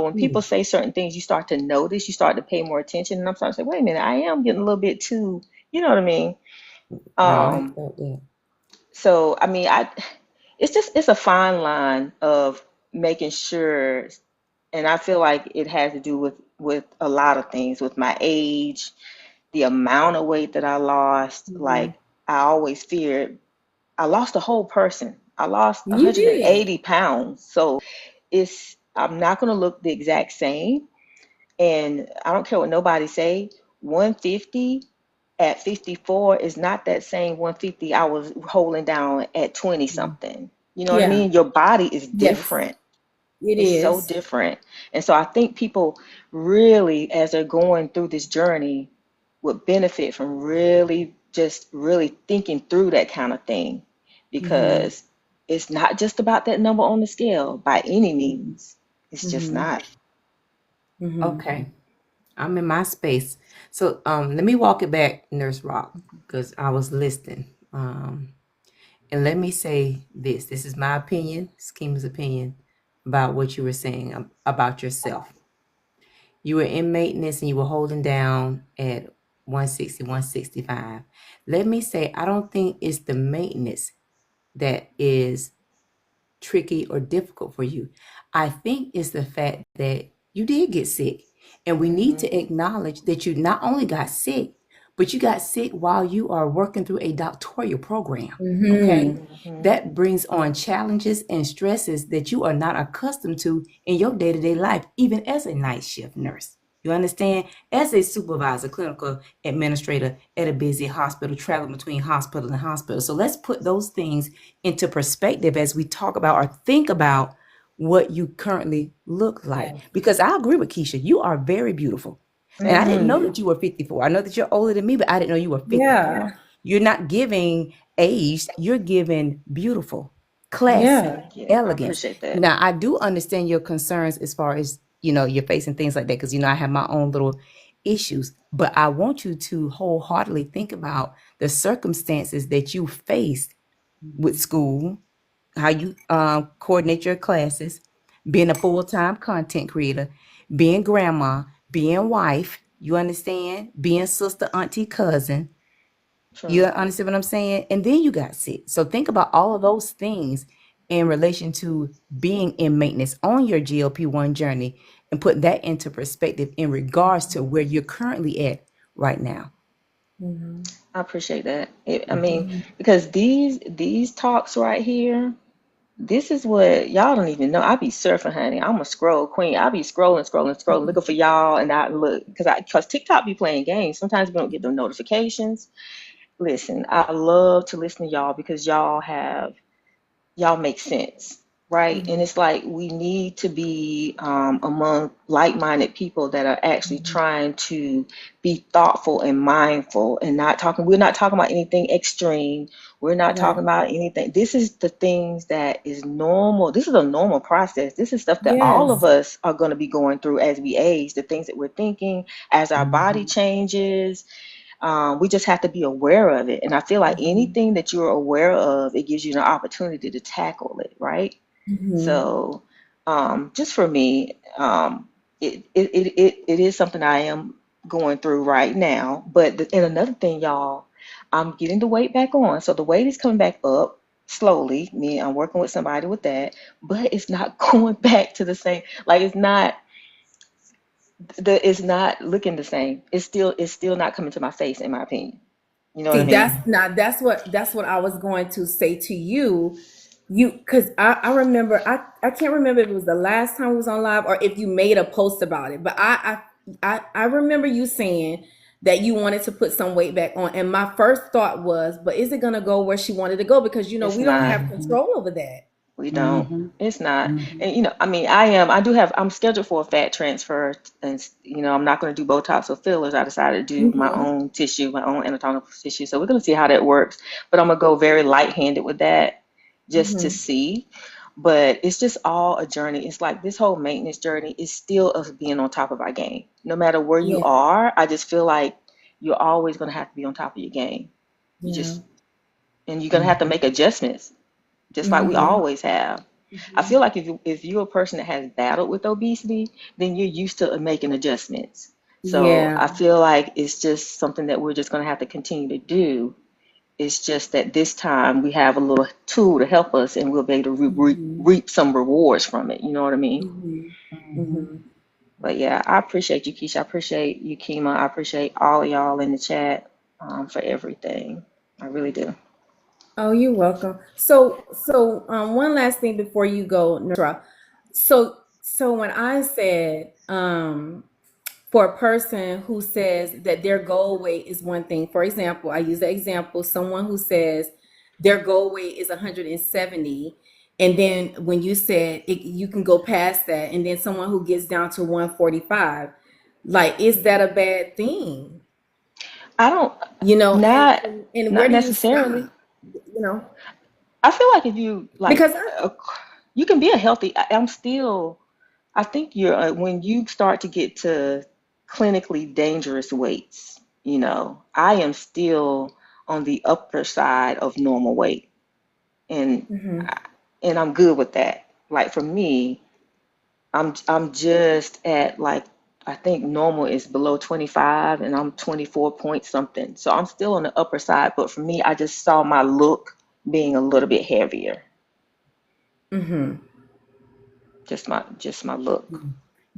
when people say certain things, you start to notice, you start to pay more attention. And I'm starting to say, wait a minute, I am getting a little bit too, you know what I mean? No, I Um, felt that. so I mean, it's a fine line of making sure, and I feel like it has to do with a lot of things, with my age, the amount of weight that I lost. Mhm. Like I always feared I lost a whole person. I lost You 180 did. pounds. So I'm not going to look the exact same. And I don't care what nobody say. 150 at 54 is not that same 150 I was holding down at 20 something. You know what I Yeah. mean? Your body is Yes. different. It It's so is. different. And so I think people really, as they're going through this journey, would benefit from really just really thinking through that kind of thing Mm-hmm. because it's not just about that number on the scale by any means. It's just Mm-hmm. not. Mm-hmm. Okay. I'm in my space. So let me walk it back, Nurse Rock, because I was listening. And let me say this. This is my opinion, Schema's opinion about what you were saying about yourself. You were in maintenance and you were holding down at 160, 165. Let me say, I don't think it's the maintenance that is tricky or difficult for you. I think it's the fact that you did get sick. And we need Hmm. to acknowledge that you not only got sick, but you got sick while you are working through a doctoral program. Mm-hmm. Okay. Mhm. That brings on challenges and stresses that you are not accustomed to in your day to day life, even as a night shift nurse. You understand? As a supervisor, clinical administrator at a busy hospital, traveling between hospital and hospital. So let's put those things into perspective as we talk about or think about what you currently look like. Yeah. Because I agree with Keisha. You are very beautiful. And I didn't Mhm. know that you were 54. I know that you're older than me, but I didn't know you were 54. Yeah. You're not giving age, you're giving beautiful, classy, Yeah. Yeah, I elegance. appreciate that. Now, I do understand your concerns as far as, you're facing things like that because, I have my own little issues, but I want you to wholeheartedly think about the circumstances that you faced with school, how you coordinate your classes, being a full-time content creator, being grandma, being wife, you understand, being sister, auntie, cousin. You True. understand what I'm saying? And then you got sick. So think about all of those things in relation to being in maintenance on your GLP-1 journey and put that into perspective in regards to where you're currently at right now. Mm-hmm. I appreciate that. I mean, because these talks right here, this is what y'all don't even know. I be surfing, honey. I'm a scroll queen. I be scrolling, looking for y'all, and I look because TikTok be playing games. Sometimes we don't get the notifications. Listen, I love to listen to y'all because y'all make sense, right? And it's like we need to be among like-minded people that are actually trying to be thoughtful and mindful and not talking. We're not talking about anything extreme. We're not Right. talking about anything. This is the things that is normal. This is a normal process. This is stuff that all of Yes. us are going to be going through as we age, the things that we're thinking, as our body changes. We just have to be aware of it. And I feel like anything that you're aware of, it gives you an opportunity to tackle it, right? Mm-hmm. So just for me, it is something I am going through right now. But and another thing, y'all, I'm getting the weight back on. So the weight is coming back up slowly. I'm working with somebody with that, but it's not going back to the same. Like it's not looking the same. It's still not coming to my face, in my opinion. You know what I See, mean? that's what I was going to say to you. Because I remember, I can't remember if it was the last time we was on live or if you made a post about it, but I remember you saying that you wanted to put some weight back on, and my first thought was, but is it gonna go where she wanted to go? Because It's we don't not. have control over that. We don't. It's not. And I mean, I'm scheduled for a fat transfer, and I'm not going to do Botox or fillers. I decided to do my Mm-hmm. own tissue, my own anatomical tissue. So we're going to see how that works. But I'm going to go very light-handed with that just to Mm-hmm. see. But it's just all a journey. It's like this whole maintenance journey is still us being on top of our game. No matter where you Yeah. are, I just feel like you're always going to have to be on top of your game. You Yeah. just, and you're going to have to make adjustments just like we Mm-hmm. always have. I feel like if you're a person that has battled with obesity, then you're used to making adjustments. So Yeah. I feel like it's just something that we're just going to have to continue to do. It's just that this time we have a little tool to help us, and we'll be able to Mm-hmm. reap some rewards from it. You know what I mean? Mm-hmm. Mm-hmm. But yeah, I appreciate you, Keisha. I appreciate you, Kima. I appreciate all of y'all in the chat for everything. I really do. Oh, you're welcome. So one last thing before you go, Nura. So when I said, for a person who says that their goal weight is one thing, for example, I use the example, someone who says their goal weight is 170, and then when you said you can go past that, and then someone who gets down to 145, like, is that a bad thing? I don't, And not where not do you stop? necessarily. You know, I feel like if you like, because you can be a healthy. I'm still. I think you're when you start to get to clinically dangerous weights. I am still on the upper side of normal weight, and Mhm. and I'm good with that. Like for me, I'm just at like I think normal is below 25, and I'm 24 point something. So I'm still on the upper side, but for me, I just saw my look being a little bit heavier. Mhm. Just my look.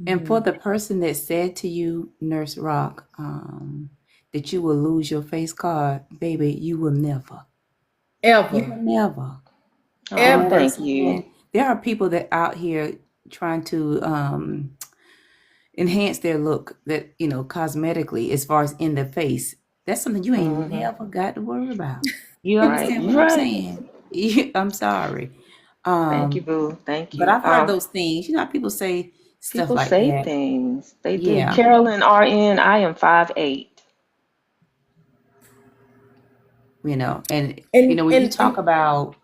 And for Mhm. the person that said to you, Nurse Rock, that you will lose your face card, baby, you will never. You will Ever. never. Oh, You know what I'm Ever. thank you. saying? There are people that out here trying to enhance their look, that cosmetically, as far as in the face. That's something you ain't never got to worry about. You Right. understand what You're I'm right. saying? I'm sorry. Thank you, boo. Thank But you. I've heard those things. How people say stuff People like say that. things. They do. Yeah. Carolyn RN, I am 5'8". And And when you and talk and about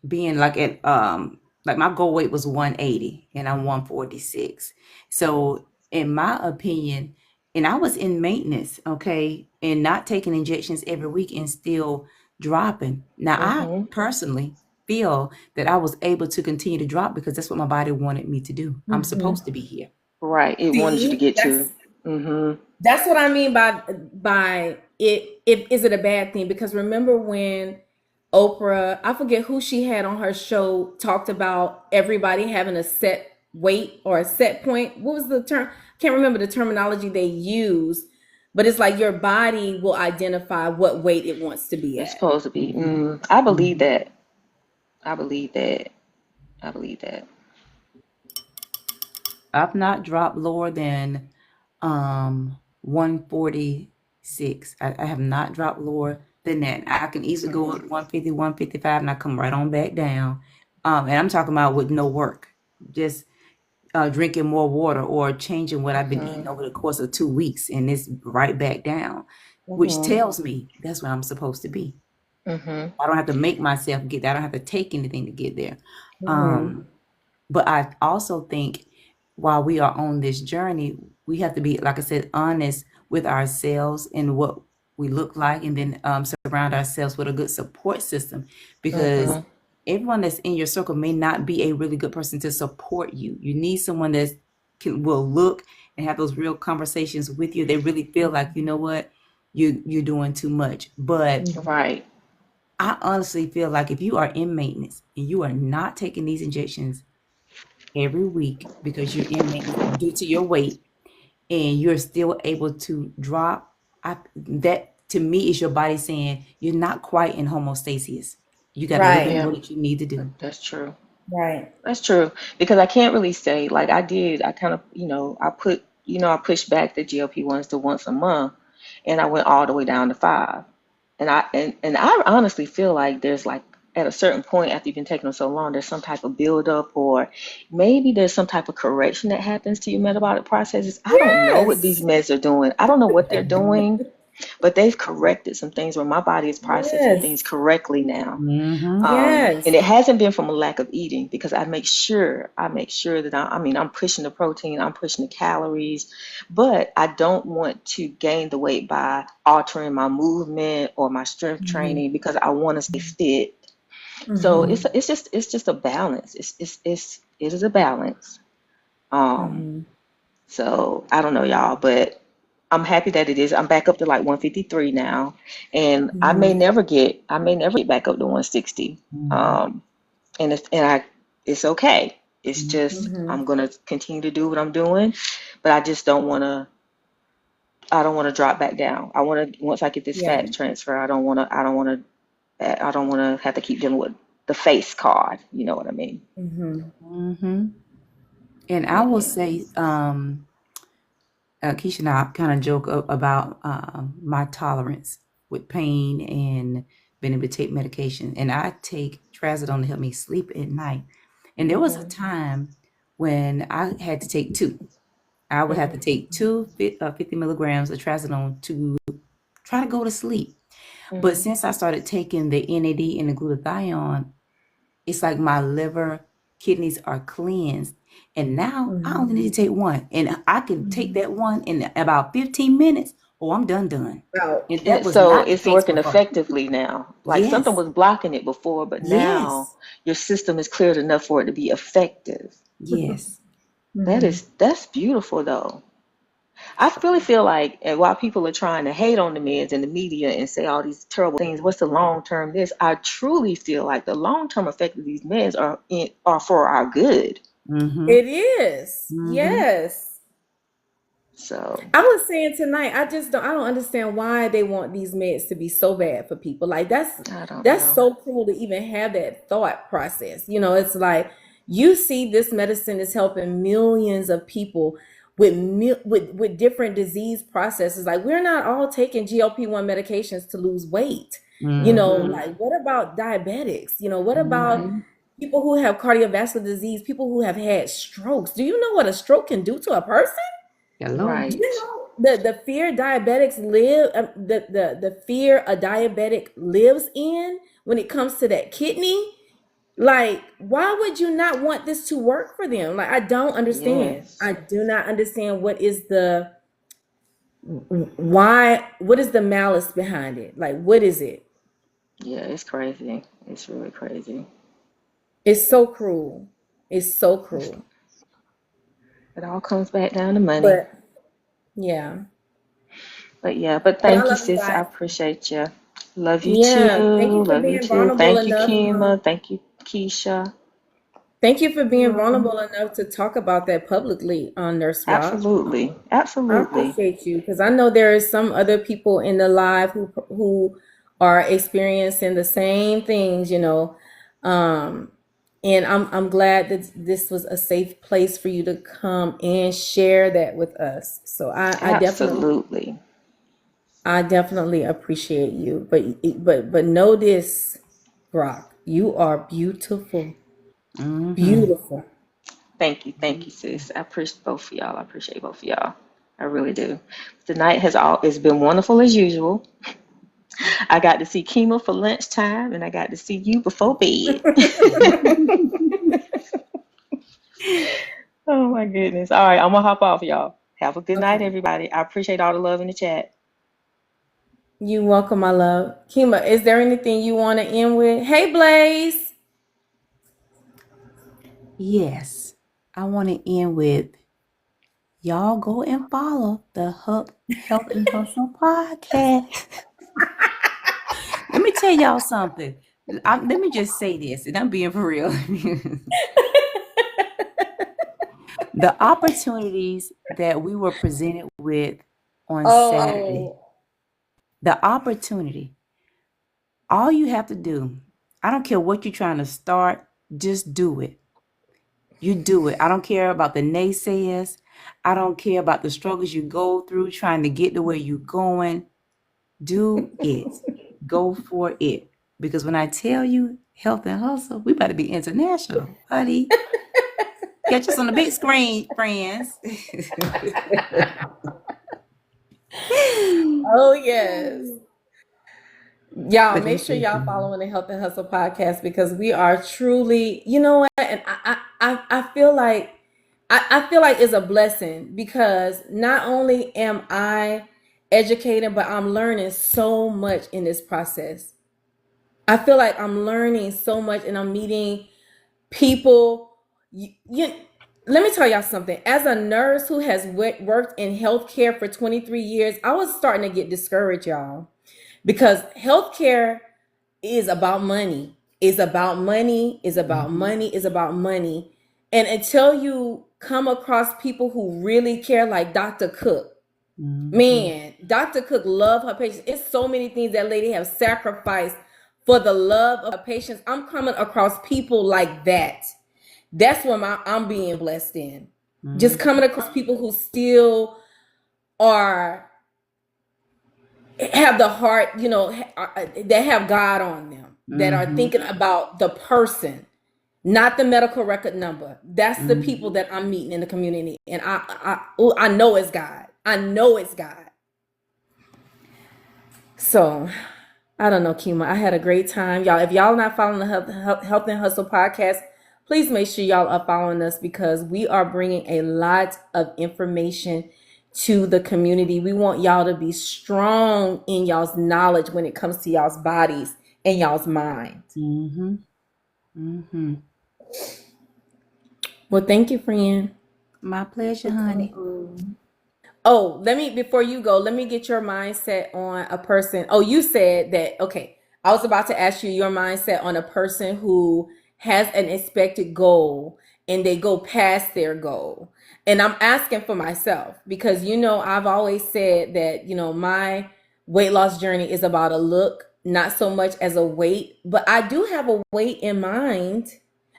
being like my goal weight was 180 and I'm 146. So in my opinion, and I was in maintenance, okay, and not taking injections every week and still dropping. Now I Mm-hmm. personally feel that I was able to continue to drop because that's what my body wanted me to do. I'm supposed to be here. Right. It wanted you to see, get to. Mm-hmm. that's what I mean by it. It is it a bad thing? Because remember when Oprah, I forget who she had on her show, talked about everybody having a set weight or a set point. What was the term? Can't remember the terminology they used, but it's like your body will identify what weight it wants to be It's at. supposed to be. Mhm. I believe Mhm. that. I believe that. I believe that. I've not dropped lower than 146. I have not dropped lower than that. I can easily go up 150, 155, and I come right on back down. And I'm talking about with no work, just drinking more water or changing what I've been eating over the course of 2 weeks, and it's right back down, which tells me that's where I'm supposed to be. Mm-hmm. I don't have to make myself get there. I don't have to take anything to get there. Mhm. Um, but I also think while we are on this journey, we have to be, like I said, honest with ourselves and what we look like, and then surround ourselves with a good support system, because everyone that's in your circle may not be a really good person to support you. You need someone that will look and have those real conversations with you. They really feel like, you know what, you're doing too much. But Right. I honestly feel like if you are in maintenance and you are not taking these injections every week because you're in maintenance due to your weight and you're still able to drop, that to me is your body saying you're not quite in homostasis. You got a little bit Right. Yeah, more that you need to do. that's true. Right. That's true. Because I can't really say like I did. I kind of, I pushed back the GLP-1s to once a month, and I went all the way down to 5. And I honestly feel like there's like at a certain point after you've been taking them so long, there's some type of buildup, or maybe there's some type of correction that happens to your metabolic processes. I don't know what these Yes. meds are doing. I don't know what they're doing, but they've corrected some things where my body is processing things Yes. correctly now. Mm-hmm. And Yes. it hasn't been from a lack of eating, because I make sure that I'm pushing the protein, I'm pushing the calories, but I don't want to gain the weight by altering my movement or my strength Mhm. training, because I want to stay fit. So Mhm. it's just a balance. It is a balance. Um, Mhm. so I don't know, y'all, but I'm happy that it is. I'm back up to like 153 now, and Mhm. I may never get back up to 160. Mm-hmm. Um, it's okay. It's just Mhm. I'm gonna continue to do what I'm doing, but I just don't want to. I don't want to drop back down. I want to, once I get this Yeah. fat transfer. I don't want to. I don't want to. I don't want to have to keep dealing with the face card. You know what I mean? Mhm. Mm-hmm. And I will Yeah. say, Keisha and I kind of joke about my tolerance with pain and being able to take medication. And I take trazodone to help me sleep at night. And there was a time when I had to take two. I would have to take 50 milligrams of trazodone to try to go to sleep. But since I started taking the NAD and the glutathione, it's like my liver, kidneys are cleansed. And now I only need to take one. And I can take that one in about 15 minutes. Oh, I'm done. Out. And that And was so not the it's case working before. effectively now. Like something Yes. was blocking it before, but now Yes. your system is cleared enough for it to be effective. Yes. Mhm. That's beautiful though. I really feel like, and while people are trying to hate on the meds and the media and say all these terrible things, what's the long term this? I truly feel like the long term effect of these meds are for our good. Mm-hmm. It is. Mm-hmm. Yes. So I was saying tonight, I don't understand why they want these meds to be so bad for people. Like I don't that's know. so cruel to even have that thought process. It's like you see this medicine is helping millions of people with different disease processes. Like we're not all taking GLP-1 medications to lose weight. Mm-hmm. Like what about diabetics? What about Mm-hmm. people who have cardiovascular disease, people who have had strokes? Do you know what a stroke can do to a person? Hello. Do Right. you know the fear diabetics live the fear a diabetic lives in when it comes to that kidney? Like, why would you not want this to work for them? Like, I don't understand. Yes. I do not understand what is the malice behind it? Like, what is it? Yeah, it's crazy. It's really crazy. It's so cruel. It's so It's, cruel. it all comes back down to money. But yeah. But yeah, but But I thank you, love you sis. I guys. appreciate you. Love you Yeah. Thank too. you for Love you being too. vulnerable Thank you, enough. Kima. Thank you, Keisha. Thank you for You're being welcome. vulnerable enough to talk about that publicly on Nurse Rock. Absolutely. I Absolutely. appreciate you because I know there is some other people in the live who are experiencing the same things. Um, and I'm glad that this was a safe place for you to come and share that with us. So Absolutely. I definitely appreciate you. But know this, Brock, you are beautiful, Mm-hmm. beautiful. Thank you, sis. I appreciate both of y'all. I appreciate both of y'all. I really do. Tonight has all it's been wonderful as usual. I got to see Kima for lunchtime and I got to see you before bed. Oh my goodness. All right, I'm gonna hop off, y'all. Have a good night, Okay. everybody. I appreciate all the love in the chat. You welcome, my love. Kima, is there anything you want to end with? Hey, Blaze. Yes. I want to end with y'all go and follow the Health and Hustle podcast. Let me tell y'all something. Let me just say this, and I'm being for real. The opportunities that we were presented with on Saturday, Oh, the opportunity, all you have to do, I don't care what you're trying to start, just do it. You do it. I don't care about the naysayers. I don't care about the struggles you go through trying to get to where you're going. Do it. Go for it. Because when I tell you health and hustle, we better be international, buddy. Catch us on the big screen, friends. oh yes. Y'all But make that's sure it. y'all following the Health and Hustle podcast because we are truly, you know what? And I feel like I feel like it's a blessing because not only am I educated, but I'm learning so much in this process. I feel like I'm learning so much and I'm meeting people. Let me tell y'all something. As a nurse who has worked in healthcare for 23 years, I was starting to get discouraged, y'all, because healthcare is about money. Is about money. Is about Mhm, money. Is about money. And until you come across people who really care, like Dr. Cook, mhm, man, Dr. Cook love her patients. It's so many things that lady have sacrificed for the love of her patients. I'm coming across people like that. That's what I'm being blessed in. Just mhm, coming across people who still are have the heart, that have God on them, that are mhm, thinking about the person, not the medical record number. That's the mhm. people that I'm meeting in the community, and I know it's God. I know it's God. So I don't know, Kima. I had a great time, y'all. If y'all not following the Health and Hustle podcast, please make sure y'all are following us because we are bringing a lot of information to the community. We want y'all to be strong in y'all's knowledge when it comes to y'all's bodies and y'all's minds. Mhm, mhm. Well, thank you, friend. My pleasure, honey. Oh, before you go, let me get your mindset on a person. Oh, you said that, okay. I was about to ask you your mindset on a person who has an expected goal and they go past their goal. And I'm asking for myself because, I've always said that, my weight loss journey is about a look, not so much as a weight, but I do have a weight in mind.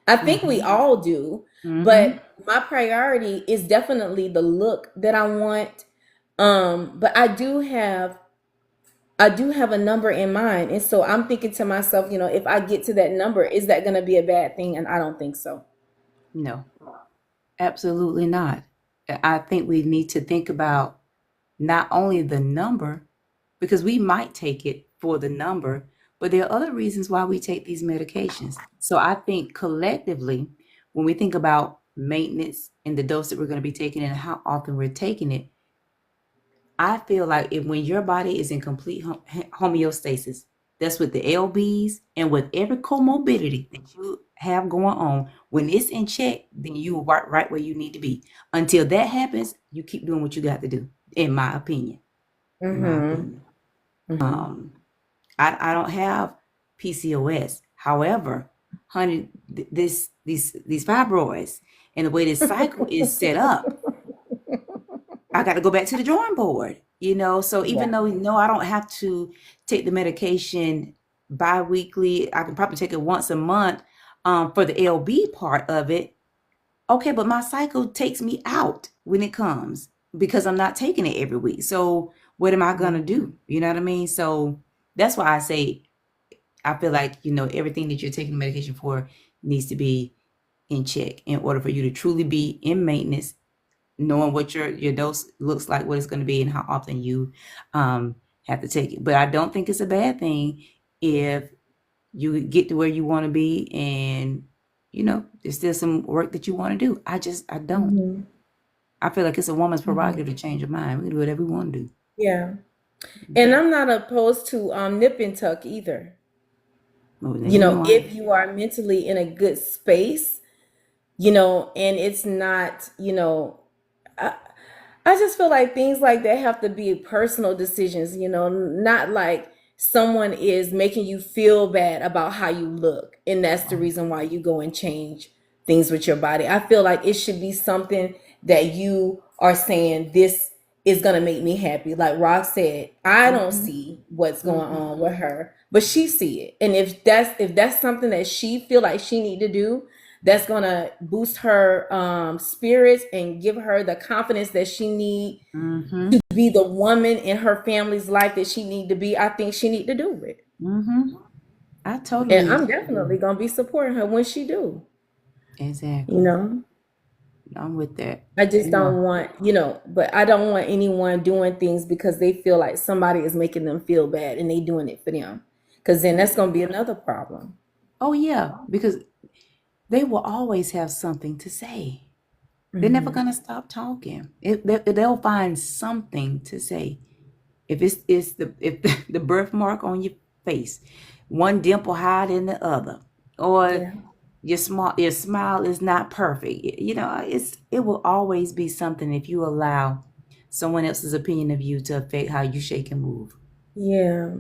I think we all do, but my priority is definitely the look that I want. But I do have a number in mind. And so I'm thinking to myself, if I get to that number, is that going to be a bad thing? And I don't think so. No, absolutely not. I think we need to think about not only the number, because we might take it for the number, but there are other reasons why we take these medications. So I think collectively, when we think about maintenance and the dose that we're going to be taking and how often we're taking it, I feel like when your body is in complete homeostasis, that's with the LBs and with every comorbidity that you have going on, when it's in check, then you are right where you need to be. Until that happens, you keep doing what you got to do, in my opinion. I don't have PCOS. However, honey, these fibroids and the way this cycle is set up, I got to go back to the drawing board, So even though, I don't have to take the medication bi-weekly, I can probably take it once a month for the LB part of it. Okay, but my cycle takes me out when it comes because I'm not taking it every week. So what am I going to do? You know what I mean? So that's why I say, I feel like, everything that you're taking the medication for needs to be in check in order for you to truly be in maintenance, knowing what your dose looks like, what it's going to be, and how often you have to take it. But I don't think it's a bad thing if you get to where you want to be and, there's still some work that you want to do. I don't. I feel like it's a woman's prerogative to change her mind. We can do whatever we want to do. Yeah. And I'm not opposed to nip and tuck either. If you are mentally in a good space, and it's not, I just feel like things like that have to be personal decisions, not like someone is making you feel bad about how you look. And that's the reason why you go and change things with your body. I feel like it should be something that you are saying, this is going to make me happy. Like Rock said, I don't see what's going on with her, but she see it. And if that's something that she feel like she need to do, that's going to boost her spirits and give her the confidence that she need to be the woman in her family's life that she need to be. I think she need to do it. I totally. And I'm definitely going to be supporting her when she do. Exactly. I'm with that. I just don't want, but I don't want anyone doing things because they feel like somebody is making them feel bad and they doing it for them. Because then that's going to be another problem. Oh, yeah. Because they will always have something to say. They're never going to stop talking. They'll find something to say. If it's the birthmark on your face, one dimple higher than the other, or your smile is not perfect. It will always be something if you allow someone else's opinion of you to affect how you shake and move. Yeah.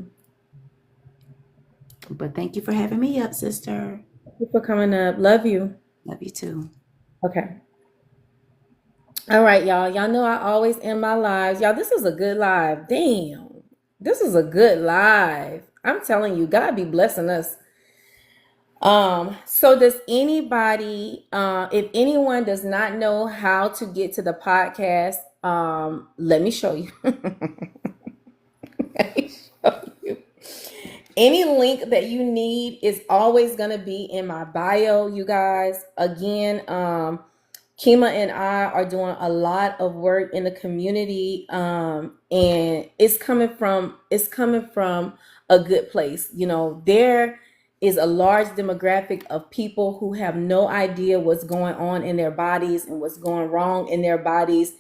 But thank you for having me up, sister. Thank you for coming up. Love you. Love you too. Okay. All right, y'all. Y'all know I always end my lives. Y'all, this is a good live. Damn. This is a good live. I'm telling you, God be blessing us. So does anybody, if anyone does not know how to get to the podcast, let me show you. Let me show you. Any link that you need is always going to be in my bio, you guys. Again, Kima and I are doing a lot of work in the community, and it's coming from a good place. There is a large demographic of people who have no idea what's going on in their bodies and what's going wrong in their bodies,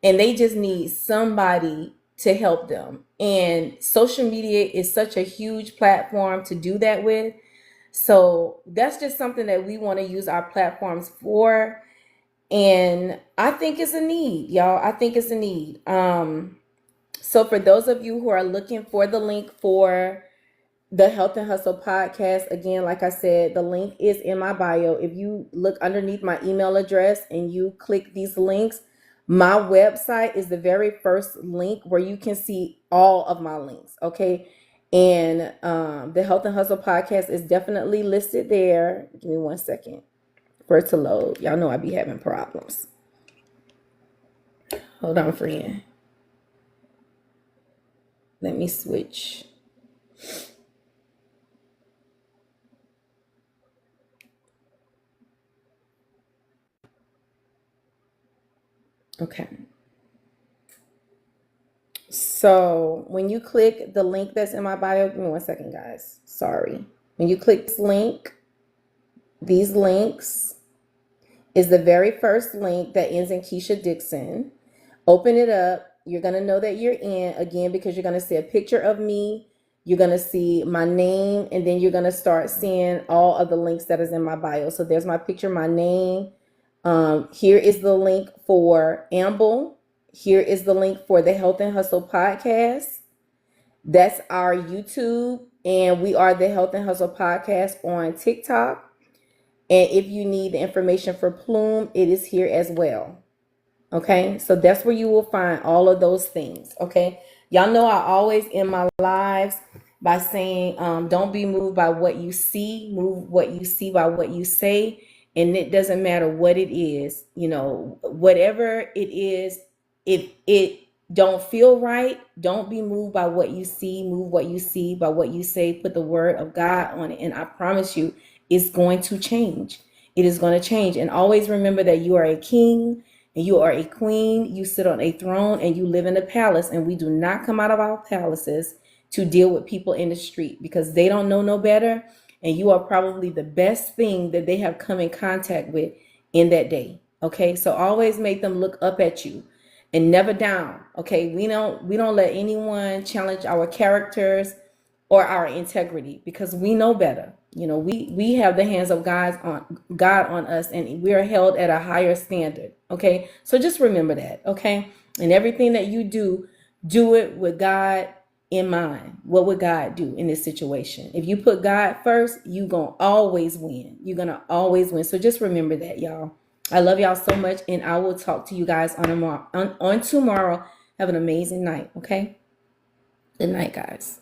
and they just need somebody to help them. And social media is such a huge platform to do that with. So that's just something that we want to use our platforms for. And I think it's a need, y'all. I think it's a need. So for those of you who are looking for the link for the Health and Hustle podcast, again, like I said, the link is in my bio. If you look underneath my email address and you click these links, my website is the very first link where you can see all of my links. Okay. And the Health and Hustle podcast is definitely listed there. Give me 1 second for it to load. Y'all know I be having problems. Hold on, friend. Let me switch. Okay. So when you click the link that's in my bio, give me 1 second, guys. Sorry. When you click this link, these links is the very first link that ends in KEASHA Dixon. Open it up. You're going to know that you're in, again, because you're going to see a picture of me. You're going to see my name, and then you're going to start seeing all of the links that is in my bio. So there's my picture, my name. Here is the link for Amble. Here is the link for the Health and Hustle podcast. That's our YouTube, and we are the Health and Hustle podcast on TikTok. And if you need the information for Plume, it is here as well. Okay, so that's where you will find all of those things. Okay, y'all know I always end my lives by saying, don't be moved by what you see, move what you see by what you say. And it doesn't matter what it is, you know, whatever it is, if it don't feel right, don't be moved by what you see, move what you see by what you say, put the word of God on it. And I promise you, it's going to change. It is going to change. And always remember that you are a king and you are a queen. You sit on a throne and you live in a palace. And we do not come out of our palaces to deal with people in the street because they don't know no better. And you are probably the best thing that they have come in contact with in that day. Okay, so always make them look up at you and never down. Okay, we don't let anyone challenge our characters or our integrity because we know better. You know, we have the hands of God on us, and we are held at a higher standard. Okay, so just remember that. Okay, and everything that you do it with God in mind. What would God do in this situation? If you put God first, you're gonna always win. You're gonna always win. So just remember that, y'all. I love y'all so much, and I will talk to you guys on tomorrow. Have an amazing night. Okay, good night, guys.